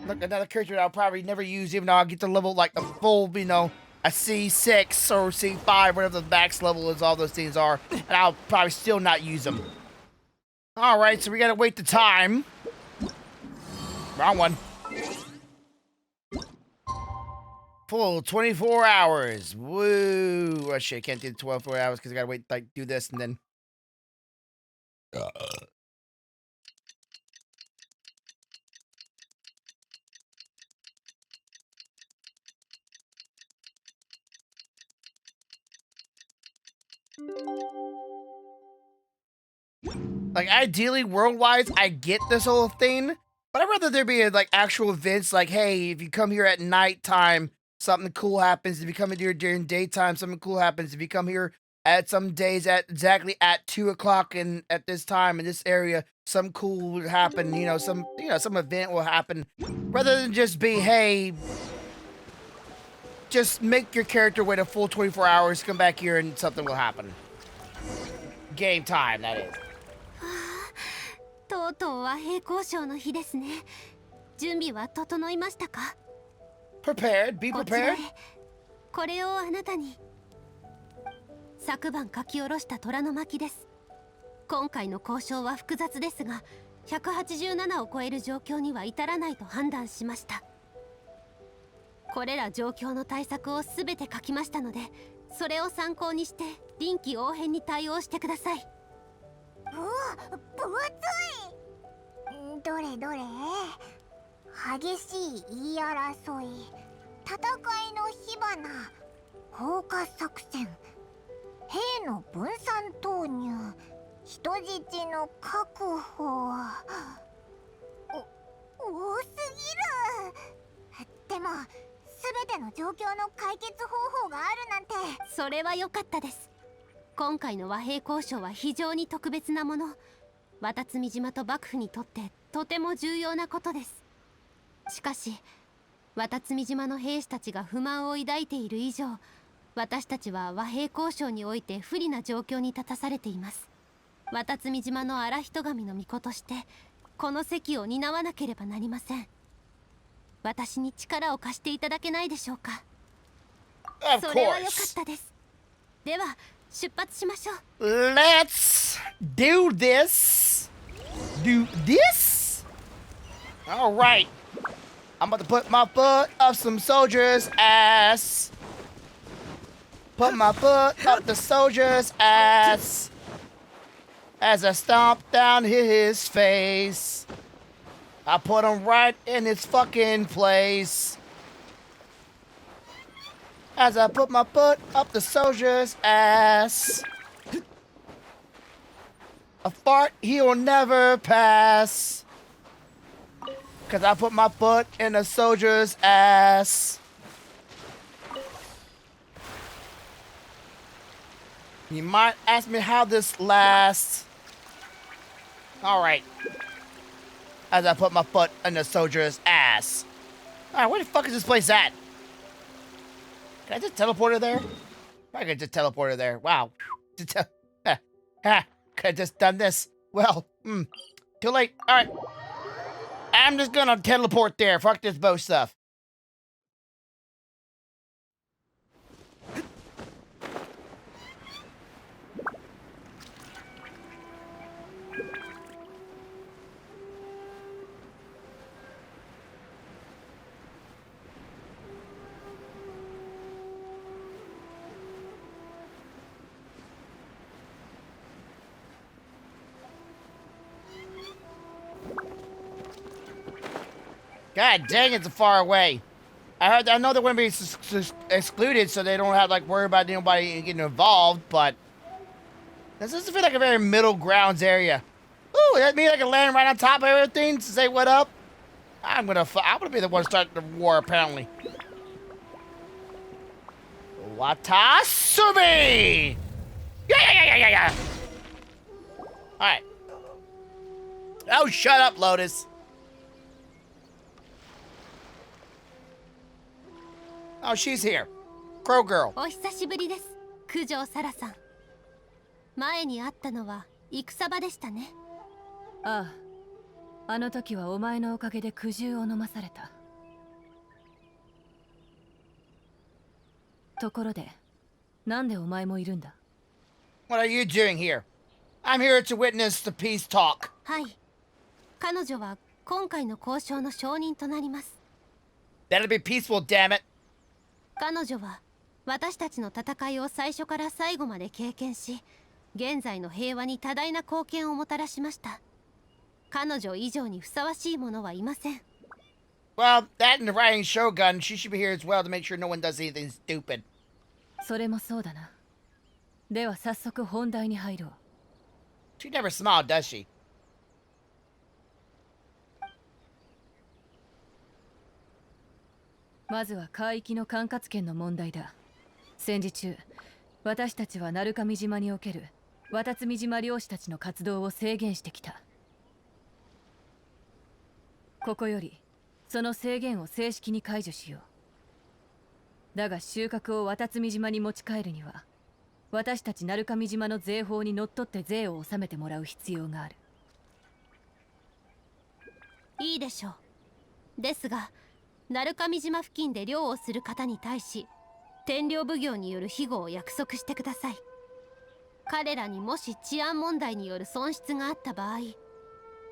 Look, another character that I'll probably never use, even though I'll get to level, like, the full, you know, a C6 or C5, whatever the max level is, all those things are. And I'll probably still not use them. Alright, so we gotta wait the time. Wrong one. Full 24 hours. Woo. Oh shit, I can't do the 24 hours because I gotta wait, like, do this and then. Like, ideally, world-wise, I get this whole thing, but I'd rather there be, like, actual events, like, hey, if you come here at nighttime, something cool happens. If you come here during daytime, something cool happens. If you come here at some days at exactly at 2 o'clock and at this time in this area, something cool will happen. You know, some event will happen. Rather than just be, hey, just make your character wait a full 24 hours, come back here, and something will happen. Game time, that is. とうとう和平交渉の日ですね。準備は整いましたか？ Prepared, be こちらへ prepared. これをあなたに。昨晩書き下ろした虎の巻です。今回の交渉は複雑ですが、187を超える状況には至らないと判断しました。これら状況の対策をすべて書きましたので、それを参考にして臨機応変に対応してください。うわ、分厚い。どれどれ。激しい言い争い、戦いの火花、放火作戦、兵の分散投入、人質の確保。多すぎる。でも全ての状況の解決方法があるなんて。それは良かったです。今回の和平交渉は非常に特別なもの。渡積島と幕府にとってとても重要なことです。しかし渡積島の兵士たちが不満を抱いている以上、私たちは和平交渉において不利な状況に立たされています。渡積島の荒人神の巫女としてこの責を担わなければなりません。私に力を貸していただけないでしょうか。それは良かったです。では出発しましょう。 Let's do this. Do this? Alright. I'm about to put my foot up some soldier's ass. Put my foot up the soldier's ass. As I stomp down his face. I put him right in his fucking place. As I put my foot up the soldier's ass. A fart he'll never pass. 'Cause I put my foot in a soldier's ass. You might ask me how this lasts. Alright. As I put my foot in a soldier's ass. Alright, where the fuck is this place at? Can I just teleport her there? I could just teleport her there. Wow. Could have just done this. Well, too late. Alright. I'm just gonna teleport there. Fuck this boat stuff. God dang, it's far away. I know they're going to be excluded, so they don't have like worry about anybody getting involved. But this doesn't feel like a very middle grounds area. Ooh, that means I can land right on top of everything to say what up. I'm gonna be the one starting the war apparently. Watasumi! Yeah. All right. Oh, shut up, Lotus. Oh, she's here. Crow Girl. お久しぶりです、九条サラさん。前に会ったのは戦場でしたね。ああ、あの時はお前のおかげで苦汁を飲まされた。ところで、なんでお前もいるんだ？ What are you doing here? I'm here to witness the peace talk. はい。彼女は今回の交渉の証人となります。That'll be peaceful, damn it. 彼女は私たちの戦いを最初から最後まで経験し、現在の平和に多大な貢献をもたらしました。彼女以上にふさわしい者はいません。Well, that and the riding Shogun, she should be here as well to make sure no one does anything stupid. それもそうだな。では早速本題に入ろう。She never smiled, does she? まずは海域の管轄権の問題だ。戦時中、私たちは鳴上島における渡積島漁師たちの活動を制限してきた。ここよりその制限を正式に解除しよう。だが収穫を渡積島に持ち帰るには、私たち鳴上島の税法にのっとって税を納めてもらう必要がある。いいでしょう。ですが鳴上島付近で漁をする方に対し、天領奉行による庇護を約束してください。彼らにもし治安問題による損失があった場合、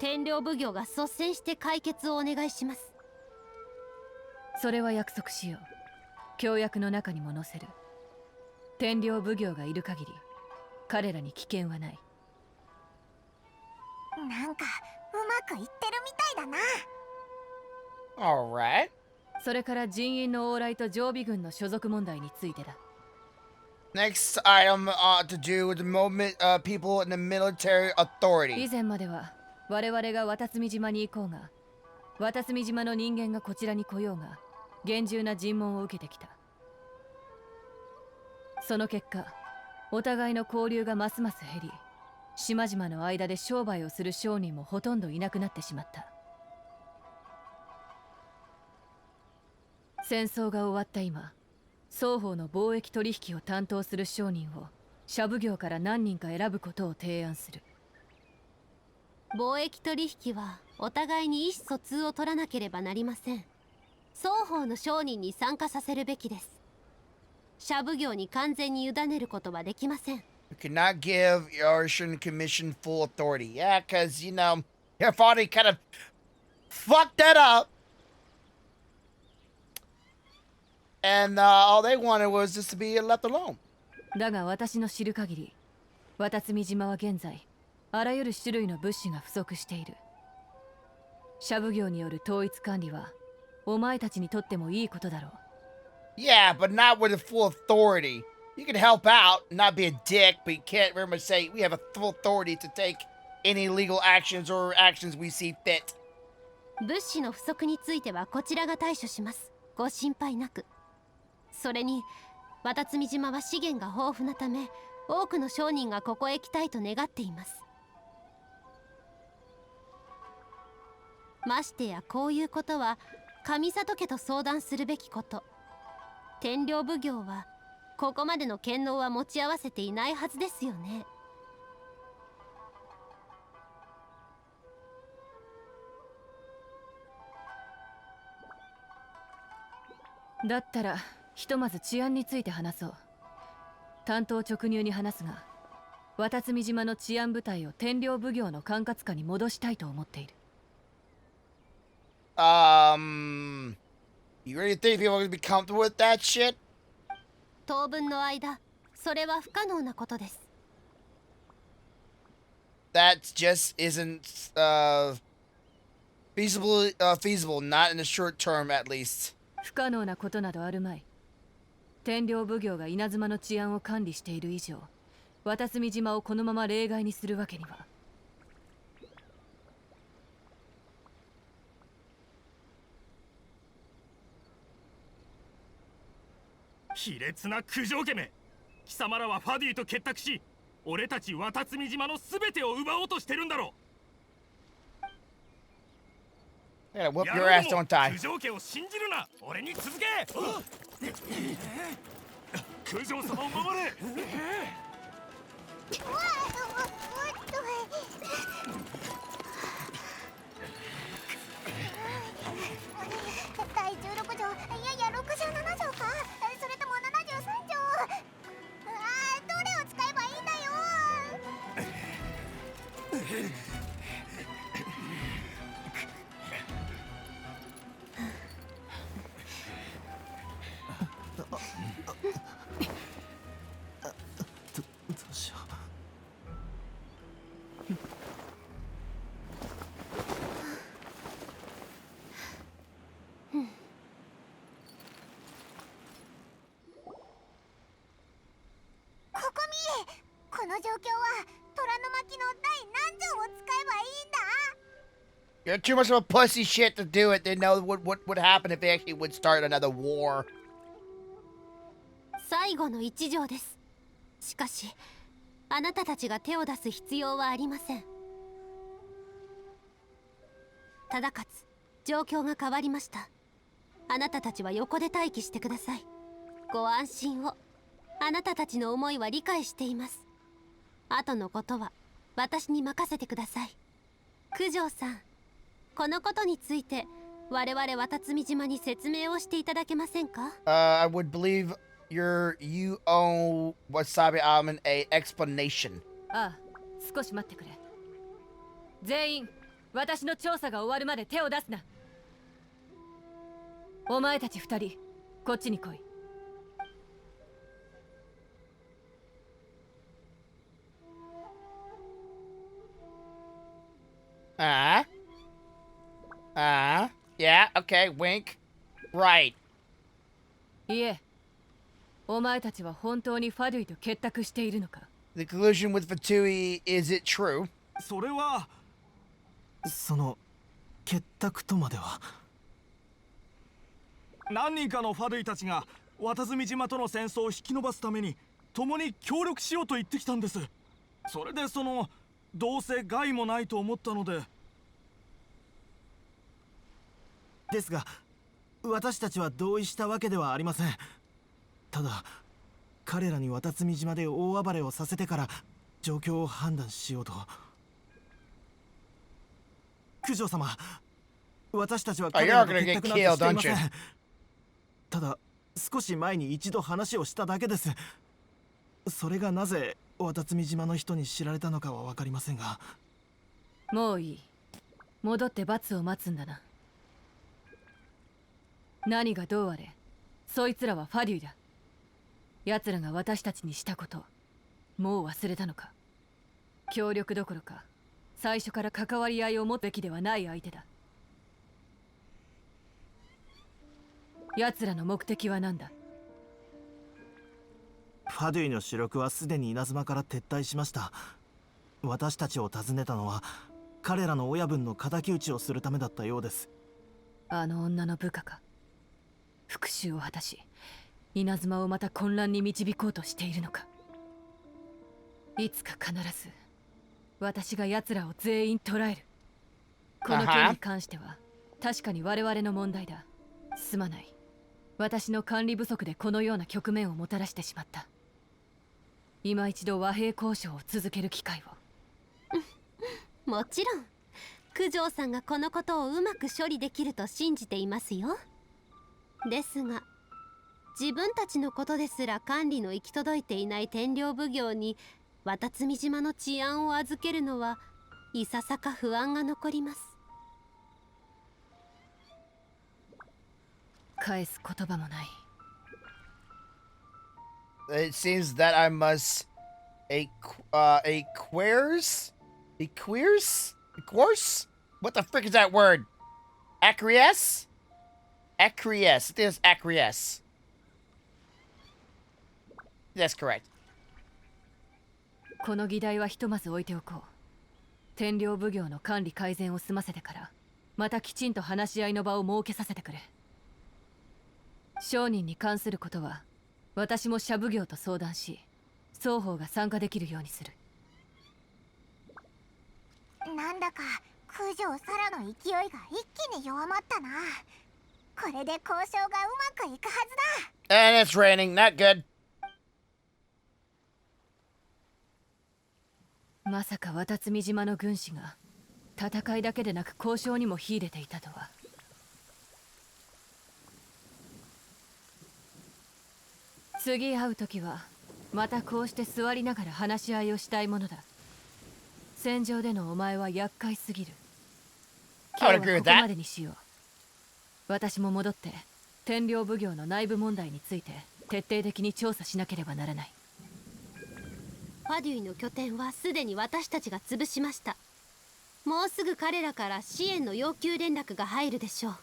天領奉行が率先して解決をお願いします。それは約束しよう。協約の中にも載せる。天領奉行がいる限り、彼らに危険はない。なんかうまくいってるみたいだな。Alright. それから人員の往来と常備軍の所属問題についてだ。Next item to do with the movement people in the military authority. 以前までは我々が渡積島に行こうが、渡積島の人間がこちらに来ようが、厳重な尋問を受けてきた。その結果、お互いの交流がますます減り、島々の間で商売をする商人もほとんどいなくなってしまった。戦争が終わった今、双方の貿易取引を担当する商人を社奉行から何人か選ぶことを提案する。貿易取引はお互いに意思疎通を取らなければなりません。双方の商人に参加させるべきです。社奉行に完全に委ねることはできません。You cannot give your Russian Commission full authority. Yeah, because, you know, your father kind of fucked that up. And all they wanted was just to be left alone. だが私の知る限り、渡積島は現在、あらゆる種類の物資が不足している。社奉行による統一管理は、お前たちにとってもいいことだろう。Yeah, but not with a full authority. You can help out, not be a dick, but you can't very much say we have a full authority to take any legal actions or actions we see fit. 物資の不足についてはこちらが対処します。ご心配なく。それに渡積島は資源が豊富なため、多くの商人がここへ来たいと願っています。ましてやこういうことは上里家と相談するべきこと。天領奉行はここまでの権能は持ち合わせていないはずですよね。だったらひとまず治安について話そう。担当直入に話すが、渡積島の治安部隊を天領奉行の管轄下に戻したいと思っている。You really think people are gonna be comfortable with that shit? 当分の間、それは不可能なことです。That just isn't feasible, not in the short term at least. 不可能なことなどあるまい。天領奉行が稲妻の治安を管理している以上、渡積島をこのまま例外にするわけには。卑劣な九条家め、貴様らはファディと結託し、俺たち渡積島のすべてを奪おうとしてるんだろう。 Yeah, whoop your ass, don't die. 九条家を信じるな。俺に続け。九条様を守れ。第16条、いやいや67条か、それとも73条。どれを使えばいいんだよ。どうしよう。この状況は虎の巻の第何条を使えばいいんだ？ You're too much of a pussy shit to do it. They know what would happen if they actually would start another war. 最後の一条です。しかし、あなたたちが手を出す必要はありません。ただかつ、状況が変わりました。あなたたちは横で待機してください。ご安心を。あなたたちの思いは理解しています。後のことは私に任せてください。九条さん、このことについて我々渡積島に説明をしていただけませんか？ I would believe you owe Wasabi Almond a explanation. ああ、少し待ってくれ。全員、私の調査が終わるまで手を出すな。お前たち二人、こっちに来い。Yeah, okay, wink. Right. いえ、お前たちは本当にファドゥイと結託しているのか？ The collusion with Fatui, is it true? それはその結託とまでは。何人かのファドゥイたちが渡積島との戦争を引き延ばすために共に協力しようと言ってきたんです。それでどうせ害もないと思ったので。ですが、私たちは同意したわけではありません。ただ、彼らに渡積島で大暴れをさせてから状況を判断しようと。九条様、私たちは彼らと結託なんてしていません。ただ、少し前に一度話をしただけです。それがなぜ渡積島の人に知られたのかは分かりませんが。もういい。戻って罰を待つんだな。何がどうあれ、そいつらはファデュイだ。奴らが私たちにしたこと、もう忘れたのか？協力どころか、最初から関わり合いを持つべきではない相手だ。奴らの目的は何だ？ファデュイの主力はすでに稲妻から撤退しました。私たちを訪ねたのは彼らの親分の敵討ちをするためだったようです。あの女の部下か。復讐を果たし、稲妻をまた混乱に導こうとしているのか。いつか必ず私が奴らを全員捕らえる。この件に関しては確かに我々の問題だ。すまない。私の管理不足でこのような局面をもたらしてしまった。今一度和平交渉を続ける機会を。もちろん九条さんがこのことをうまく処理できると信じていますよ。ですが自分たちのことですら管理の行き届いていない天領奉行に渡積島の治安を預けるのはいささか不安が残ります。返す言葉もない。It seems that I must acquires? What the frick is that word? Acquiesce? Acquiesce. I think it's acquiesce. That's correct. この議題はひとまず置いておこう。天領奉行の管理改善を済ませてからまたきちんと話し合いの場を設けさせてくれ。商人に関することは私も社奉行と相談し、双方が参加できるようにする。なんだか九条サラの勢いが一気に弱まったな。これで交渉がうまくいくはずだ。 And it's raining, not good. まさか渡積島の軍師が戦いだけでなく交渉にも秀でていたとは。次会う時はまたこうして座りながら話し合いをしたいものだ。戦場でのお前は厄介すぎる。今日はここまでにしよう。私も戻って天領奉行の内部問題について徹底的に調査しなければならない。ファデュイの拠点はすでに私たちが潰しました。もうすぐ彼らから支援の要求連絡が入るでしょう。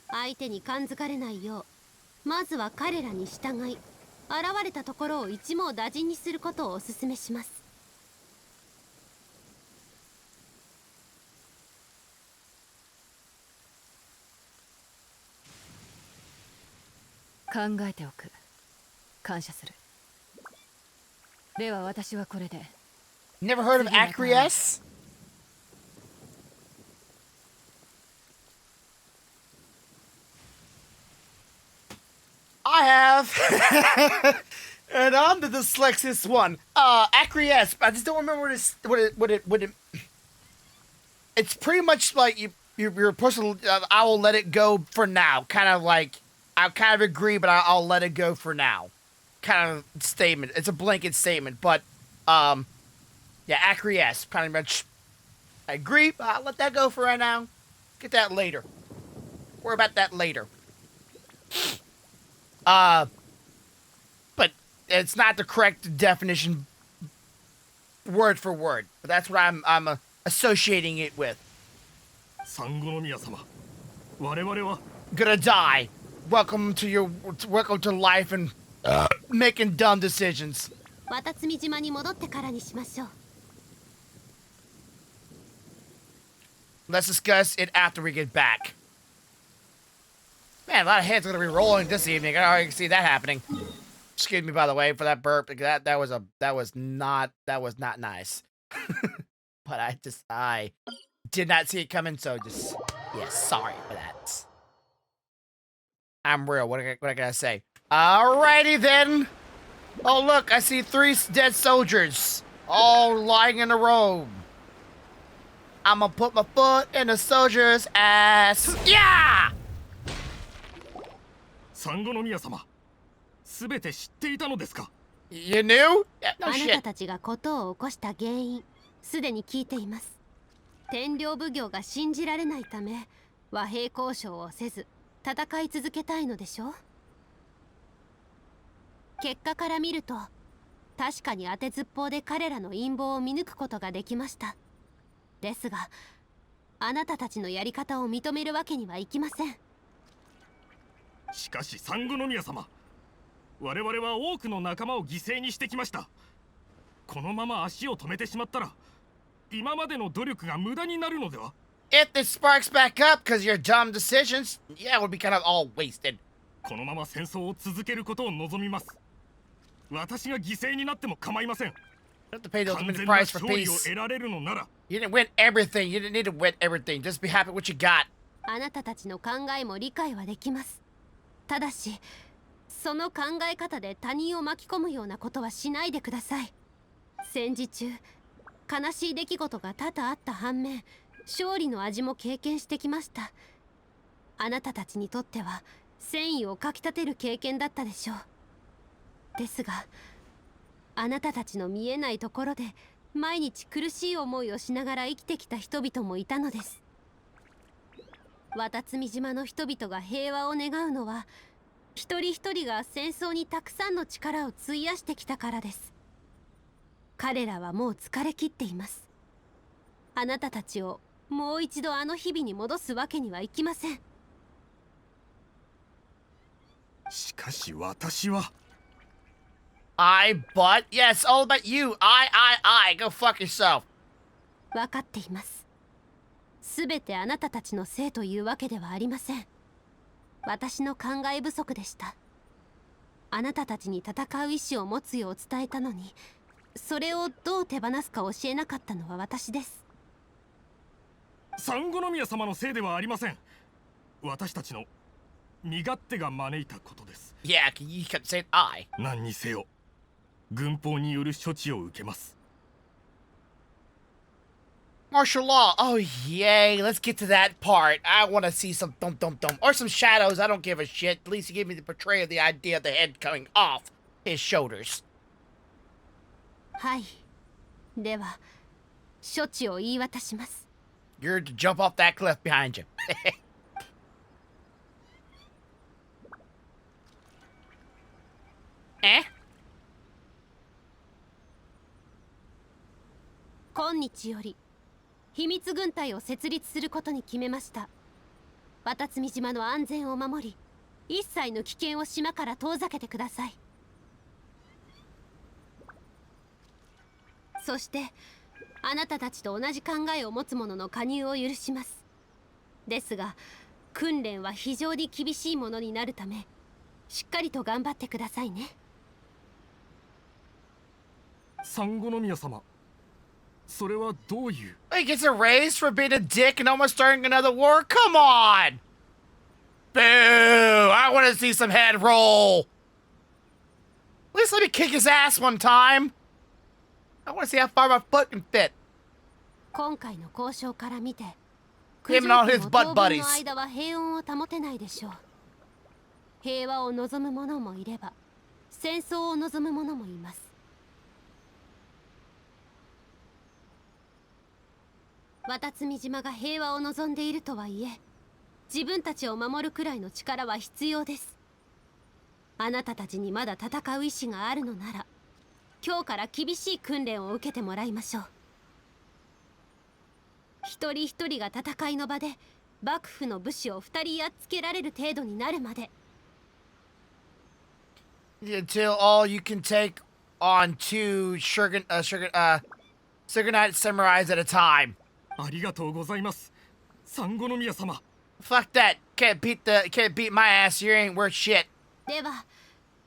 相手に感づかれないよう、まずは彼らに従い、現れたところを一網打尽にすることをお勧めします。考えておく。感謝する。では私はこれで。Never heard of acquiesce? I have. And on to the dyslexic one. Acquiesce. I just don't remember what it. It's pretty much like you're supposed to. I will let it go for now. Kind of like I kind of agree, but I'll let it go for now. Kind of statement. It's a blanket statement, but yeah, acquiesce. Pretty much. I agree, but I'll let that go for right now. Get that later. Worry about that later. But it's not the correct definition word for word. But that's what I'm associating it with. Gonna die. Welcome to life and making dumb decisions. 渡積島に戻ってからにしましょう。Let's discuss it after we get back. Man, a lot of heads are gonna be rolling this evening. I already see that happening. Excuse me, by the way, for that burp. That was not nice. But I did not see it coming, so just sorry for that. I'm real. What I gotta say? Alrighty then. Oh look, I see 3 dead soldiers, all lying in a row. I'm gonna put my foot in the soldier's ass. Yeah! 産後宮様、すべて知っていたのですか？ You knew? No あな shit. たたちが事を起こした原因、すでに聞いています。天領奉行が信じられないため、和平交渉をせず戦い続けたいのでしょう。結果から見ると、確かに当てずっぽうで彼らの陰謀を見抜くことができました。ですが、あなたたちのやり方を認めるわけにはいきません。しかし産後宮様、我々は多くの仲間を犠牲にしてきました。このまま足を止めてしまったら、今までの努力が無駄になるのでは？ If this sparks back up because your dumb decisions, yeah, it would be kind of all wasted. このまま戦争を続けることを望みます。私が犠牲になっても構いません。You have to pay the 完 ultimate 全な price for 勝利を peace. 得られるのなら。You didn't win everything. You didn't need to win everything. Just be happy with what you got. あなたたちの考えも理解はできます。ただし、その考え方で他人を巻き込むようなことはしないでください。戦時中、悲しい出来事が多々あった反面、勝利の味も経験してきました。あなたたちにとっては戦意をかきたてる経験だったでしょう。ですがあなたたちの見えないところで毎日苦しい思いをしながら生きてきた人々もいたのです。渡積島の人々が平和を願うのは一人一人が戦争にたくさんの力を費やしてきたからです。彼らはもう疲れ切っています。あなたたちをもう一度あの日々に戻すわけにはいきません。しかし私は but yes, all about you. Go fuck yourself. 分かっています。すべてあなたたちのせいというわけではありません。私の考え不足でした。あなたたちに戦う意志を持つよう伝えたのに、それをどう手放すか教えなかったのは私です。三五宮様のせいではありません。私たちの身勝手が招いたことです。Yeah, you kept saying I. 何にせよ軍法による処置を受けます。Martial law. Oh, yay. Let's get to that part. I want to see some dum dum dum. Or some shadows. I don't give a shit. At least he gave me the portrayal of the idea of the head coming off his shoulders. はい。では、処置を言い渡します。You're to jump off that cliff behind you. 今日より秘密軍隊を設立することに決めました。渡積島の安全を守り、一切の危険を島から遠ざけてください。そしてあなたたちと同じ考えを持つ者の加入を許します。ですが訓練は非常に厳しいものになるため、しっかりと頑張ってくださいね。三五宮様、それはどういう？ He gets erased for being a dick and almost starting another war? Come on! Boo! I want to see some head roll! At least let me kick his ass one time! I want to see how far my foot can fit. 今回の交渉から見て、 Him and all his butt buddies. の間は平穏を保てないでしょう。平和を望む者もいれば、戦争を望む者もいます。渡積島が平和を望んでいるとはいえ、自分たちを守るくらいの力は必要です。あなたたちにまだ戦う意志があるのなら、今日から厳しい訓練を受けてもらいましょう。一人一人が戦いの場で幕府の武士を2人やっつけられる程度になるまで。Until all you can take on two Shogunite samurais at a time. ありがとうございます、三五宮様。Fuck that. Can't beat my ass. You ain't worth shit. では、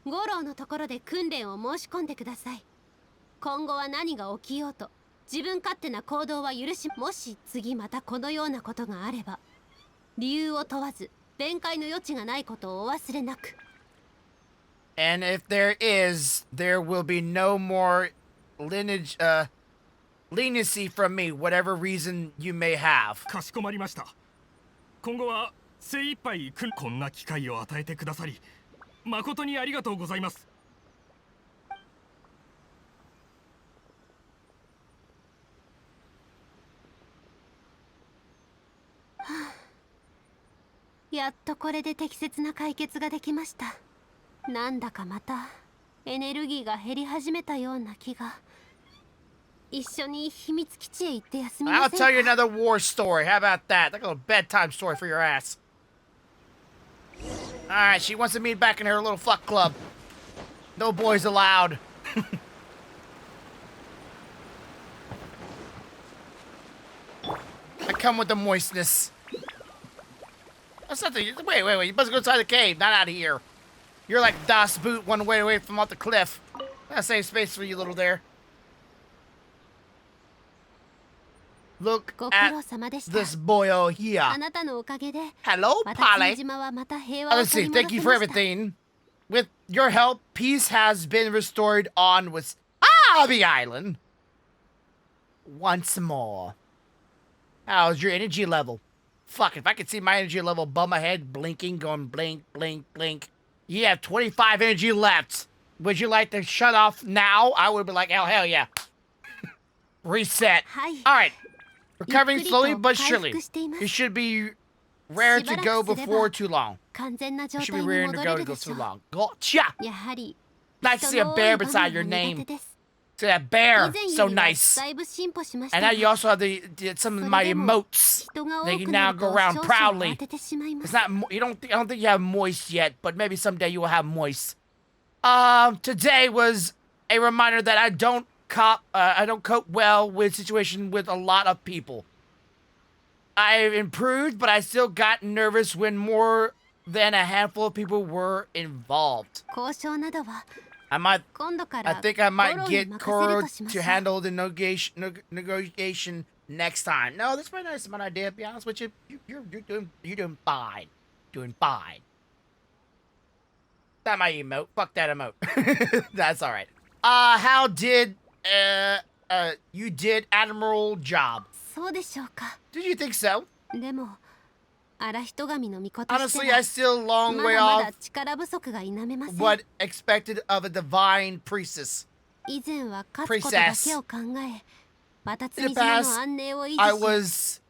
五郎のところで訓練を申し込んでください。今後は何が起きようと、自分勝手な行動は許し、もし次またこのようなことがあれば、理由を問わず弁解の余地がないことをお忘れなく。And if there is, there will be no more leniency from me, whatever reason you may have. かしこまりました。今後は精一杯こんな機会を与えてくださり、誠にありがとうございます。やっとこれで適切な解決ができました。なんだかまたエネルギーが減り始めたような気が。一緒に秘密基地へ行って休みませんか？ I'll tell you another war story. How about that? Like a little bedtime story for your ass. Alright, she wants to meet back in her little fuck club. No boys allowed. I come with the moistness. That's not the... Wait. You're supposed to go inside the cave, not out of here. You're like Das Boot one way away from off the cliff. That's save space for you, little there. Look at this boy over here. Hello, Polly. Let's see, thank you for everything. With your help, peace has been restored on Watasumi Island. Once more. How's your energy level? Fuck, if I could see my energy level above my head blinking, going blink, blink, blink. You have 25 energy left. Would you like to shut off now? I would be like, hell yeah. Reset. Alright. Recovering slowly but surely. You should be rare to go before too long. You should be rare to go too long. Gotcha! Nice to see a bear beside your name. See that bear, so nice. And now you also have some of my emotes that you now go around proudly. It's not I don't think you have MoiSt yet, but maybe someday you will have MoiSt. Today was a reminder that I don't cope well with situations with a lot of people. I've improved, but I still got nervous when more than a handful of people were involved. I think I might get Koro to handle the negotiation next time. No, that's very nice of an idea. To be honest with you, you're doing fine. Doing fine. Not my emote. Fuck that emote. That's all right. How did you did Admiral job? Did you think so? Honestly, I still a long way off what expected of a divine priestess. Priestess. In the past, I was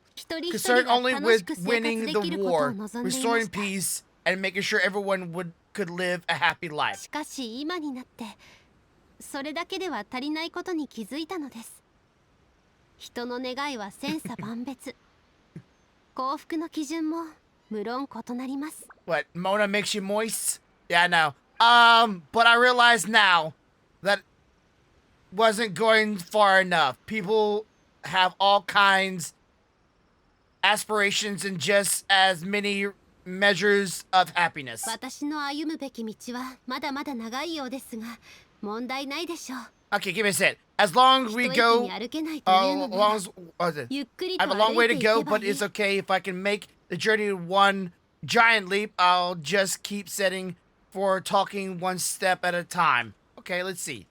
concerned only with winning the war, restoring peace, and making sure everyone could live a happy life. それだけでは足りないことに気づいたのです。人の願いは千差万別。幸福の基準も無論異なります。What, Mona makes you moist? Yeah, I know. But I realize now that wasn't going far enough. People have all kinds aspirations and just as many measures of happiness. 私の歩むべき道はまだまだ長いようですが。問題ないでしょう。 Okay, give me a sec. As long as we go, I have a long way to go, but it's okay if I can make the journey one giant leap. I'll just keep setting for talking one step at a time. Okay, let's see.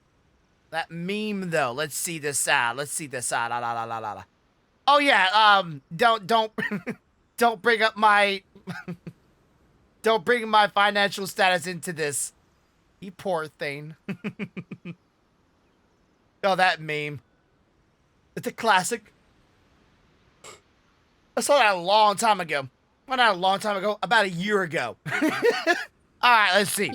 That meme though. Let's see this out. Let's see this out. La, la, la, la, la. Oh yeah. Don't don't bring up my don't bring my financial status into this. You poor thing. Oh, that meme. It's a classic. I saw that a long time ago. Well, not a long time ago, about a year ago. Alright, let's see.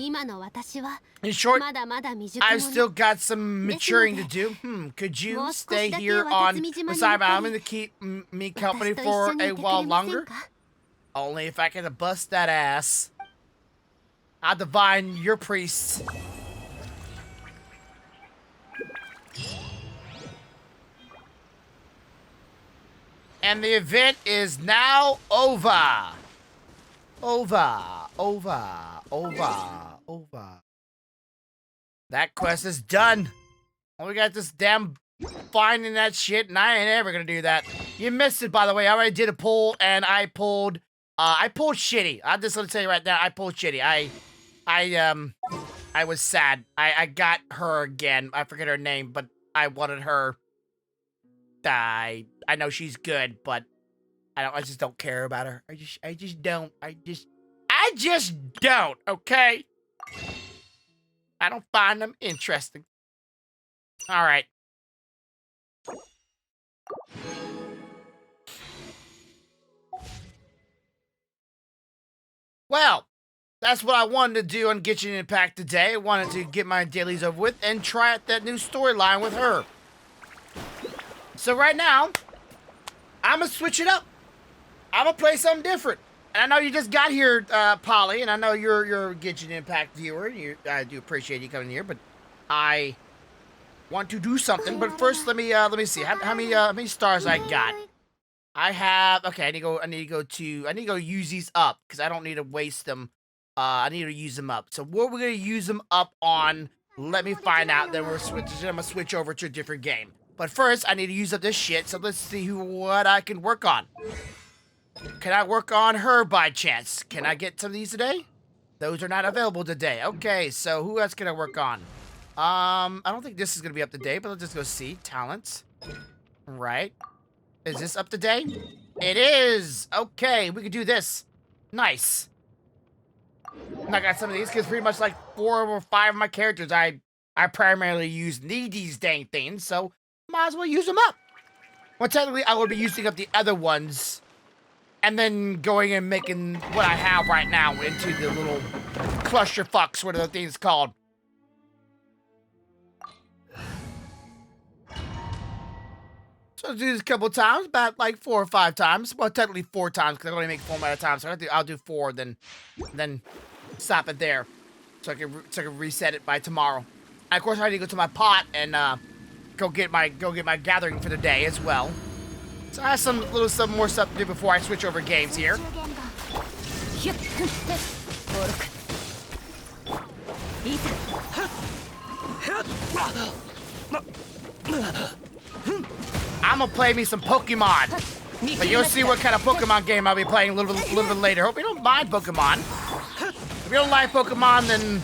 In short, I've still got some maturing to do. Could you stay here on Watasumi Island to keep me company for a while longer? Only if I can bust that ass. I'll divine your priests. And the event is now over. Over. That quest is done. Oh, we got this damn finding that shit, and I ain't ever gonna do that. You missed it, by the way. I already did a poll, and I pulled shitty. I'm just gonna tell you right now, I pulled shitty. I was sad. I got her again. I forget her name, but I wanted her. I know she's good, but I just don't care about her. I just don't. I just don't, okay? I don't find them interesting. All right. Well, that's what I wanted to do on Genshin Impact today. I wanted to get my dailies over with and try out that new storyline with her. So right now, I'm gonna switch it up. I'm gonna play something different. And I know you just got here, Polly, and I know you're a Genshin Impact viewer. I do appreciate you coming here, but I want to do something. But first, let me see how many stars I got. I have I need to go use these up because I don't need to waste them. I need to use them up. So what we're gonna use them up on? Let me find out. Then I'm gonna switch over to a different game. But first, I need to use up this shit. So let's see what I can work on. Can I work on her by chance? Can I get some of these today? Those are not available today. Okay, so who else can I work on? I don't think this is gonna be up to date, but let's just go see talents. Right? Is this up to date? It is! Okay, we can do this. Nice. And I got some of these because pretty much like 4 or 5 of my characters I primarily need these dang things, so might as well use them up. Well, technically I would be using up the other ones and then going and making what I have right now into the little clusterfucks, what are the things called. So I'll do this a couple of times, about like 4 or 5 times. Well, technically 4 times because I only make 4 at a time. So I'll do 4, then stop it there, so I can reset it by tomorrow. And of course, I need to go to my pot and go get my gathering for the day as well. So I have some more stuff to do before I switch over games here. I'm gonna play me some Pokemon, but you'll see what kind of Pokemon game I'll be playing a little bit later. Hope you don't mind Pokemon. If you don't like Pokemon, then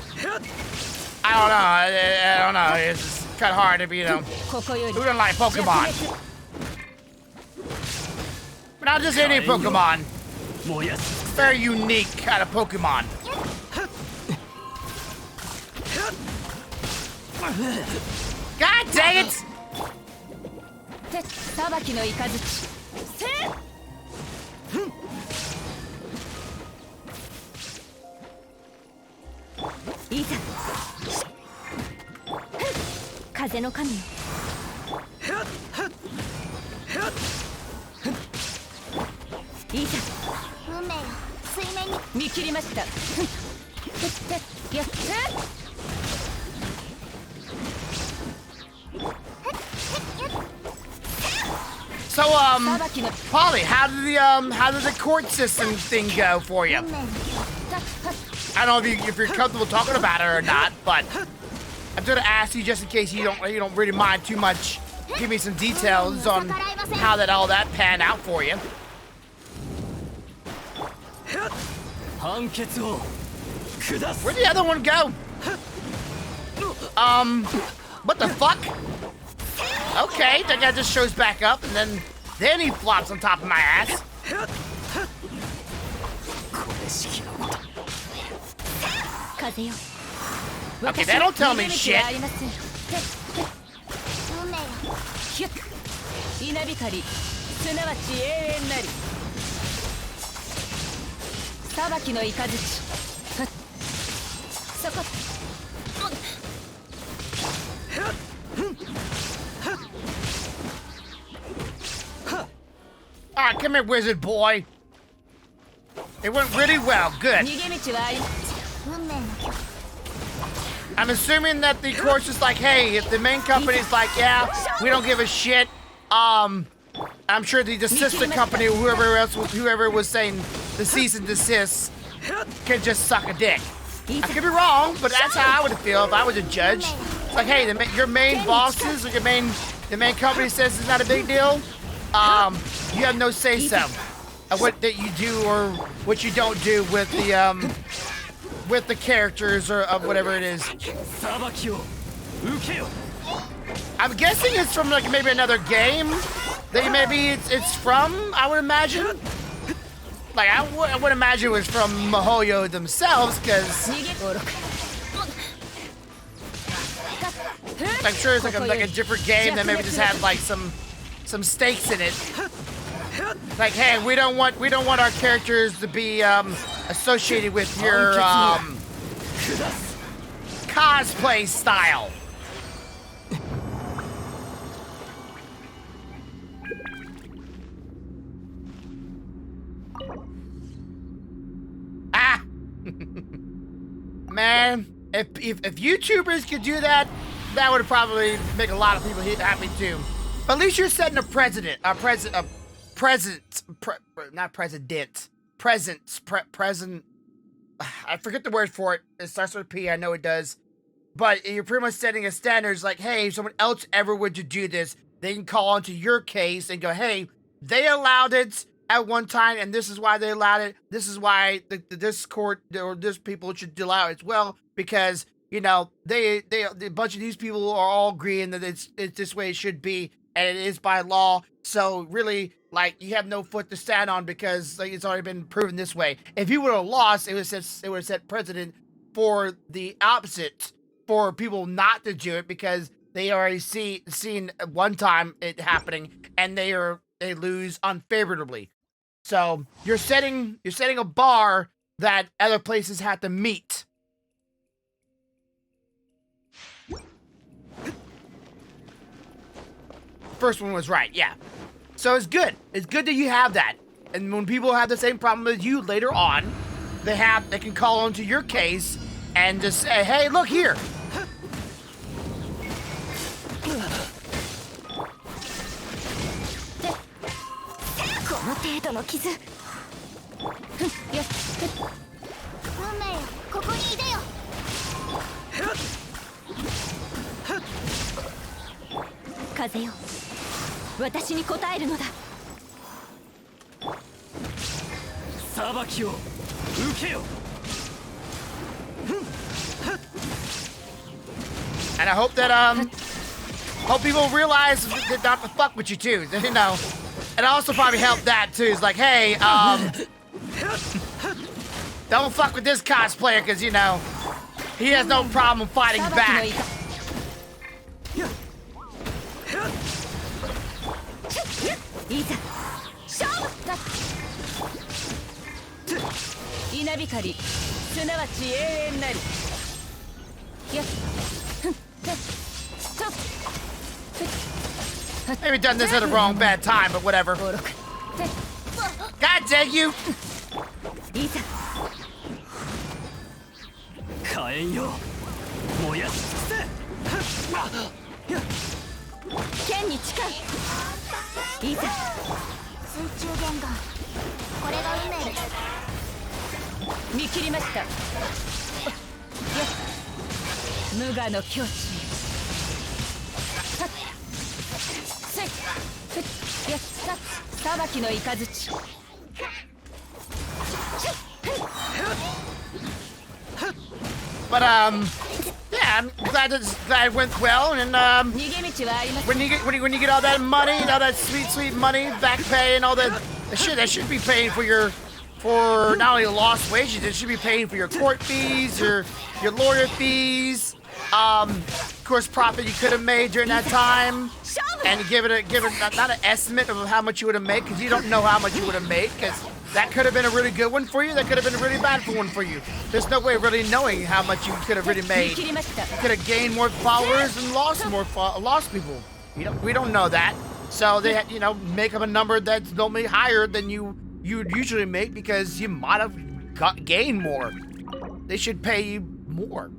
I don't know. It's kind of hard to be, you know, who don't like Pokemon? But not just any Pokemon. Very unique kind of Pokemon. God dang it! So, Polly, how did the court system thing go for you? I don't know if you're comfortable talking about it or not, but I'm gonna ask you just in case you don't really mind too much. Give me some details on how all that panned out for you. Where'd the other one go? What the fuck? Okay, that guy just shows back up, and then he flops on top of my ass. Okay, that don't tell me shit. Alright, come here, wizard boy. It went really well. Good. I'm assuming that the course is like, hey, if the main company's like, yeah, we don't give a shit. I'm sure the sister company, whoever was saying the cease and desist, can just suck a dick. I could be wrong, but that's how I would feel if I was a judge. It's like, hey, your main bosses or the main company says it's not a big deal. You have no say so of what that you do or what you don't do with the characters or of whatever it is. I'm guessing it's from like maybe another game that maybe it's from, I would imagine. Like I would imagine it was from MiHoYo themselves, because I'm sure it's like a different game that maybe just had like some stakes in it. Like, hey, we don't want our characters to be associated with your cosplay style. Ah, man, if YouTubers could do that, that would probably make a lot of people happy too. But at least you're setting a present. I forget the word for it. It starts with P, I know it does. But you're pretty much setting a standard. Like, hey, if someone else ever were to do this, they can call onto your case and go, hey, they allowed it at one time, and this is why they allowed it. This is why this court or this people should allow it as well, because, you know, a bunch of these people are all agreeing that it's this way it should be. and it is by law. So really, like, you have no foot to stand on because like, it's already been proven this way. If you would have lost, it would have set precedent for the opposite, for people not to do it because they already seen one time it happening and they lose unfavorably. So you're setting a bar that other places have to meet. First one was right, yeah. So it's good. It's good that you have that. And when people have the same problem as you later on, they can call onto your case and just say, hey, look here. Kazeよ、私に答えるのだ。裁きを受けよ。And I hope that hope people realize that not to fuck with you too, you know. And also probably help that too. It's like, hey, don't fuck with this cosplayer because you know he has no problem fighting back. Maybe done this at the wrong bad time, but whatever. God dang you! 火炎よ、燃やし尽くせ。剣に近い。いざ。水中言語。これが運命です。見切りました。無我の境地。裁きの雷。But yeah, I'm glad it went well. And when you get all that money, all that sweet money, back pay, and all that shit, that should be paying for not only lost wages, it should be paying for your court fees, your lawyer fees, of course, profit you could have made during that time, and give it not an estimate of how much you would have made, because you don't know how much you would have made, because that could have been a really good one for you, that could have been a really bad one for you. There's no way of really knowing how much you could have really made. You could have gained more followers and lost people. We don't know that. So they make up a number that's normally higher than you usually make because you might have gained more. They should pay you more.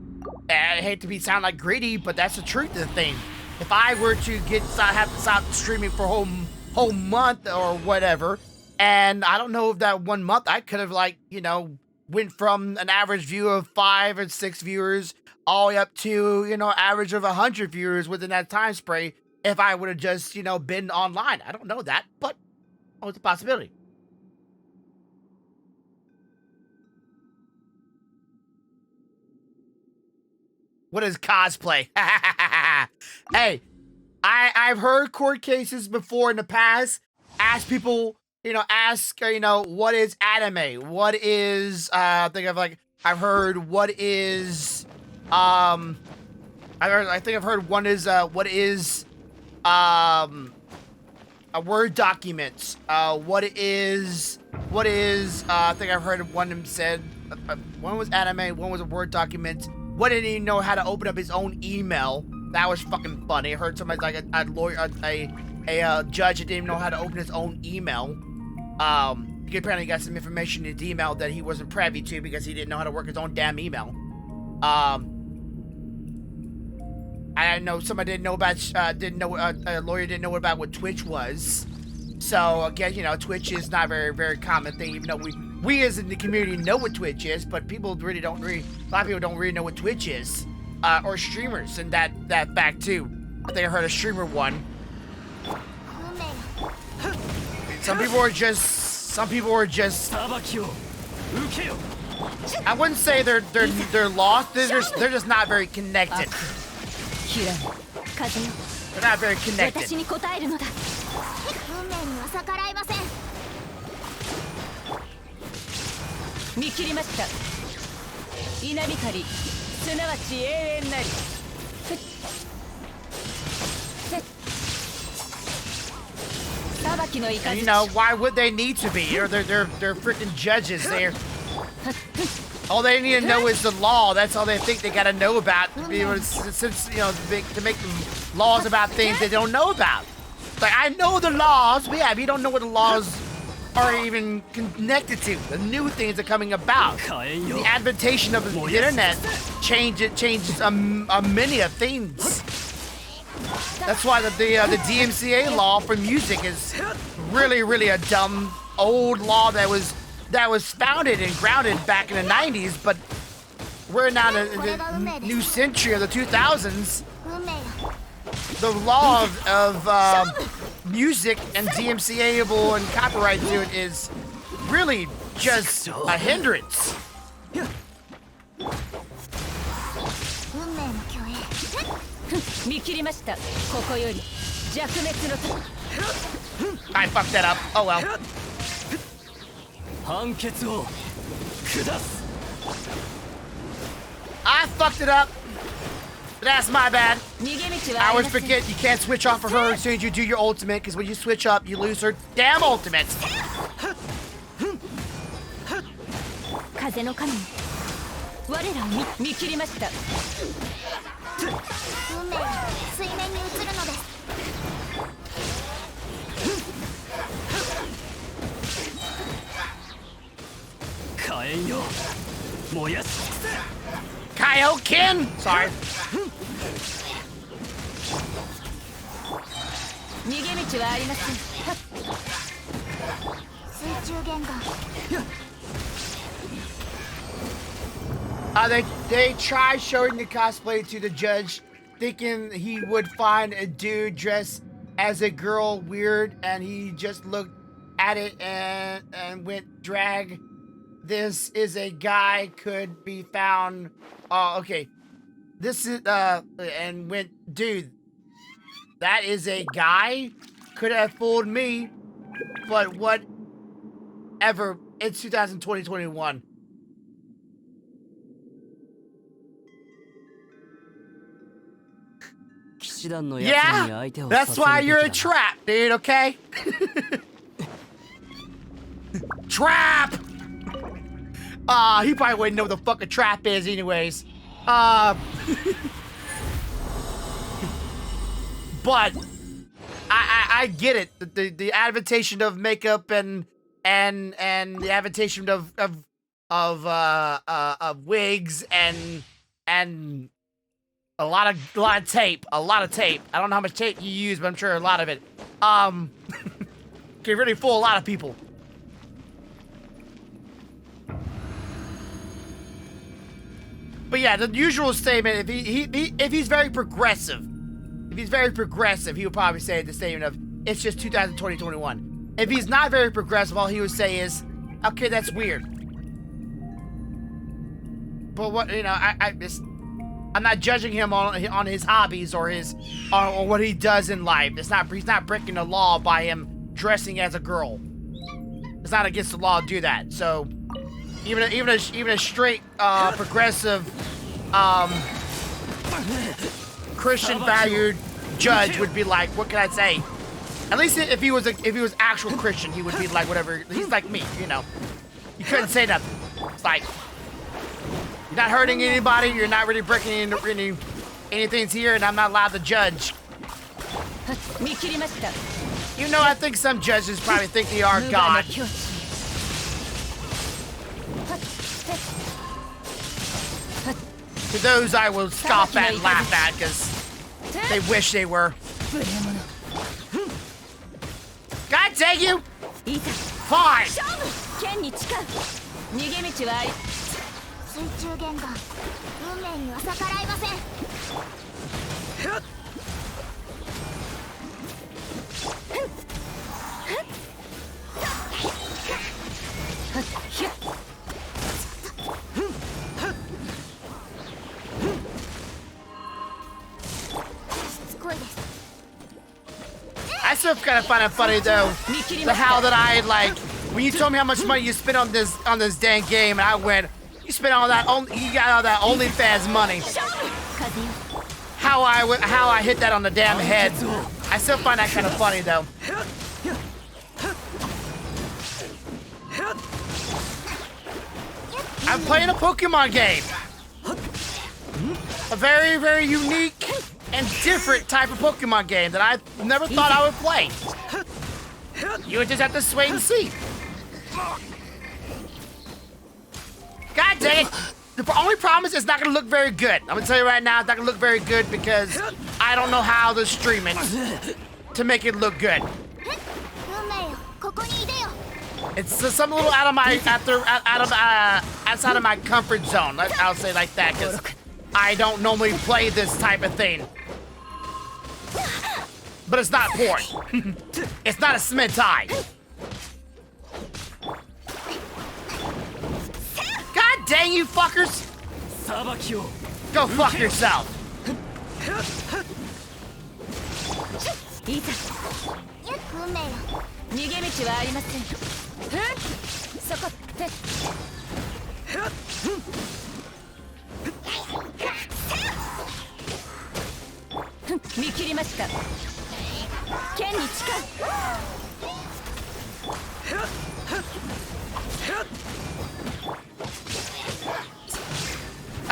I hate to sound like greedy, but that's the truth of the thing. If I were to have to stop streaming for a whole month or whatever, and I don't know if that 1 month I could have went from an average view of 5 or 6 viewers all the way up to average of 100 viewers within that time spray if I would have just been online. I don't know that, but it's a possibility. What is cosplay? Hey, I've heard court cases before in the past. Ask people, what is anime? What is, I've heard what is, I think I've heard one is, what is, a Word documents. What is, I think I've heard one of them said, one was anime, one was a Word document. One didn't even know how to open up his own email. That was fucking funny. I heard somebody like a lawyer, a judge that didn't even know how to open his own email. He apparently got some information in his email that he wasn't privy to because he didn't know how to work his own damn email. I know somebody didn't know about, a lawyer didn't know about what Twitch was. So again, Twitch is not a very, very common thing, even though we as in the community know what Twitch is, but people a lot of people don't really know what Twitch is, or streamers, and that fact too. I think I heard a streamer one. Some people are just. I wouldn't say they're lost. They're just not very connected. They're not very connected. 私に答えるのだ。運命には逆らえません。見切りました。稲光、すなわち永遠なり。裁きの雷。And, you know, why would they need to be? They're freaking judges there. All they need to know is the law. That's all they think they gotta know about. To be able to, since, you know, to make laws about things they don't know about. Like, I know the laws, but yeah, if you don't know what the laws are even connected to, the new things are coming about. The adaptation of the internet changes many of things. That's why the DMCA law for music is really a dumb old law that was founded and grounded back in the 90s, but we're now in the new century of the 2000s. The law of music and DMCA-able and copyright to it is really just a hindrance. I fucked that up. Oh well. I fucked it up. That's my bad. I always forget you can't switch off of her as soon as you do your ultimate, because when you switch up, you lose her damn ultimate. 風の神、我らを見切りました。運命は水面に映るのです。火炎よ、燃やし。Kaioken! Sorry. 逃げ道はありません。水中言語。They tried showing the cosplay to the judge, thinking he would find a dude dressed as a girl weird, and he just looked at it and went drag. This is a guy could be found. Oh, okay. This is and went, dude. That is a guy. Could have fooled me, but whatever. It's 2020-21. Yeah, that's why you're a trap, dude, okay? Trap! He probably wouldn't know what the fuck a trap is anyways. But I get it. The adaptation of makeup and the adaptation of wigs and a lot of tape. I don't know how much tape you use, but I'm sure a lot of it. Can really fool a lot of people. But yeah, the usual statement, if he's very progressive, he would probably say the statement of, it's just 2020-21. If he's not very progressive, all he would say is, okay, that's weird. But what, you know, I'm not judging him on his hobbies or on what he does in life. He's not breaking the law by him dressing as a girl. It's not against the law to do that. So even a straight progressive Christian valued judge would be like, what can I say? At least if he was actual Christian, he would be like whatever. He's like me, you know. You couldn't say nothing. It's like, you're not hurting anybody, you're not really breaking anything here, and I'm not allowed to judge. You know, I think some judges probably think they are God. To those I will scoff at and laugh at, because they wish they were. God take you! Fine! 水中言語、運命には逆らえません。しつこいです。still kind of find it funny though, the how that I like when you told me how much money you spent on this dang game, and I went, you spent all that you got all that OnlyFans money. How I hit that on the damn head. I still find that kind of funny though. I'm playing a Pokemon game. A very, very unique and different type of Pokemon game that I never thought I would play. You would just have to wait and see. God dang it. The only problem is it's not gonna look very good. I'm gonna tell you right now, it's not gonna look very good because I don't know how to stream it to make it look good. It's something a little out of my outside of my comfort zone. I'll say like that because I don't normally play this type of thing. But it's not porn. It's not a Smintai. God dang you fuckers! Go fuck yourself.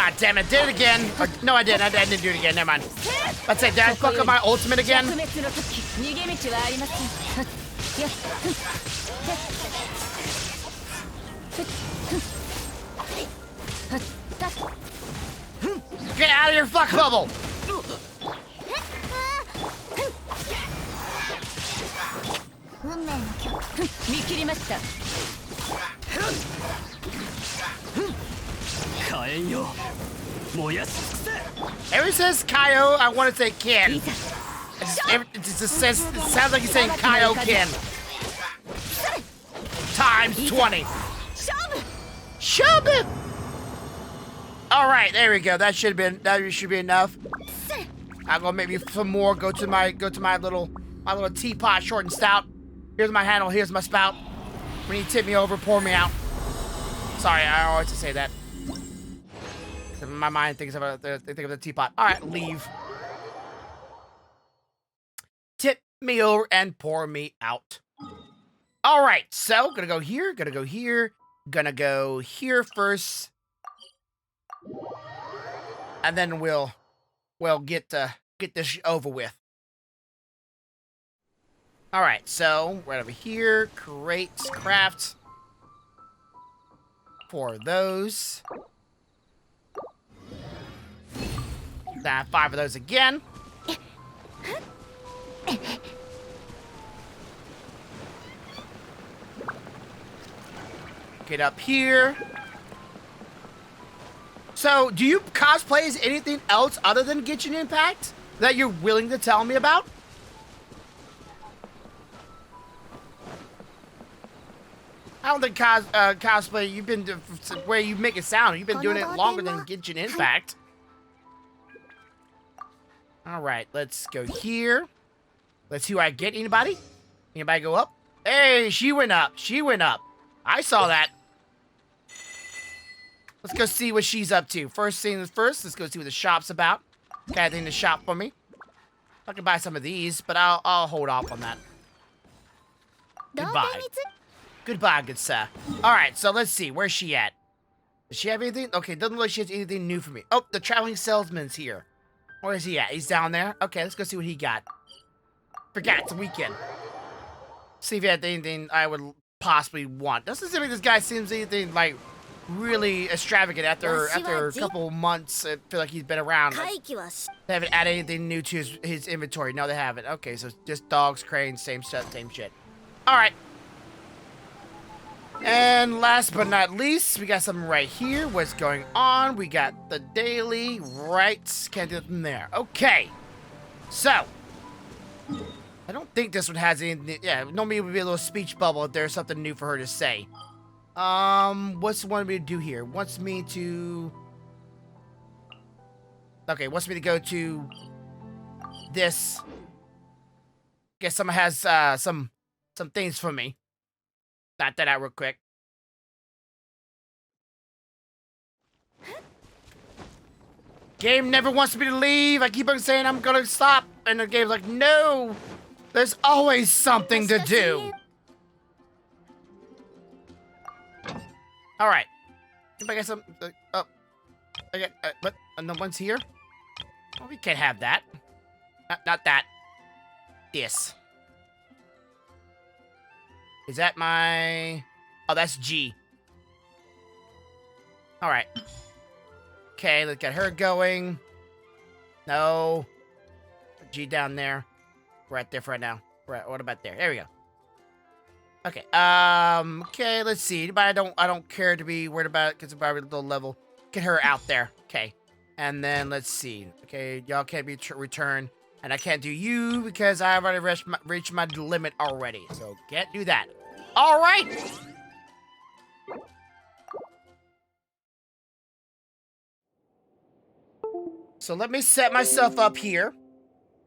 Ah, damn it, did it again. Or, no, I didn't. I didn't do it again. Never mind. Let's say, did I fuck up my ultimate again? Get out of your fuck bubble! Every says Kaio, I want to say Ken. It sounds like he's saying Kaio Ken. Times 20. Shove it! Alright, there we go. That should be enough. I'll go maybe some more. Go to my little teapot, short and stout. Here's my handle, here's my spout. When you tip me over, pour me out. Sorry, I always have to say that. My mind thinks of the teapot. Alright, leave. Tip me over and pour me out. Alright, so gonna go here, gonna go here, gonna go here first. And then we'll get this over with. Alright, so right over here, crates, crafts. 4 of those. 5 of those again. Get up here. So, do you cosplay as anything else other than Genshin Impact that you're willing to tell me about? I don't think cosplay, you've been where you make it sound. You've been doing it longer than Genshin Impact. Alright, let's go here. Let's see who I get. Anybody? Anybody go up? Hey, she went up. She went up. I saw that. Let's go see what she's up to. First things first, let's go see what the shop's about. Got anything to shop for me? I can buy some of these, but I'll hold off on that. Goodbye. Goodbye, good sir. Alright, so let's see. Where's she at? Does she have anything? Okay, doesn't look like she has anything new for me. Oh, the traveling salesman's here. Where is he at? He's down there? Okay, let's go see what he got. Forgot, it's a weekend. See if he had anything I would possibly want. Doesn't seem like this guy seems anything, like, really extravagant after a couple months. I feel like he's been around. Like, they haven't added anything new to his inventory. No, they haven't. Okay, so just dogs, cranes, same stuff, same shit. Alright. And last but not least, we got something right here. What's going on? We got the daily, right? Can't do it from there. Okay. So. I don't think this one has anything. Yeah, normally it would be a little speech bubble if there's something new for her to say. What's it want me to do here? Wants me to... Okay, wants me to go to this Guess someone has some things for me. Knock that out real quick. Game never wants me to leave. I keep on saying I'm gonna stop, and the game's like, no, there's always something to do. All right. If I get some, oh, I get, but no one's here. Well, we can't have that. Not that. This. Is that my? Oh, that's G. All right. Okay, let's get her going. No. G down there. We're at there for right now. Right. What about there? There we go. Okay. Okay. Let's see. But I don't care to be worried about it because it's probably a low level. Get her out there. Okay. And then let's see. Okay, y'all can't be returned, and I can't do you because I've already reached my limit already. So can't do that. All right. So let me set myself up here.